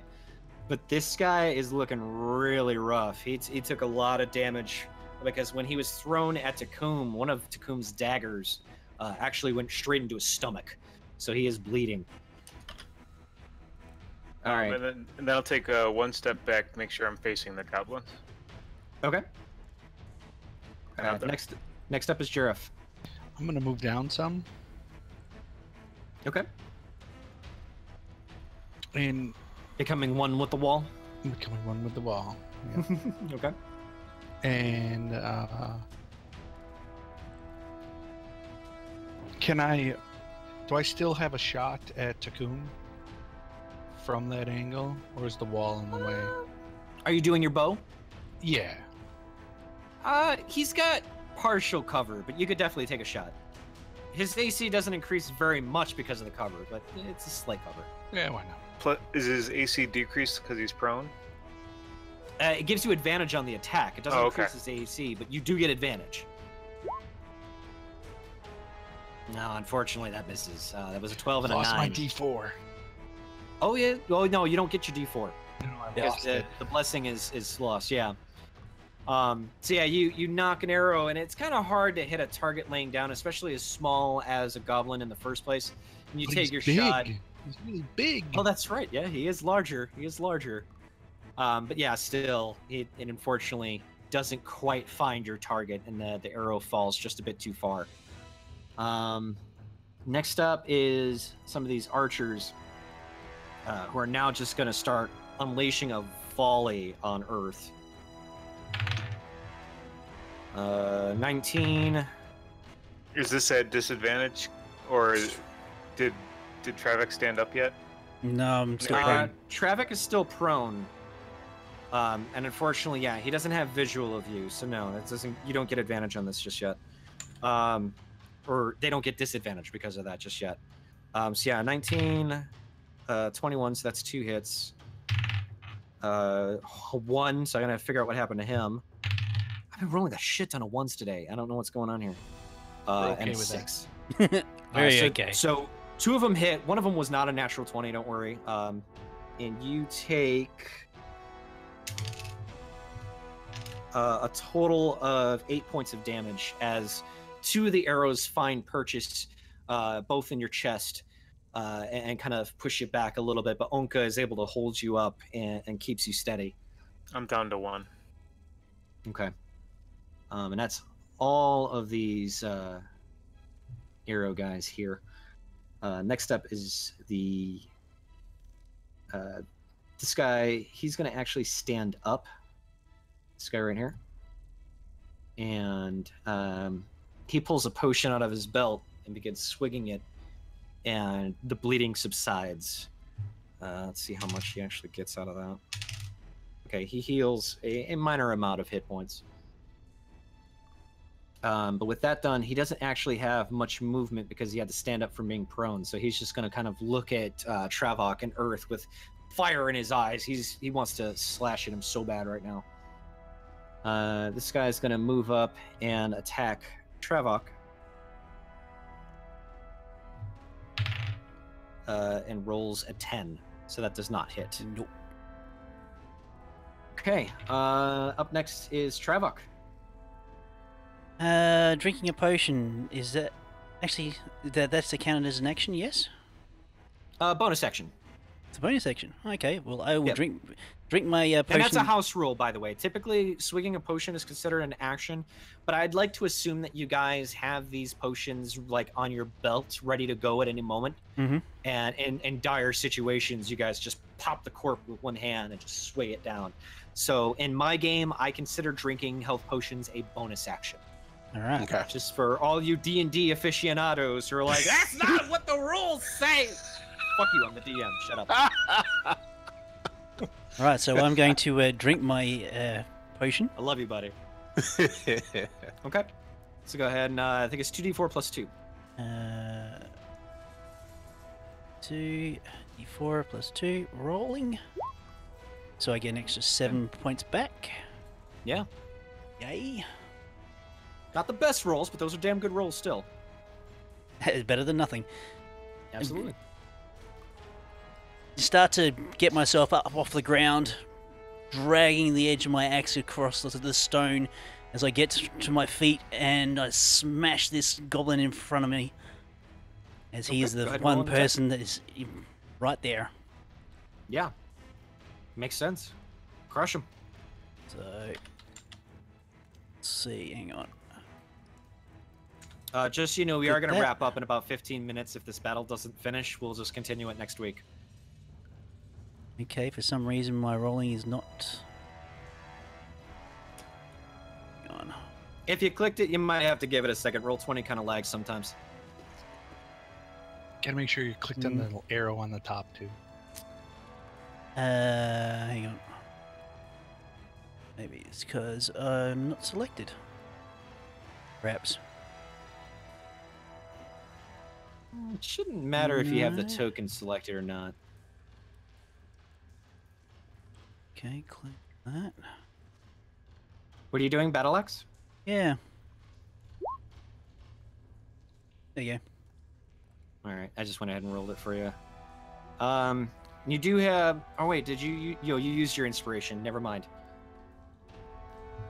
but this guy is looking really rough. He took a lot of damage because when he was thrown at Tukumb, one of Tukumb's daggers actually went straight into his stomach, so he is bleeding. All right. And then I'll take one step back to make sure I'm facing the goblins. Okay. Next up is Jarif. I'm gonna move down some. Okay. And becoming one with the wall. Becoming one with the wall. Yeah. Okay. And do I still have a shot at Tukumb from that angle, or is the wall in the way? Are you doing your bow? Yeah. He's got partial cover, but you could definitely take a shot. his AC doesn't increase very much because of the cover, but it's a slight cover. Yeah, why not? Is his AC decreased because he's prone? It gives you advantage on the attack. It doesn't Oh, okay. increase his AC, but you do get advantage. No, unfortunately, that misses. That was a 12 and a 9. Lost my D4. Oh, yeah. Oh, no, you don't get your D4. No, I Because lost it. the blessing is lost, yeah. So yeah, you knock an arrow, and it's kind of hard to hit a target laying down, especially as small as a goblin in the first place. And you But take he's your big. shot. He's really big. Oh, that's right. Yeah, he is larger. He is larger. But yeah, still, it unfortunately doesn't quite find your target, and the arrow falls just a bit too far. Next up is some of these archers who are now just going to start unleashing a volley on Urth. 19. Is this at disadvantage, or did Travok stand up yet? No, I'm still prone. Travok is still prone. And unfortunately, yeah, he doesn't have visual of you, so no, that doesn't. You don't get advantage on this just yet. Or they don't get disadvantage because of that just yet. So yeah, 19, 21, so that's 2 hits. 1, so I gotta figure out what happened to him. I've been rolling a shit ton of 1s today. I don't know what's going on here. okay and a with 6. Very so, okay. So 2 of them hit. One of them was not a natural 20. Don't worry. And you take a total of 8 points of damage as 2 of the arrows find purchase both in your chest and kind of push you back a little bit. But Ownka is able to hold you up and keeps you steady. I'm down to 1. Okay. And that's all of these arrow guys here. Next up is the this guy. He's going to actually stand up. This guy right here. And he pulls a potion out of his belt and begins swigging it, and the bleeding subsides. Let's see how much he actually gets out of that. Okay, he heals a minor amount of hit points. But with that done, he doesn't actually have much movement because he had to stand up from being prone. So he's just going to kind of look at Travok and Urth with fire in his eyes. He wants to slash at him so bad right now. This guy's going to move up and attack Travok. And rolls a 10. So that does not hit. Nope. Okay. Up next is Travok. Drinking a potion, is that actually that's accounted as an action? Yes. Bonus action. It's a bonus action. Okay. Well, I will Yep. drink my potion. And that's a house rule, by the way. Typically, swigging a potion is considered an action, but I'd like to assume that you guys have these potions like on your belt, ready to go at any moment. Mm-hmm. And in dire situations, you guys just pop the cork with one hand and just swig it down. So in my game, I consider drinking health potions a bonus action. All right. Okay. Just for all you D&D aficionados who are like, that's not what the rules say. Fuck you, I'm the DM. Shut up. All right. So I'm going to drink my potion. I love you, buddy. Okay. So go ahead and I think it's 2d4 plus 2. 2d4 plus 2, rolling. So I get an extra 7 points back. Yeah. Yay. Not the best rolls, but those are damn good rolls still. That is better than nothing. Absolutely. Start to get myself up off the ground, dragging the edge of my axe across the stone as I get to my feet, and I smash this goblin in front of me, as he Okay, is the go ahead and roll one an attack. person that is right there. Yeah. Makes sense. Crush him. So, let's see, hang on. Just so you know, we Get are going to that. wrap up in about 15 minutes. If this battle doesn't finish, we'll just continue it next week. Okay, for some reason my rolling is not... Hang on. If you clicked it, you might have to give it a second. Roll 20 kind of lags sometimes. Gotta make sure you clicked on the little arrow on the top too. Hang on. Maybe it's because I'm not selected. Perhaps. It shouldn't matter if you have the No. token selected or not. Okay, click that. What are you doing, Battle Axe? Yeah. There you go. All right, I just went ahead and rolled it for you. You do have. Oh wait, did you used your inspiration? Never mind.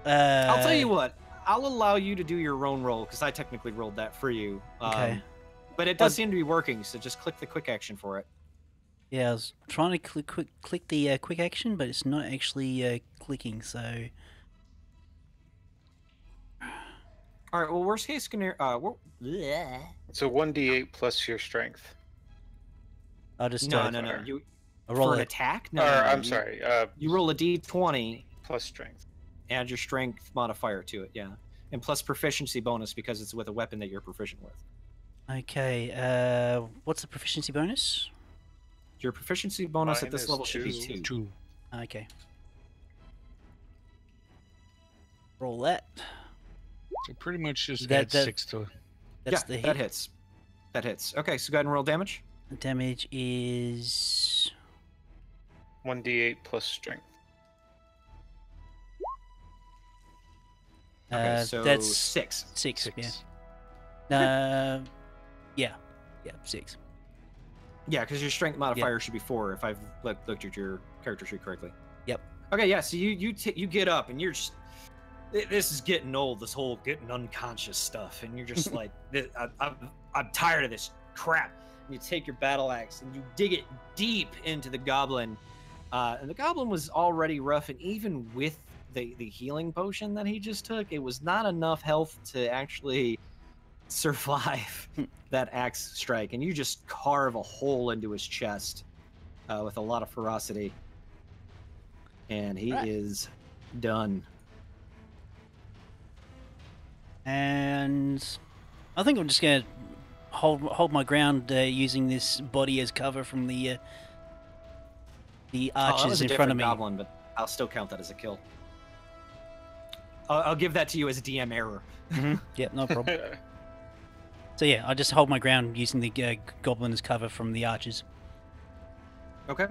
I'll tell you what. I'll allow you to do your own roll because I technically rolled that for you. Okay. But it does seem to be working, so just click the quick action for it. Yeah, I was trying to click the quick action, but it's not actually clicking. So. All right. Well, worst case scenario. It's a 1d8 plus your strength. I'll just No. You roll for an it. attack? Or, I'm sorry. You roll a d20. Plus strength. Add your strength modifier to it, yeah. And plus proficiency bonus because it's with a weapon that you're proficient with. Okay, what's the proficiency bonus? Your proficiency bonus Mine at this is level should be 2. 2. Okay. Roll that. So pretty much just That- add that- 6 to. That's yeah, the hit. that hits. That hits. Okay, so go ahead and roll damage. The damage is 1d8 plus strength. Okay, so that's 6. 6. 6. Yeah. Yeah, 6. Yeah, because your strength modifier should be 4 if I've looked at your character sheet correctly. Yep. Okay, yeah, so you get up and you're just... This is getting old, this whole getting unconscious stuff, and you're just like, I'm tired of this crap. And you take your battle axe and you dig it deep into the goblin. And the goblin was already rough, and even with the healing potion that he just took, it was not enough health to actually survive that axe strike. And you just carve a hole into his chest with a lot of ferocity. And he is done. And I think I'm just gonna hold my ground using this body as cover from the That archers was a in front of different me. goblin, but I'll still count that as a kill. I'll give that to you as a DM error. Yep, no problem. So yeah, I just hold my ground using the goblin as cover from the archers. Okay.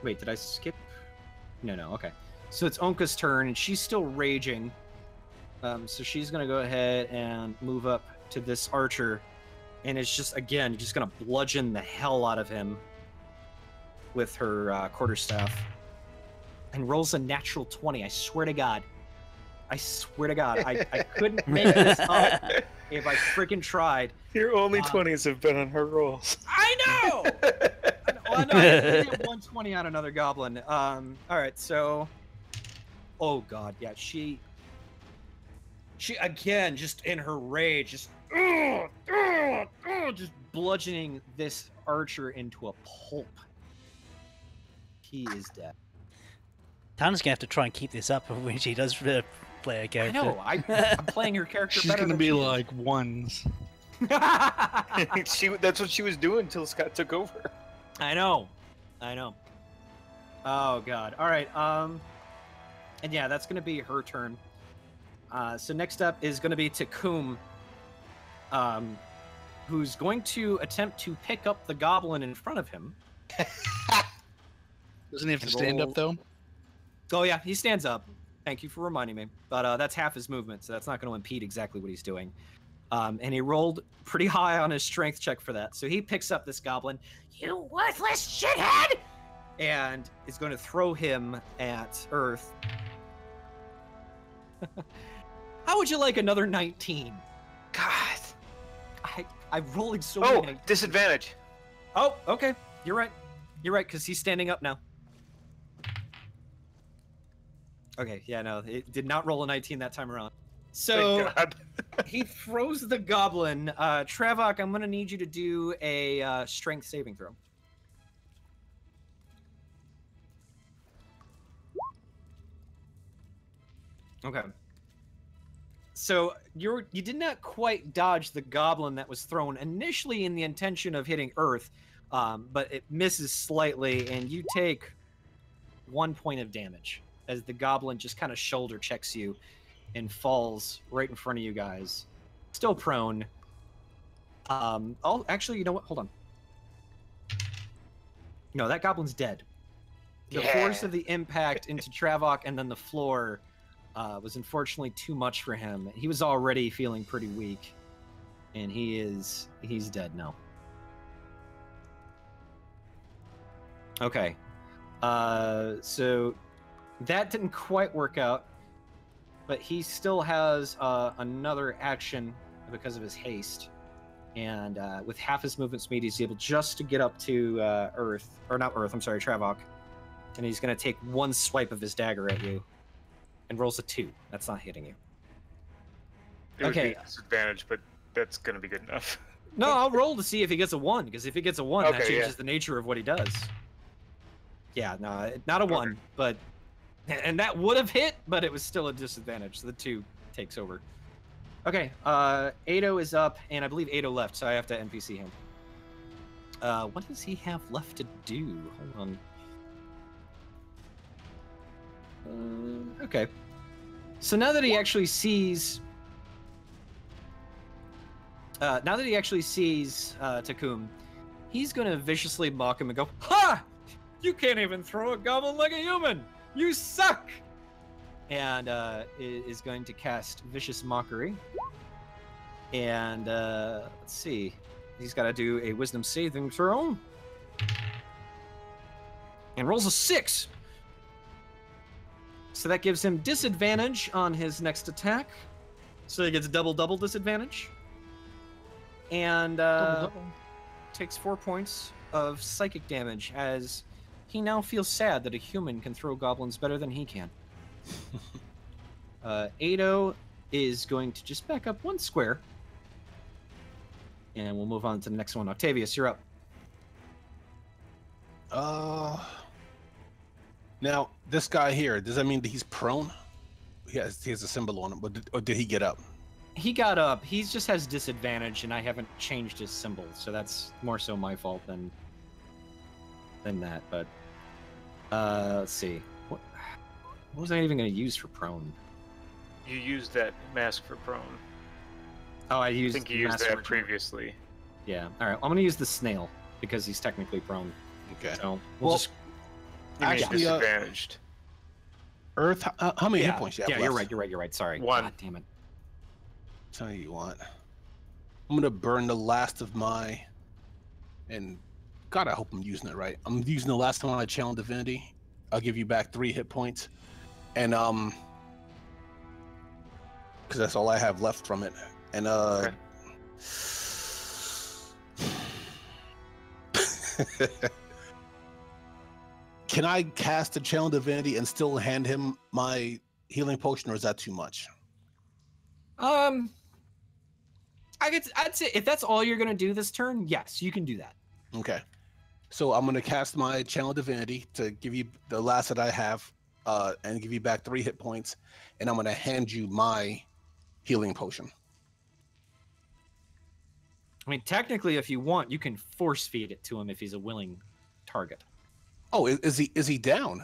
Wait, did I skip? No, okay. So it's Ownka's turn, and she's still raging. So she's gonna go ahead and move up to this archer, and it's just again just gonna bludgeon the hell out of him with her quarterstaff, and rolls a natural 20. I swear to God. I swear to God, I couldn't make this up if I freaking tried. Your only 20s have been on her rolls. I know. I know. I get 120 on another goblin. All right, so. Oh God, yeah, she again, just in her rage, just bludgeoning this archer into a pulp. He is dead. Tana's gonna have to try and keep this up when she does play a character. I know. I'm playing her character She's better gonna than be she like ones. is. That's what she was doing until Scott took over. I know. Oh God. All right. And yeah, that's gonna be her turn. So next up is gonna be Tukumb, who's going to attempt to pick up the goblin in front of him. Doesn't he have to stand up though? Oh yeah, he stands up. Thank you for reminding me. But that's half his movement, so that's not going to impede exactly what he's doing. And he rolled pretty high on his strength check for that. So he picks up this goblin, you worthless shithead, and is going to throw him at Urth. How would you like another 19? God, I'm rolling so many. Disadvantage. Oh, okay. You're right, because he's standing up now. Okay, yeah, no, it did not roll a 19 that time around. So he throws the goblin. Travok, I'm gonna need you to do a strength saving throw. Okay. So you did not quite dodge the goblin that was thrown initially in the intention of hitting Urth, but it misses slightly, and you take 1 point of damage as the goblin just kind of shoulder checks you and falls right in front of you guys. still prone. Oh, actually, you know what? Hold on. No, that goblin's dead. The force of the impact into Travok and then the floor was unfortunately too much for him. He was already feeling pretty weak, and he's dead now. Okay, so that didn't quite work out, but he still has another action because of his haste. And with half his movement speed, he's able just to get up to Travok. And he's going to take one swipe of his dagger at you. And rolls a 2. That's not hitting you. It would be a disadvantage, but that's going to be good enough. No, I'll roll to see if he gets a 1. Because if he gets a 1, that changes the nature of what he does. Yeah, no, not a 1. But and that would have hit, but it was still a disadvantage. So the 2 takes over. Okay, Ado is up, and I believe Ado left, so I have to NPC him. What does he have left to do? Hold on. Okay. So now that he actually sees... Tukumb, he's going to viciously mock him and go, "Ha! You can't even throw a goblin like a human! You suck!" And is going to cast Vicious Mockery. And let's see. He's got to do a Wisdom saving throw. And rolls a 6. So that gives him disadvantage on his next attack. So he gets double disadvantage. And takes 4 points of psychic damage as he now feels sad that a human can throw goblins better than he can. Ado is going to just back up 1 square. And we'll move on to the next one. Octavius, you're up. Now, this guy here, does that mean that he's prone? He has a symbol on him, or did he get up? He got up. He just has disadvantage, and I haven't changed his symbol, so that's more so my fault than that. But let's see. What was I even going to use for prone? You used that mask for prone. Oh, I think you used that previously. Yeah. All right. I'm going to use the snail because he's technically prone. Okay. So we'll just. Actually, disadvantaged. Urth, how many hit points you have left? You're right. Sorry. 1. God damn it. Tell you what. I'm going to burn the last of my... And God, I hope I'm using it right. I'm using the last one I challenge Divinity. I'll give you back 3 hit points. And, because that's all I have left from it. And, Okay. Can I cast a challenge Divinity and still hand him my healing potion, or is that too much? I'd say if that's all you're gonna do this turn, yes, you can do that. Okay. So I'm gonna cast my channel Divinity to give you the last that I have, and give you back 3 hit points, and I'm gonna hand you my healing potion. I mean, technically, if you want, you can force feed it to him if he's a willing target. Oh, is he down?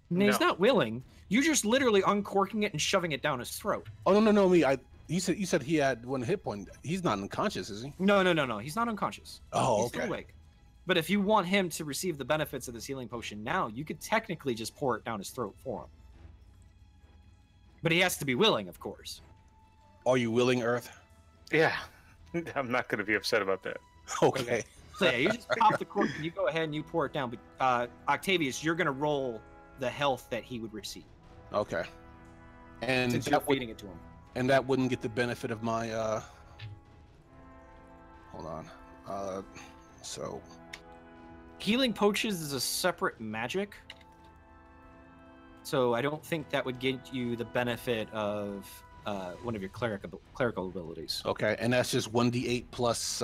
No, he's not willing. You're just literally uncorking it and shoving it down his throat. Oh no, you said he had 1 hit point. He's not unconscious, is he? No. He's not unconscious. Oh, He's still awake. But if you want him to receive the benefits of this healing potion now, you could technically just pour it down his throat for him. But he has to be willing, of course. Are you willing, Urth? Yeah. I'm not going to be upset about that. Okay. So yeah, you just pop the cork and you go ahead and you pour it down. But Octavius, you're going to roll the health that he would receive. Okay. And since you're feeding it to him. And that wouldn't get the benefit of my hold on. So healing potions is a separate magic. So I don't think that would get you the benefit of one of your clerical abilities. Okay, and that's just 1d8 plus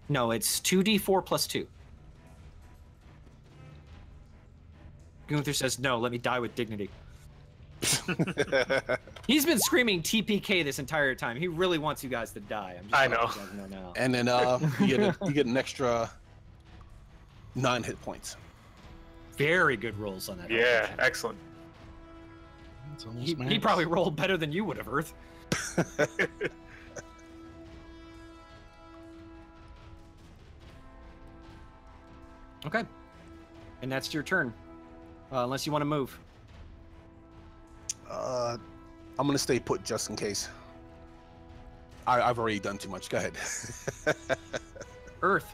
No, it's 2d4 plus 2. Gunther says, "No, let me die with dignity." He's been screaming TPK this entire time. He really wants you guys to die. I know. You guys know now. And then you get an extra 9 hit points. Very good rolls on that. Yeah, excellent. He probably rolled better than you would have, Urth. Okay. And that's your turn. Unless you want to move. I'm gonna stay put just in case. I've already done too much. Go ahead. Urth.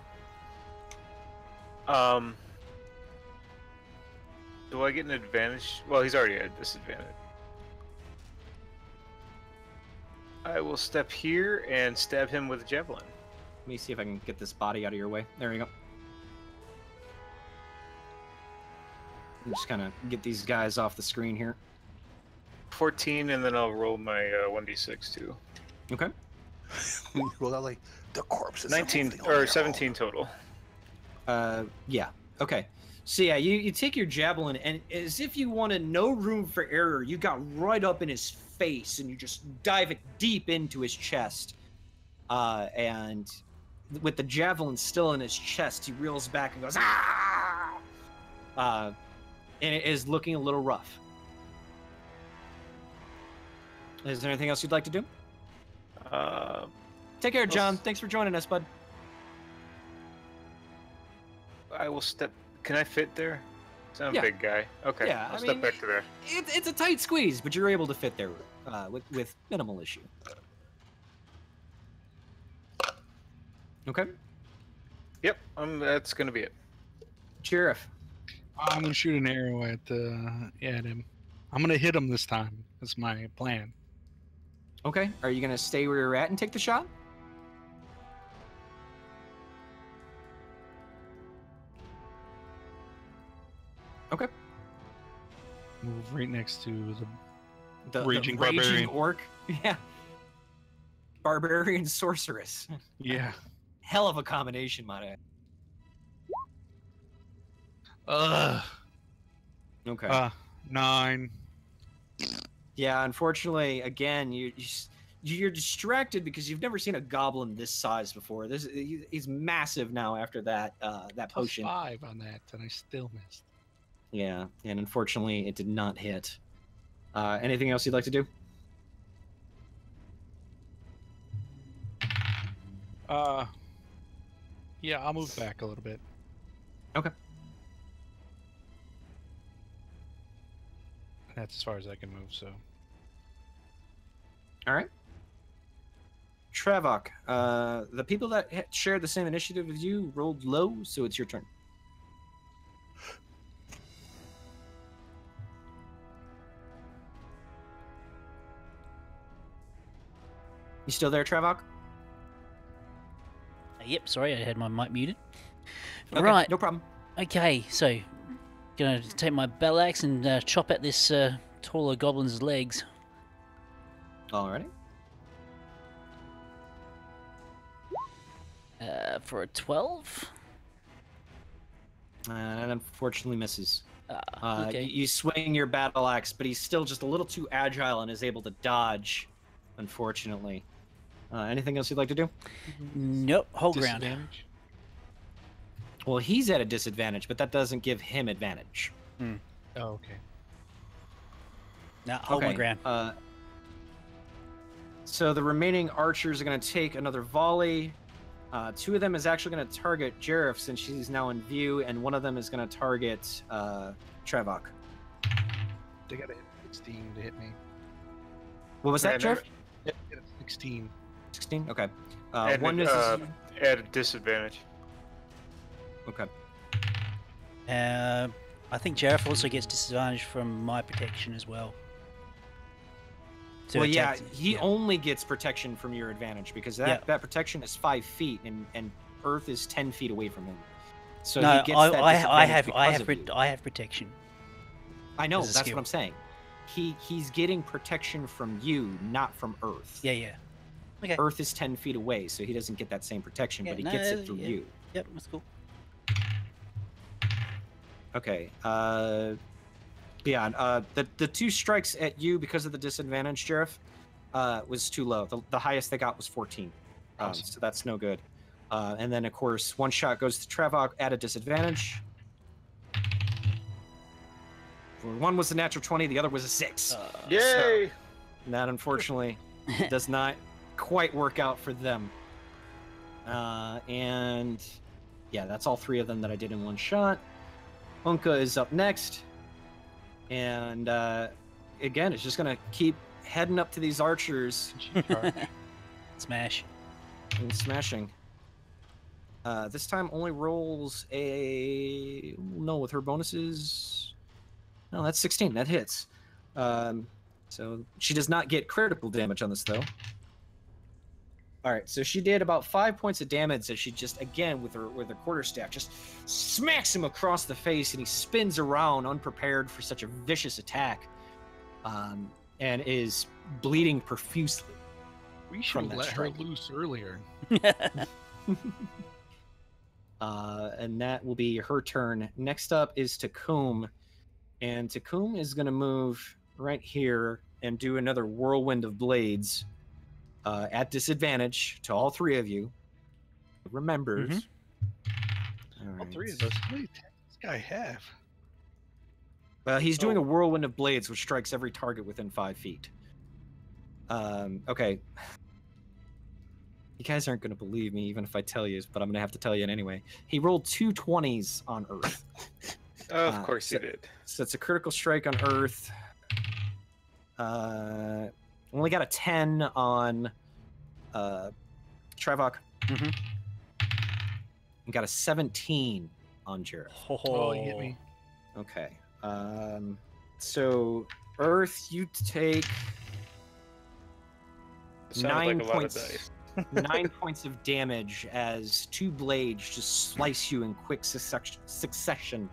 Do I get an advantage? Well, he's already at a disadvantage. I will step here and stab him with a javelin. Let me see if I can get this body out of your way. There we go. I'm just kind of get these guys off the screen here. 14, and then I'll roll my 1d6 too. Okay. Roll out like the corpse. 19 or 17 total. Yeah. Okay. So yeah, you take your javelin, and as if you wanted no room for error, you got right up in his face, and you just dive it deep into his chest. And with the javelin still in his chest, he reels back and goes, "Ah!" And it is looking a little rough. Is there anything else you'd like to do? Take care, John. Thanks for joining us, bud. I will step. Can I fit there? I'm Yeah. a big guy. Okay. Yeah, I'll I step mean, back to there. It's a tight squeeze, but you're able to fit there with minimal issue. Okay. Yep. That's gonna be it. Jarif. I'm gonna shoot an arrow at him. I'm gonna hit him this time. That's my plan. Okay. Are you gonna stay where you're at and take the shot? Okay. Move right next to The Raging raging Barbarian. orc. Yeah. Barbarian sorceress. yeah. Hell of a combination, might I add. Ugh. Okay. 9. Yeah, unfortunately, again, you're distracted because you've never seen a goblin this size before. He's massive now after that potion. 5 on that, and I still missed. Yeah, and unfortunately, it did not hit. Anything else you'd like to do? Yeah, I'll move back a little bit. Okay. That's as far as I can move, so. All right. Travok, the people that shared the same initiative as you rolled low, so it's your turn. You still there, Travok? Yep, sorry, I had my mic muted. Okay, Right. no problem. Okay, so gonna take my battle axe and chop at this taller goblin's legs. Alrighty. For a 12. And unfortunately misses. Okay. You swing your battle axe, but he's still just a little too agile and is able to dodge, unfortunately. Anything else you'd like to do? Nope, hold ground. Disadvantage? Well, he's at a disadvantage, but that doesn't give him advantage. Oh, okay. Now hold my ground. So the remaining archers are going to take another volley. 2 of them is actually going to target Jarif since she's now in view, and 1 of them is going to target Travok. They gotta hit 16 to hit me. What was that, Jarif? Hit 16. 16? Okay. And one misses. at a disadvantage. Okay. I think Jarif also gets disadvantage from my protection as well. To Well, yeah, attack- he yeah. only gets protection from your advantage because that protection is 5 feet, and Urth is 10 feet away from him. So No, he gets that I disadvantage have because of you. I have protection. I know, as a that's skill. what I'm saying. He's getting protection from you, not from Urth. Yeah. Okay. Urth is 10 feet away, so he doesn't get that same protection, Yeah, but he no, gets it through yeah. you. Yep, that's cool. Okay. Yeah. The 2 strikes at you because of the disadvantage, Jarif, was too low. The highest they got was 14. Awesome. So that's no good. And then, of course, 1 shot goes to Travok at a disadvantage. One was a natural 20, the other was a 6. Yay! And that, unfortunately, does not quite work out for them. And Yeah, that's all 3 of them that I did in one shot. Ownka is up next. And again, it's just going to keep heading up to these archers. Smash. And smashing. This time only rolls a... No, with her bonuses... No, that's 16. That hits. So she does not get critical damage on this, though. All right, so she did about 5 points of damage as she just, again, with her quarterstaff, just smacks him across the face, and he spins around unprepared for such a vicious attack, and is bleeding profusely. We should have let her loose earlier. And that will be her turn. Next up is Tukumb, and Tukumb is going to move right here and do another Whirlwind of Blades. At disadvantage to all 3 of you. Remembers. All 3 of us. What did this guy have? He's doing a Whirlwind of Blades, which strikes every target within 5 feet. Okay. You guys aren't going to believe me, even if I tell you, but I'm going to have to tell you it anyway. He rolled 2 20s on Urth. Of course he did. So it's a critical strike on Urth. Only got a 10 on Travok. And got a 17 on Jarif. Oh, he hit me. Okay. So Urth, you take 9 like points. 9 points of damage as 2 blades just slice you in quick succession.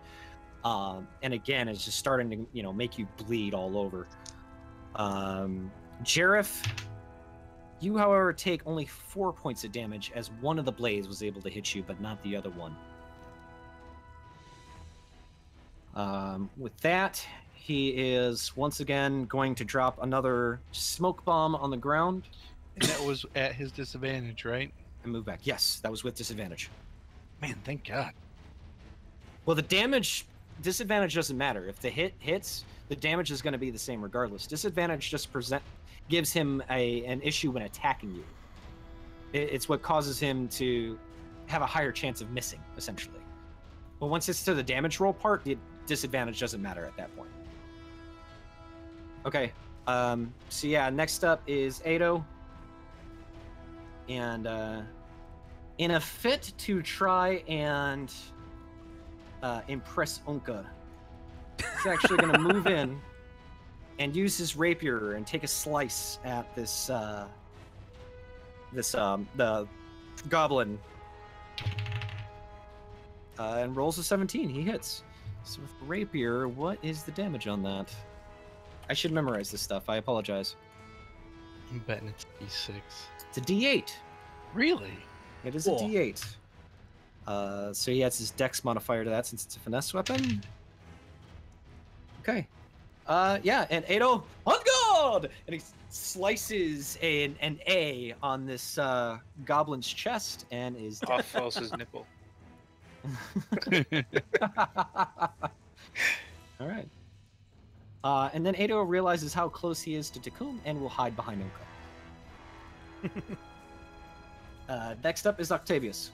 And again, it's just starting to make you bleed all over. Jarif, you, however, take only 4 points of damage as one of the blades was able to hit you, but not the other one. With that, he is once again going to drop another smoke bomb on the ground. And that was at his disadvantage, right? And move back. Yes, that was with disadvantage. Man, thank God. Well, the damage... Disadvantage doesn't matter. If the hit hits, the damage is going to be the same regardless. Disadvantage just gives him an issue when attacking you. It's what causes him to have a higher chance of missing, essentially. But once it's to the damage roll part, the disadvantage doesn't matter at that point. Okay. So yeah, next up is Ado. And in a fit to try and impress Ownka, he's actually going to move in and use his rapier and take a slice at the goblin. And rolls a 17. He hits. So with the rapier, what is the damage on that? I should memorize this stuff. I apologize. I'm betting it's D6. It's a D8. Really? It is a D8. So he adds his dex modifier to that since it's a finesse weapon. Okay. Yeah, and Ado, on guard! And he slices an A on this goblin's chest and is dead. Off falls his nipple. All right. And then Ado realizes how close he is to Tukumb and will hide behind Ownka. Next up is Octavius.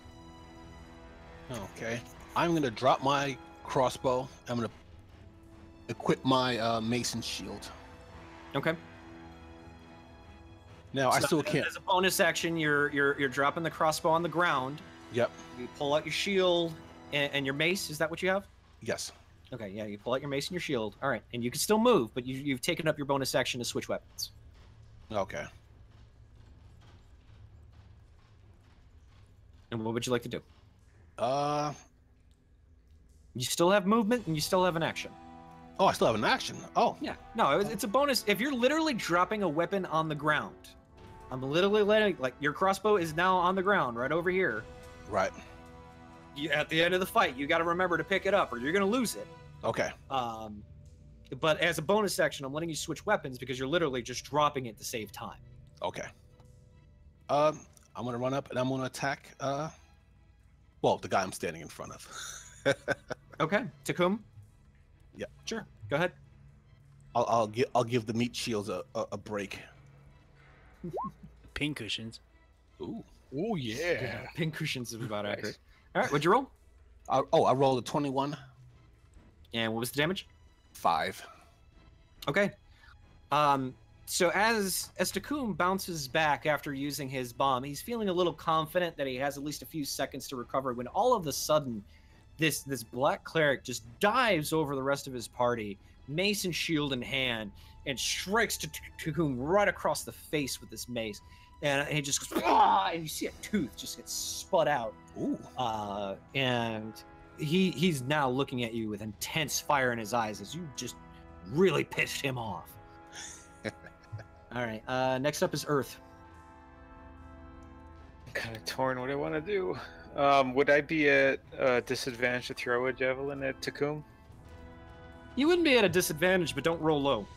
Okay. I'm going to drop my crossbow. I'm going to equip my mason shield. Okay. Now, I still can't. As a bonus action, you're dropping the crossbow on the ground. Yep. You pull out your shield and your mace. Is that what you have? Yes. Okay, yeah, you pull out your mace and your shield. All right, and you can still move, but you've taken up your bonus action to switch weapons. Okay. And what would you like to do? You still have movement and you still have an action. Oh, I still have an action. Oh. Yeah. No, it's a bonus. If you're literally dropping a weapon on the ground, I'm literally letting, like, your crossbow is now on the ground right over here. Right. At the end of the fight, you got to remember to pick it up or you're going to lose it. Okay. But as a bonus action, I'm letting you switch weapons because you're literally just dropping it to save time. Okay. I'm going to run up and I'm going to attack, well, the guy I'm standing in front of. Okay. Tukumb? Yeah. Sure. Go ahead. I'll give the meat shields a break. Pin cushions. Ooh. Oh, yeah. Pin cushions is about accurate. All right, what'd you roll? I rolled a 21. And what was the damage? 5. Okay. So as Tukumb bounces back after using his bomb, he's feeling a little confident that he has at least a few seconds to recover when all of a sudden this black cleric just dives over the rest of his party, mace and shield in hand, and strikes Tukumb right across the face with this mace. And he just goes, "Ah!" And you see a tooth just get sput out. Ooh. And he's now looking at you with intense fire in his eyes as you just really pissed him off. All right. Next up is Urth. I'm kind of torn what I want to do. Would I be at disadvantage to throw a javelin at Tukumb? You wouldn't be at a disadvantage, but don't roll low.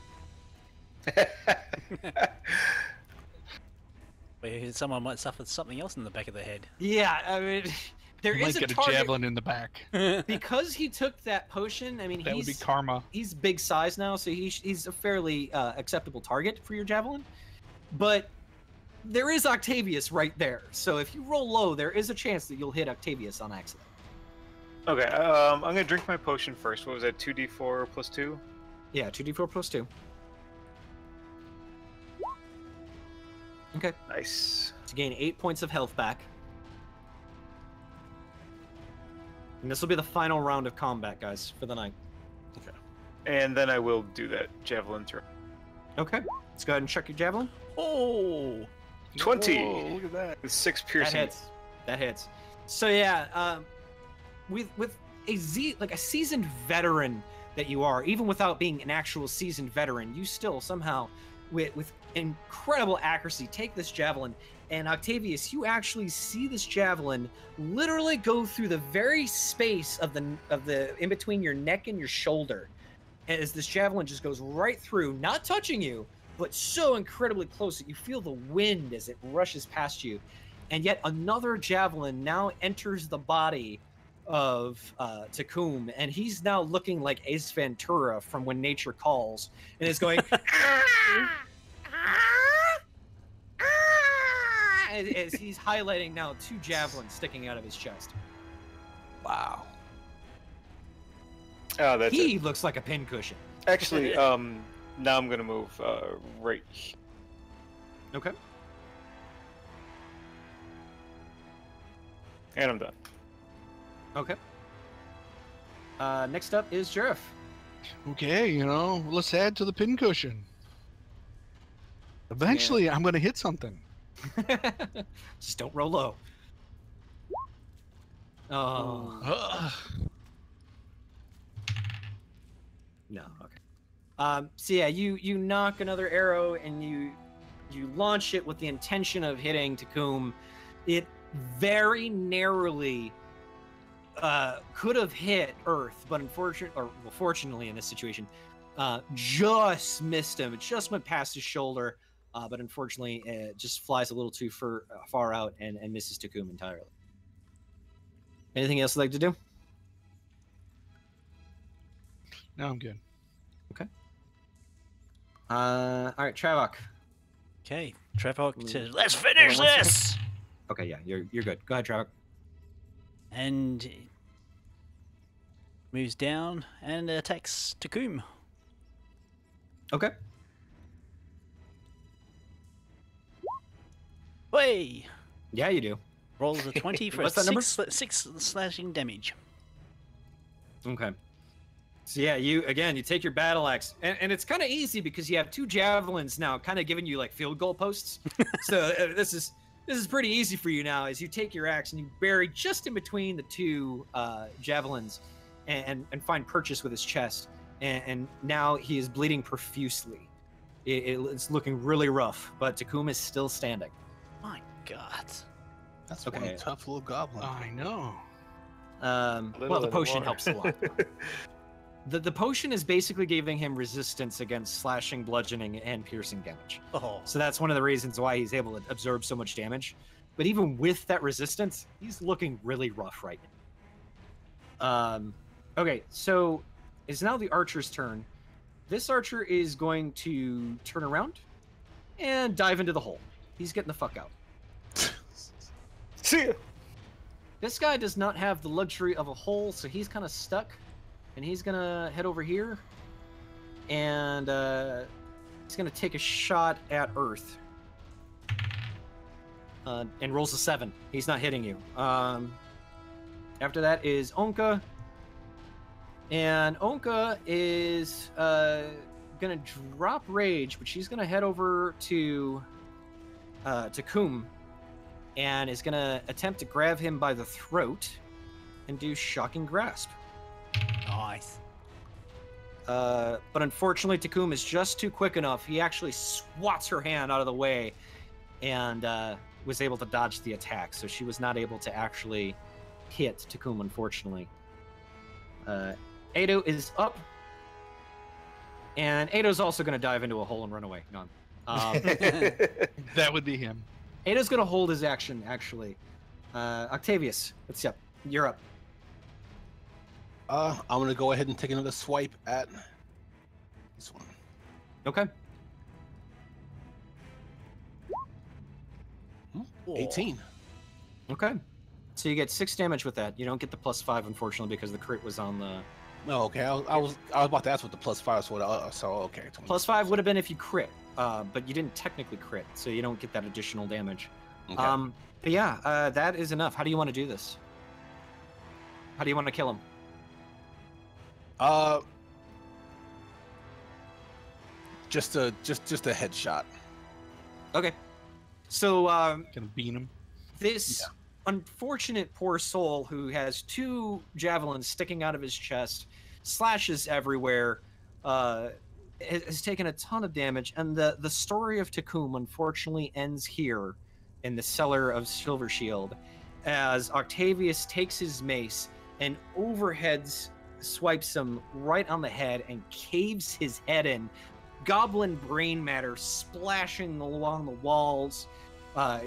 Wait, someone might suffer something else in the back of the head. Yeah, I mean, there Might is a get target. a javelin in the back. Because he took that potion. I mean, That would be karma. He's big size now, so he's a fairly acceptable target for your javelin. But there is Octavius right there, so if you roll low, there is a chance that you'll hit Octavius on accident. Okay, I'm gonna drink my potion first. What was that? 2d4 plus 2? Yeah, 2d4 plus 2. Okay. Nice. To gain 8 points of health back. And this will be the final round of combat, guys, for the night. Okay. And then I will do that javelin throw. Okay. Let's go ahead and check your javelin. Oh! 20! Whoa, look at that. With 6 That piercing. hits. That hits. So yeah, with a seasoned veteran that you are, even without being an actual seasoned veteran, you still somehow, with incredible accuracy, take this javelin. And Octavius, you actually see this javelin literally go through the very space of the in between your neck and your shoulder, as this javelin just goes right through, not touching you, but so incredibly close that you feel the wind as it rushes past you. And yet another javelin now enters the body of Tukumb, and he's now looking like Ace Ventura from When Nature Calls, and is going as he's highlighting now 2 javelins sticking out of his chest. Wow. Oh, that's He it. looks like a pincushion. Actually, now I'm gonna move right here. Okay. And I'm done. Okay. Next up is Jarif. Okay, let's add to the pincushion. Eventually, I'm going to hit something. Just don't roll low. Oh. Ugh. No, okay. So yeah, you knock another arrow and you launch it with the intention of hitting Tukumb. It very narrowly could have hit Urth, but fortunately in this situation, just missed him. It just went past his shoulder, but unfortunately it just flies a little too far out and misses Tukumb entirely. Anything else you'd like to do? No, I'm good. Okay. All right, Travok. Okay, Travok says, "Let's finish Hold on one this!" Okay, yeah, you're good. Go ahead, Travok. And moves down and attacks Tukumb. Okay. Way! Yeah, you do. Rolls a 20 for What's that number? 6 slashing damage. Okay. So yeah, you take your battle axe, and it's kind of easy because you have 2 javelins now, kind of giving you like field goal posts. So this is pretty easy for you now, as you take your axe and you bury just in between the 2 javelins, and find purchase with his chest, and now he is bleeding profusely. It's looking really rough, but Tukumb is still standing. My God. That's Okay. one tough little goblin. I know. Well, the in potion water. helps a lot. The potion is basically giving him resistance against slashing, bludgeoning, and piercing damage. Oh. So that's one of the reasons why he's able to absorb so much damage. But even with that resistance, he's looking really rough right now. Okay, so it's now the archer's turn. This archer is going to turn around and dive into the hole. He's getting the fuck out. See ya. This guy does not have the luxury of a hole, so he's kind of stuck. And he's going to head over here. And he's going to take a shot at Urth. And rolls a 7. He's not hitting you. After that is Ownka. And Ownka is going to drop Rage, but she's going to head over to Tukumb. And is going to attempt to grab him by the throat and do Shocking Grasp. Nice. But unfortunately, Tukumb is just too quick enough. He actually swats her hand out of the way and was able to dodge the attack. So she was not able to actually hit Tukumb, unfortunately. Ado is up. And Ado's also going to dive into a hole and run away. None. That would be him. Ado's going to hold his action, actually. Octavius, what's up? You're up. I'm gonna go ahead and take another swipe at this one. Okay. 18. Okay. So you get 6 damage with that. You don't get the +5, unfortunately, because the crit was on the... No, okay. I was about to ask what the +5 was. So okay. +5 would have been if you crit, but you didn't technically crit, so you don't get that additional damage. Okay. But yeah, that is enough. How do you want to do this? How do you want to kill him? Just a headshot. Okay. So Gonna beat him. this unfortunate poor soul who has 2 javelins sticking out of his chest, slashes everywhere, has taken a ton of damage, and the story of Tukumb unfortunately ends here in the cellar of Silver Shield, as Octavius takes his mace and overheads swipes him right on the head and caves his head in. Goblin brain matter splashing along the walls,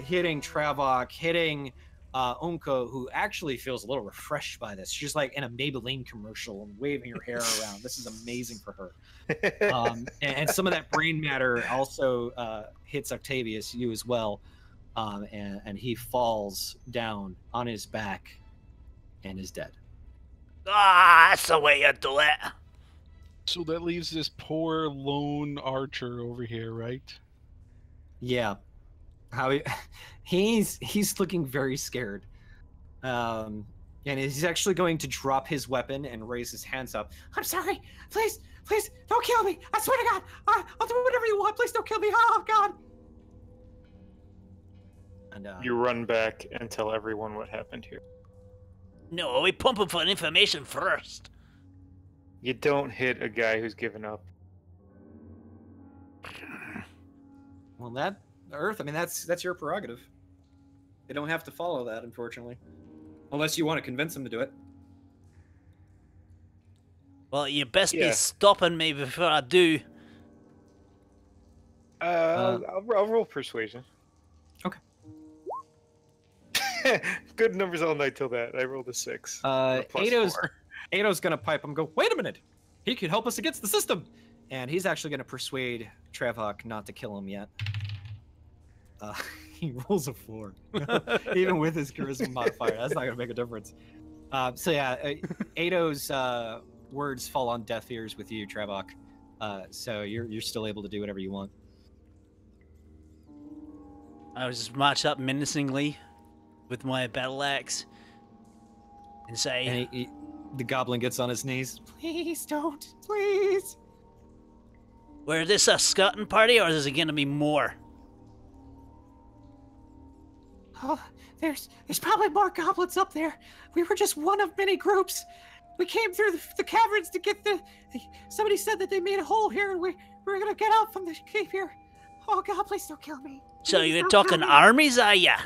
hitting Travok, hitting Ownka, who actually feels a little refreshed by this. She's like in a Maybelline commercial and waving her hair around. This is amazing for her. And some of that brain matter also hits Octavius, you as well. And he falls down on his back and is dead. Ah, that's the way you do it. So that leaves this poor lone archer over here, right? Yeah. How he's looking very scared. And he's actually going to drop his weapon and raise his hands up. I'm sorry. Please, don't kill me. I swear to God. I'll do whatever you want. Please don't kill me. Oh, God. And You run back and tell everyone what happened here. No, we pump him for information first. You don't hit a guy who's given up. Well, that Urth, I mean, that's your prerogative. They don't have to follow that, unfortunately, unless you want to convince them to do it. Well, you best be stopping me before I do. I'll roll persuasion. Okay. Good numbers all night till that. I rolled a 6. Ado's gonna pipe him. Go. Wait a minute. He could help us against the system, and he's actually gonna persuade Travok not to kill him yet. He rolls a 4, even with his charisma modifier. That's not gonna make a difference. So yeah, Ado's words fall on deaf ears with you, Travok. So you're still able to do whatever you want. I was just march up menacingly with my battle axe and say, And the goblin gets on his knees. Please don't, please. "Were this a scouting party, or is it gonna be more?" Oh, there's probably more goblins up there. We were just one of many groups. We came through the caverns to get somebody said that they made a hole here, and we're gonna get out from the cave here. Oh God, please don't kill me. So Please you're don't talking kill me. armies, are ya?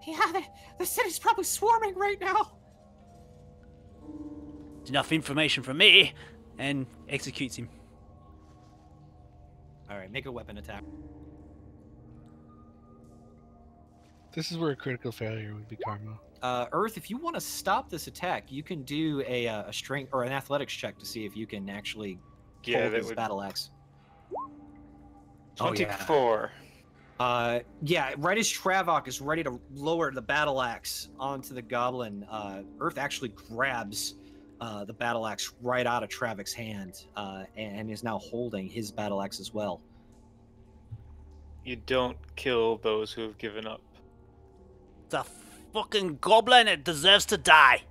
Yeah, the city's probably swarming right now. Enough information for me, and executes him. All right, make a weapon attack. This is where a critical failure would be karma. Urth, if you want to stop this attack, you can do a strength or an athletics check to see if you can actually hold his battle axe. 24. Yeah, right as Travok is ready to lower the battle axe onto the goblin, Urth actually grabs the battle axe right out of Travok's hand and is now holding his battle axe as well. You don't kill those who have given up. The fucking goblin, it deserves to die.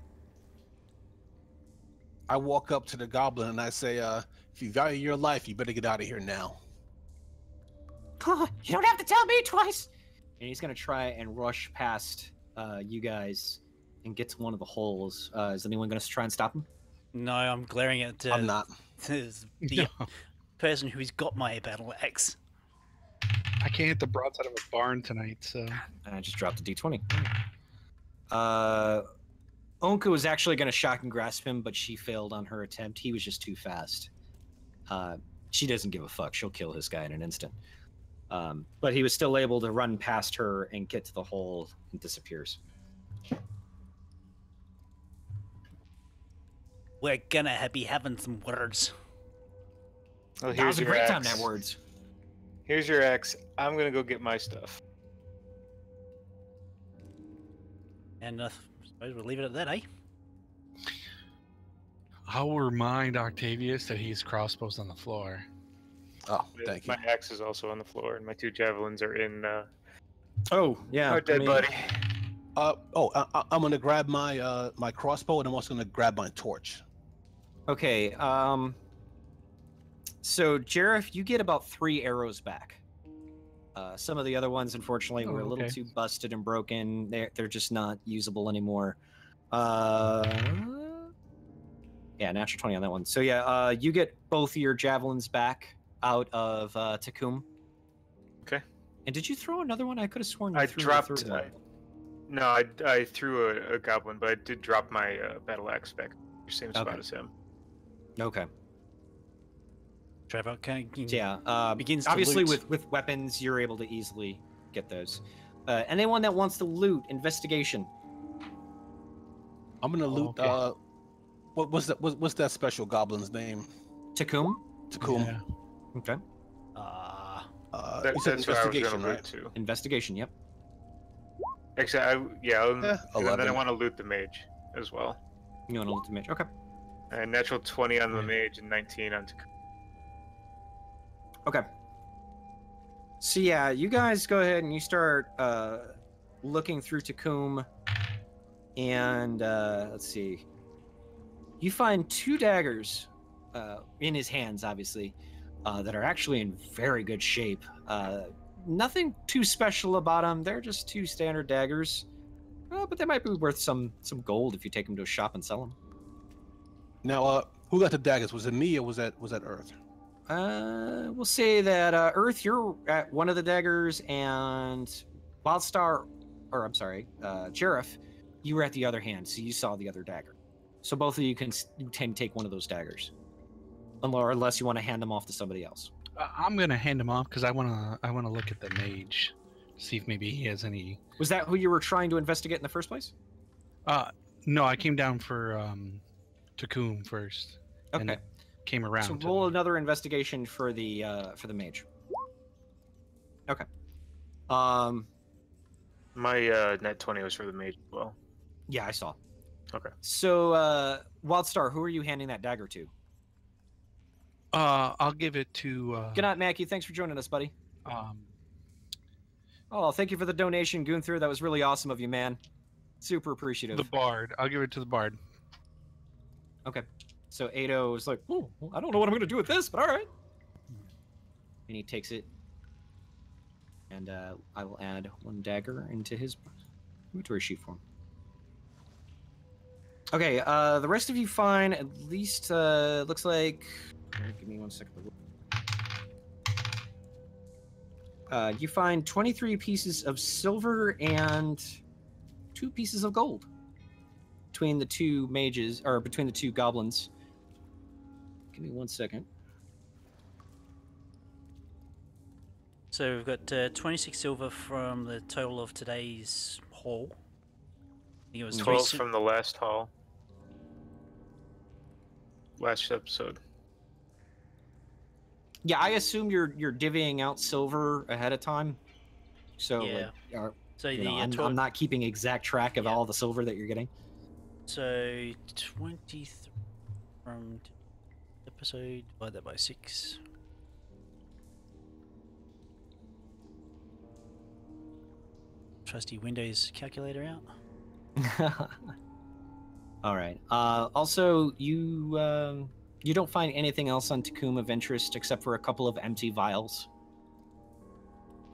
I walk up to the goblin and I say, if you value your life, you better get out of here now. You don't have to tell me twice. And he's gonna try and rush past you guys and get to one of the holes. Is anyone gonna try and stop him? No, I'm glaring at I'm not. the person who's got my battle axe. I can't hit the broadside of a barn tonight, so... I just dropped a d20. Ownka was actually going to shock and grasp him, but she failed on her attempt. He was just too fast. She doesn't give a fuck. She'll kill this guy in an instant. But he was still able to run past her and get to the hole and disappears. We're gonna be having some words. Well, That was a great time axe. to have words. Here's your axe. I'm gonna go get my stuff. And I suppose we'll leave it at that, eh? I'll remind Octavius that he's crossbows on the floor. Oh, thank you. My axe is also on the floor, and my 2 javelins are in Oh, yeah. our dead buddy. I'm gonna grab my my crossbow, and I'm also gonna grab my torch. Okay, so Jarif, you get about 3 arrows back. Some of the other ones, unfortunately, were a little too busted and broken. They're just not usable anymore. Yeah, natural 20 on that one. So yeah, you get both of your javelins back out of Tukumb. Okay. And did you throw another one? I could have sworn you I threw dropped. the third one. No, I threw a goblin, but I did drop my battle axe back. Same spot Okay. as him. Okay. Trevor, Begins to obviously loot. with weapons, you're able to easily get those. Anyone that wants to loot, investigation. I'm gonna loot. okay. What's that special goblin's name? Tukumb. Tukumb. Yeah. Okay. You said That's what I was investigation, gonna loot right? too. Investigation. Yep. Actually, and then I 11. want to loot the mage as well. You want to loot the mage? Okay. And natural 20 on the mage and 19 on Tukumb. Okay. So yeah, you guys go ahead and you start looking through Tukumb, and let's see. You find 2 daggers in his hands, obviously, that are actually in very good shape. Nothing too special about them. They're just 2 standard daggers, but they might be worth some gold if you take them to a shop and sell them. Now, who got the daggers? Was it me or was that Urth? We'll say that Urth, you're at one of the daggers, and Jarif, you were at the other hand, so you saw the other dagger. So both of you can take one of those daggers, unless you want to hand them off to somebody else. I'm gonna hand him off because I wanna look at the mage, see if maybe he has any. Was that who you were trying to investigate in the first place? No, I came down for Tukumb first. Okay. And came around. So to roll another investigation for the mage. Okay. My net 20 was for the mage as well. Yeah, I saw. Okay. So, WildStar, who are you handing that dagger to? I'll give it to. Good night, Mackie. Thanks for joining us, buddy. Oh, thank you for the donation, Gunther. That was really awesome of you, man. Super appreciative. The bard. I'll give it to the bard. Okay. So Ado is like, oh, I don't know what I'm going to do with this, but all right. And he takes it. And I will add 1 dagger into his inventory sheet for him. Okay, the rest of you find at least, looks like... Give me 1 second. You find 23 pieces of silver and 2 pieces of gold between the 2 mages, or between the 2 goblins. Give me 1 second. So we've got 26 silver from the total of today's haul. I think it was 12 from the last haul. Last episode. Yeah, I assume you're divvying out silver ahead of time. So Yeah. like, So you the know, I'm not keeping exact track of all the silver that you're getting. So 23 from episode, divide that by 6. Trusty Windows calculator out. All right. Also, you don't find anything else on Tukumb of interest except for a couple of empty vials.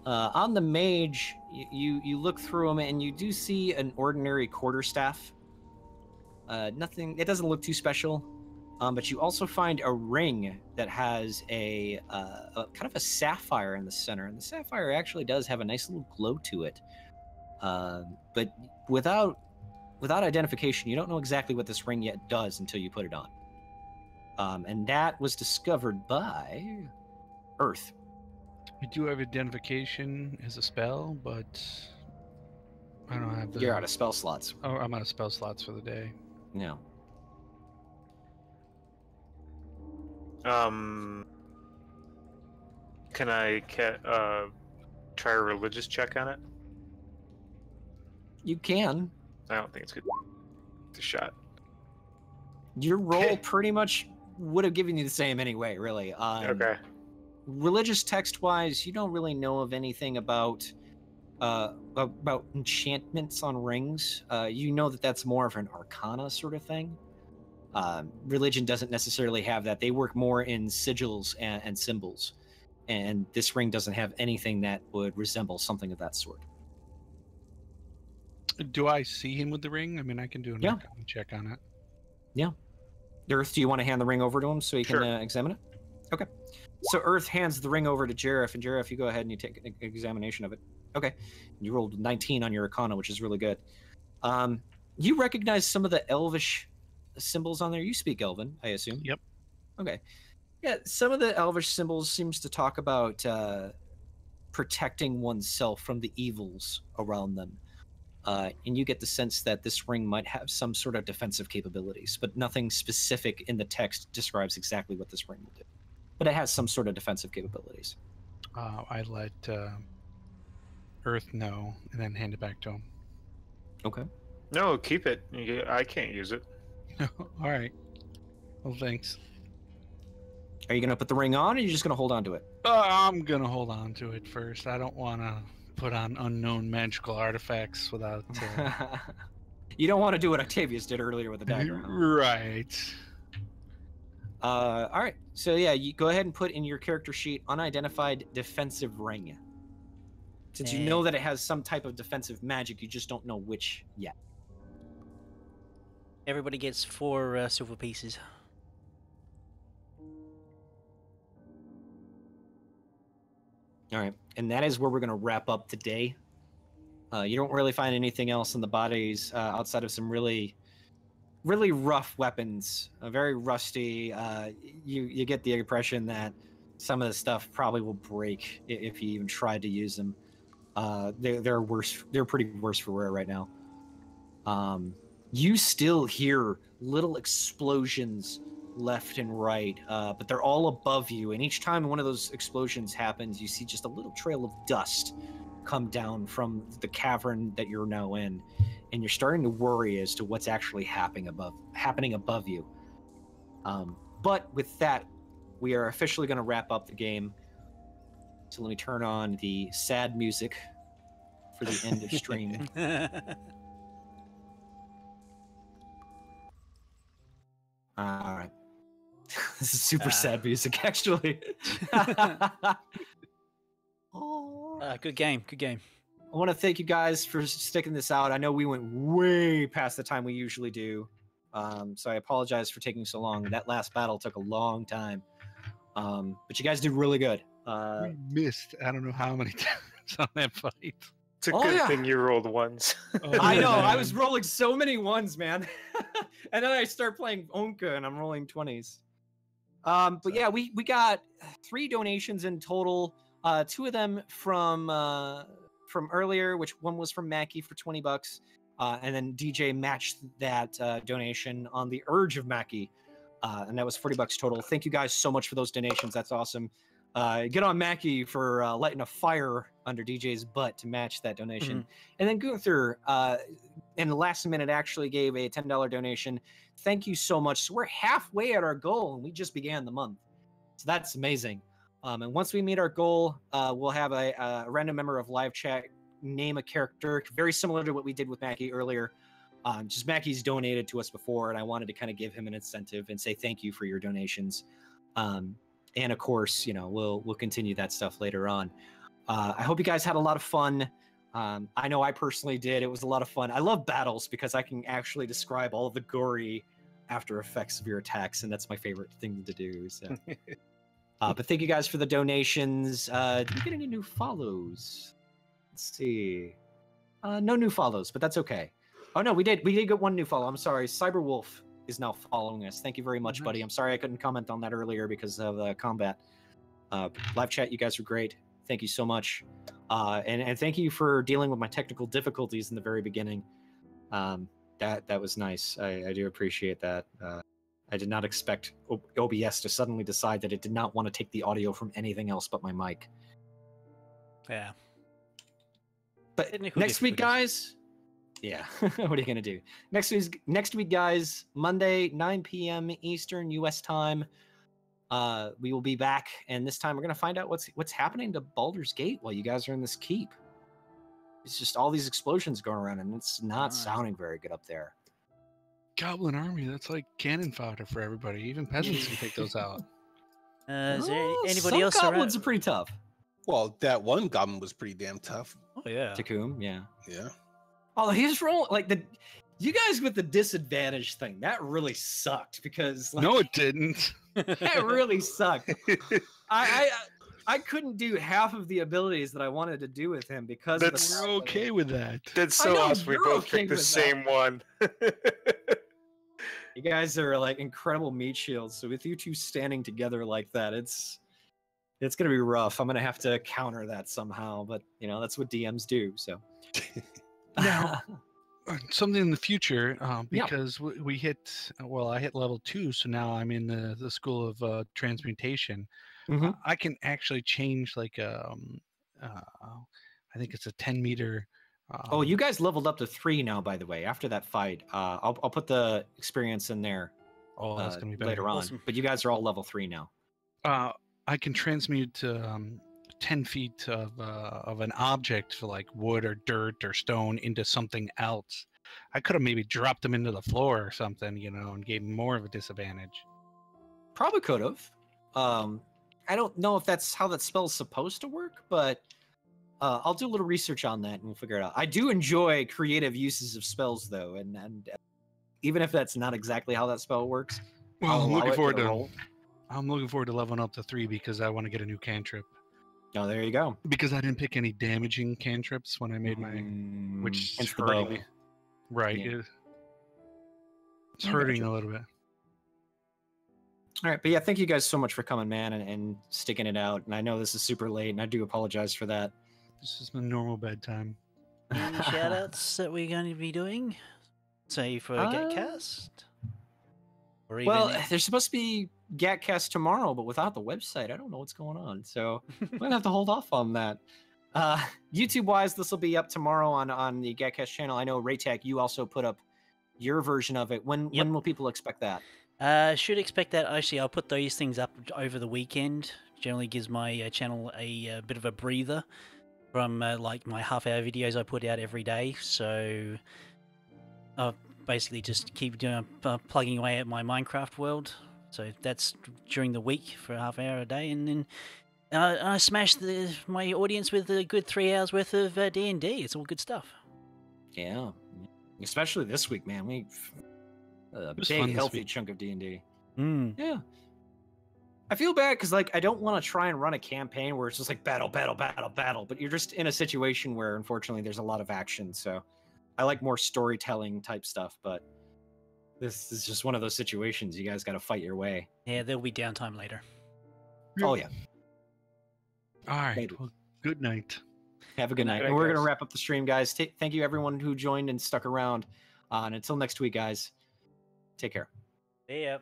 On the mage, you look through them and you do see an ordinary quarterstaff. Nothing. It doesn't look too special. But you also find a ring that has a kind of a sapphire in the center, and the sapphire actually does have a nice little glow to it. But without identification, you don't know exactly what this ring yet does until you put it on. And that was discovered by Urth. We do have identification as a spell, but I don't have the... You're out of spell slots. Oh, I'm out of spell slots for the day. No. Can I try a religious check on it? You can. I don't think it's good. It's a shot. Your roll pretty much would have given you the same anyway, really. Okay. Religious text-wise, you don't really know of anything about enchantments on rings. You know that that's more of an arcana sort of thing. Religion doesn't necessarily have that. They work more in sigils and symbols. And this ring doesn't have anything that would resemble something of that sort. Do I see him with the ring? I mean, I can do an arcana check on it. Yeah. Urth, do you want to hand the ring over to him so he can examine it? Okay. So Urth hands the ring over to Jarif, and Jarif, you go ahead and you take an examination of it. Okay. You rolled 19 on your arcana, which is really good. You recognize some of the elvish symbols on there. You speak Elven, I assume. Yep. Okay. Yeah, some of the elvish symbols seems to talk about protecting oneself from the evils around them. And you get the sense that this ring might have some sort of defensive capabilities, but nothing specific in the text describes exactly what this ring will do. But it has some sort of defensive capabilities. I let Urth know and then hand it back to him. Okay. No, keep it. I can't use it. All right. Well, thanks. Are you going to put the ring on, or are you just going to hold on to it? I'm going to hold on to it first. I don't want to put on unknown magical artifacts without... You don't want to do what Octavius did earlier with the dagger. Huh? Right. All right. So, yeah, you go ahead and put in your character sheet unidentified defensive ring. Since you know that it has some type of defensive magic, you just don't know which yet. Everybody gets 4 silver pieces. All right, and that is where we're going to wrap up today. You don't really find anything else in the bodies outside of some really rough weapons, very rusty. You get the impression that some of the stuff probably will break if you even tried to use them. They're worse. They're pretty worse for wear right now. You still hear little explosions left and right, but they're all above you, and each time one of those explosions happens, you see just a little trail of dust come down from the cavern that you're now in, and you're starting to worry as to what's actually happening above you. But with that, we are officially going to wrap up the game. So let me turn on the sad music for the end of stream. All right. This is super sad music, actually. Good game. Good game. I want to thank you guys for sticking this out. I know we went way past the time we usually do. So I apologize for taking so long. That last battle took a long time. But you guys did really good. We missed I don't know how many times on that fight. It's a good thing you rolled ones. I know. I was rolling so many ones, man. And then I start playing Ownka, and I'm rolling 20s. But yeah, we got 3 donations in total. 2 of them from earlier, which one was from Mackie for $20, and then DJ matched that donation on the urge of Mackie, and that was $40 total. Thank you guys so much for those donations. That's awesome. Get on Mackie for lighting a fire under DJ's butt to match that donation. And then Gunther, in the last minute, actually gave a $10 donation. Thank you so much. So we're halfway at our goal, and we just began the month. So that's amazing. And once we meet our goal, we'll have a random member of live chat name a character, very similar to what we did with Mackie earlier. Just Mackie's donated to us before, and I wanted to kind of give him an incentive and say thank you for your donations. And of course, you know, we'll continue that stuff later on. I hope you guys had a lot of fun. I know I personally did. It was a lot of fun. I love battles because I can actually describe all of the gory after effects of your attacks, and that's my favorite thing to do. So, but thank you guys for the donations. Did we get any new follows? Let's see. No new follows, but that's okay. Oh no, we did get one new follow. I'm sorry. Cyberwolf is now following us. Thank you very much, buddy. I'm sorry I couldn't comment on that earlier because of combat. Live chat, you guys are great. Thank you so much. And thank you for dealing with my technical difficulties in the very beginning. That was nice. I do appreciate that. I did not expect OBS to suddenly decide that it did not want to take the audio from anything else but my mic. Yeah. But next week, guys... Yeah, what are you going to do? Next week, guys, Monday, 9 p.m. Eastern U.S. time, we will be back, and this time we're going to find out what's happening to Baldur's Gate while you guys are in this keep. It's just all these explosions going around, and it's not sounding very good up there. Goblin army, that's like cannon fodder for everybody. Even peasants can take those out. Is there anybody else some around? goblins are pretty tough. Well, that one goblin was pretty damn tough. Oh, yeah. Tukumb, yeah. Yeah. Oh, he's rolling like you guys with the disadvantage thing. That really sucked because no, it didn't. That really sucked. I couldn't do half of the abilities that I wanted to do with him because we're okay with that. That's so awesome. We both picked the same one. You guys are like incredible meat shields. So with you two standing together like that, it's gonna be rough. I'm gonna have to counter that somehow, but you know that's what DMs do. So. Now, something in the future, because we hit, I hit level 2, so now I'm in the school of transmutation. I can actually change like I think it's a 10 meter. Oh, you guys leveled up to 3 now, by the way. After that fight, I'll put the experience in there. Oh, that's gonna be better. Later on. Awesome. But you guys are all level 3 now. I can transmute 10 feet of an object for like wood or dirt or stone into something else. I could have maybe dropped them into the floor or something, you know, and gave them more of a disadvantage. Probably could have. I don't know if that's how that spell's supposed to work, but I'll do a little research on that and we'll figure it out. I do enjoy creative uses of spells, though, and even if that's not exactly how that spell works. Well, I'm looking forward to leveling up to 3 because I want to get a new cantrip. Oh, there you go. Because I didn't pick any damaging cantrips when I made my, which is hurting me. Right. Yeah. It's hurting a little bit. All right, but yeah, thank you guys so much for coming, man, and sticking it out. And I know this is super late, and I do apologize for that. This is my normal bedtime. Any shoutouts that we're going to be doing? Say for GetCast? Or even there's supposed to be GatCast tomorrow, but without the website, I don't know what's going on. So I'm gonna have to hold off on that. YouTube-wise, this will be up tomorrow on the GatCast channel. I know Raetac, you also put up your version of it. When will people expect that? Should expect that. Actually, I'll put those things up over the weekend. Generally gives my channel a bit of a breather from like my half-hour videos I put out every day. So I'll basically just keep doing plugging away at my Minecraft world. So that's during the week for a half hour a day, and then I smash my audience with a good 3 hours worth of D&D. It's all good stuff. Yeah, especially this week, man. We a big healthy chunk of D&D. Yeah, I feel bad because like I don't want to try and run a campaign where it's just like battle, but you're just in a situation where unfortunately there's a lot of action. So I like more storytelling type stuff, but. This is just one of those situations. You guys got to fight your way. Yeah, there'll be downtime later. Oh, yeah. All right. Well, good night. Have a good night. And we're going to wrap up the stream, guys. Thank you, everyone who joined and stuck around. And until next week, guys, take care. See ya.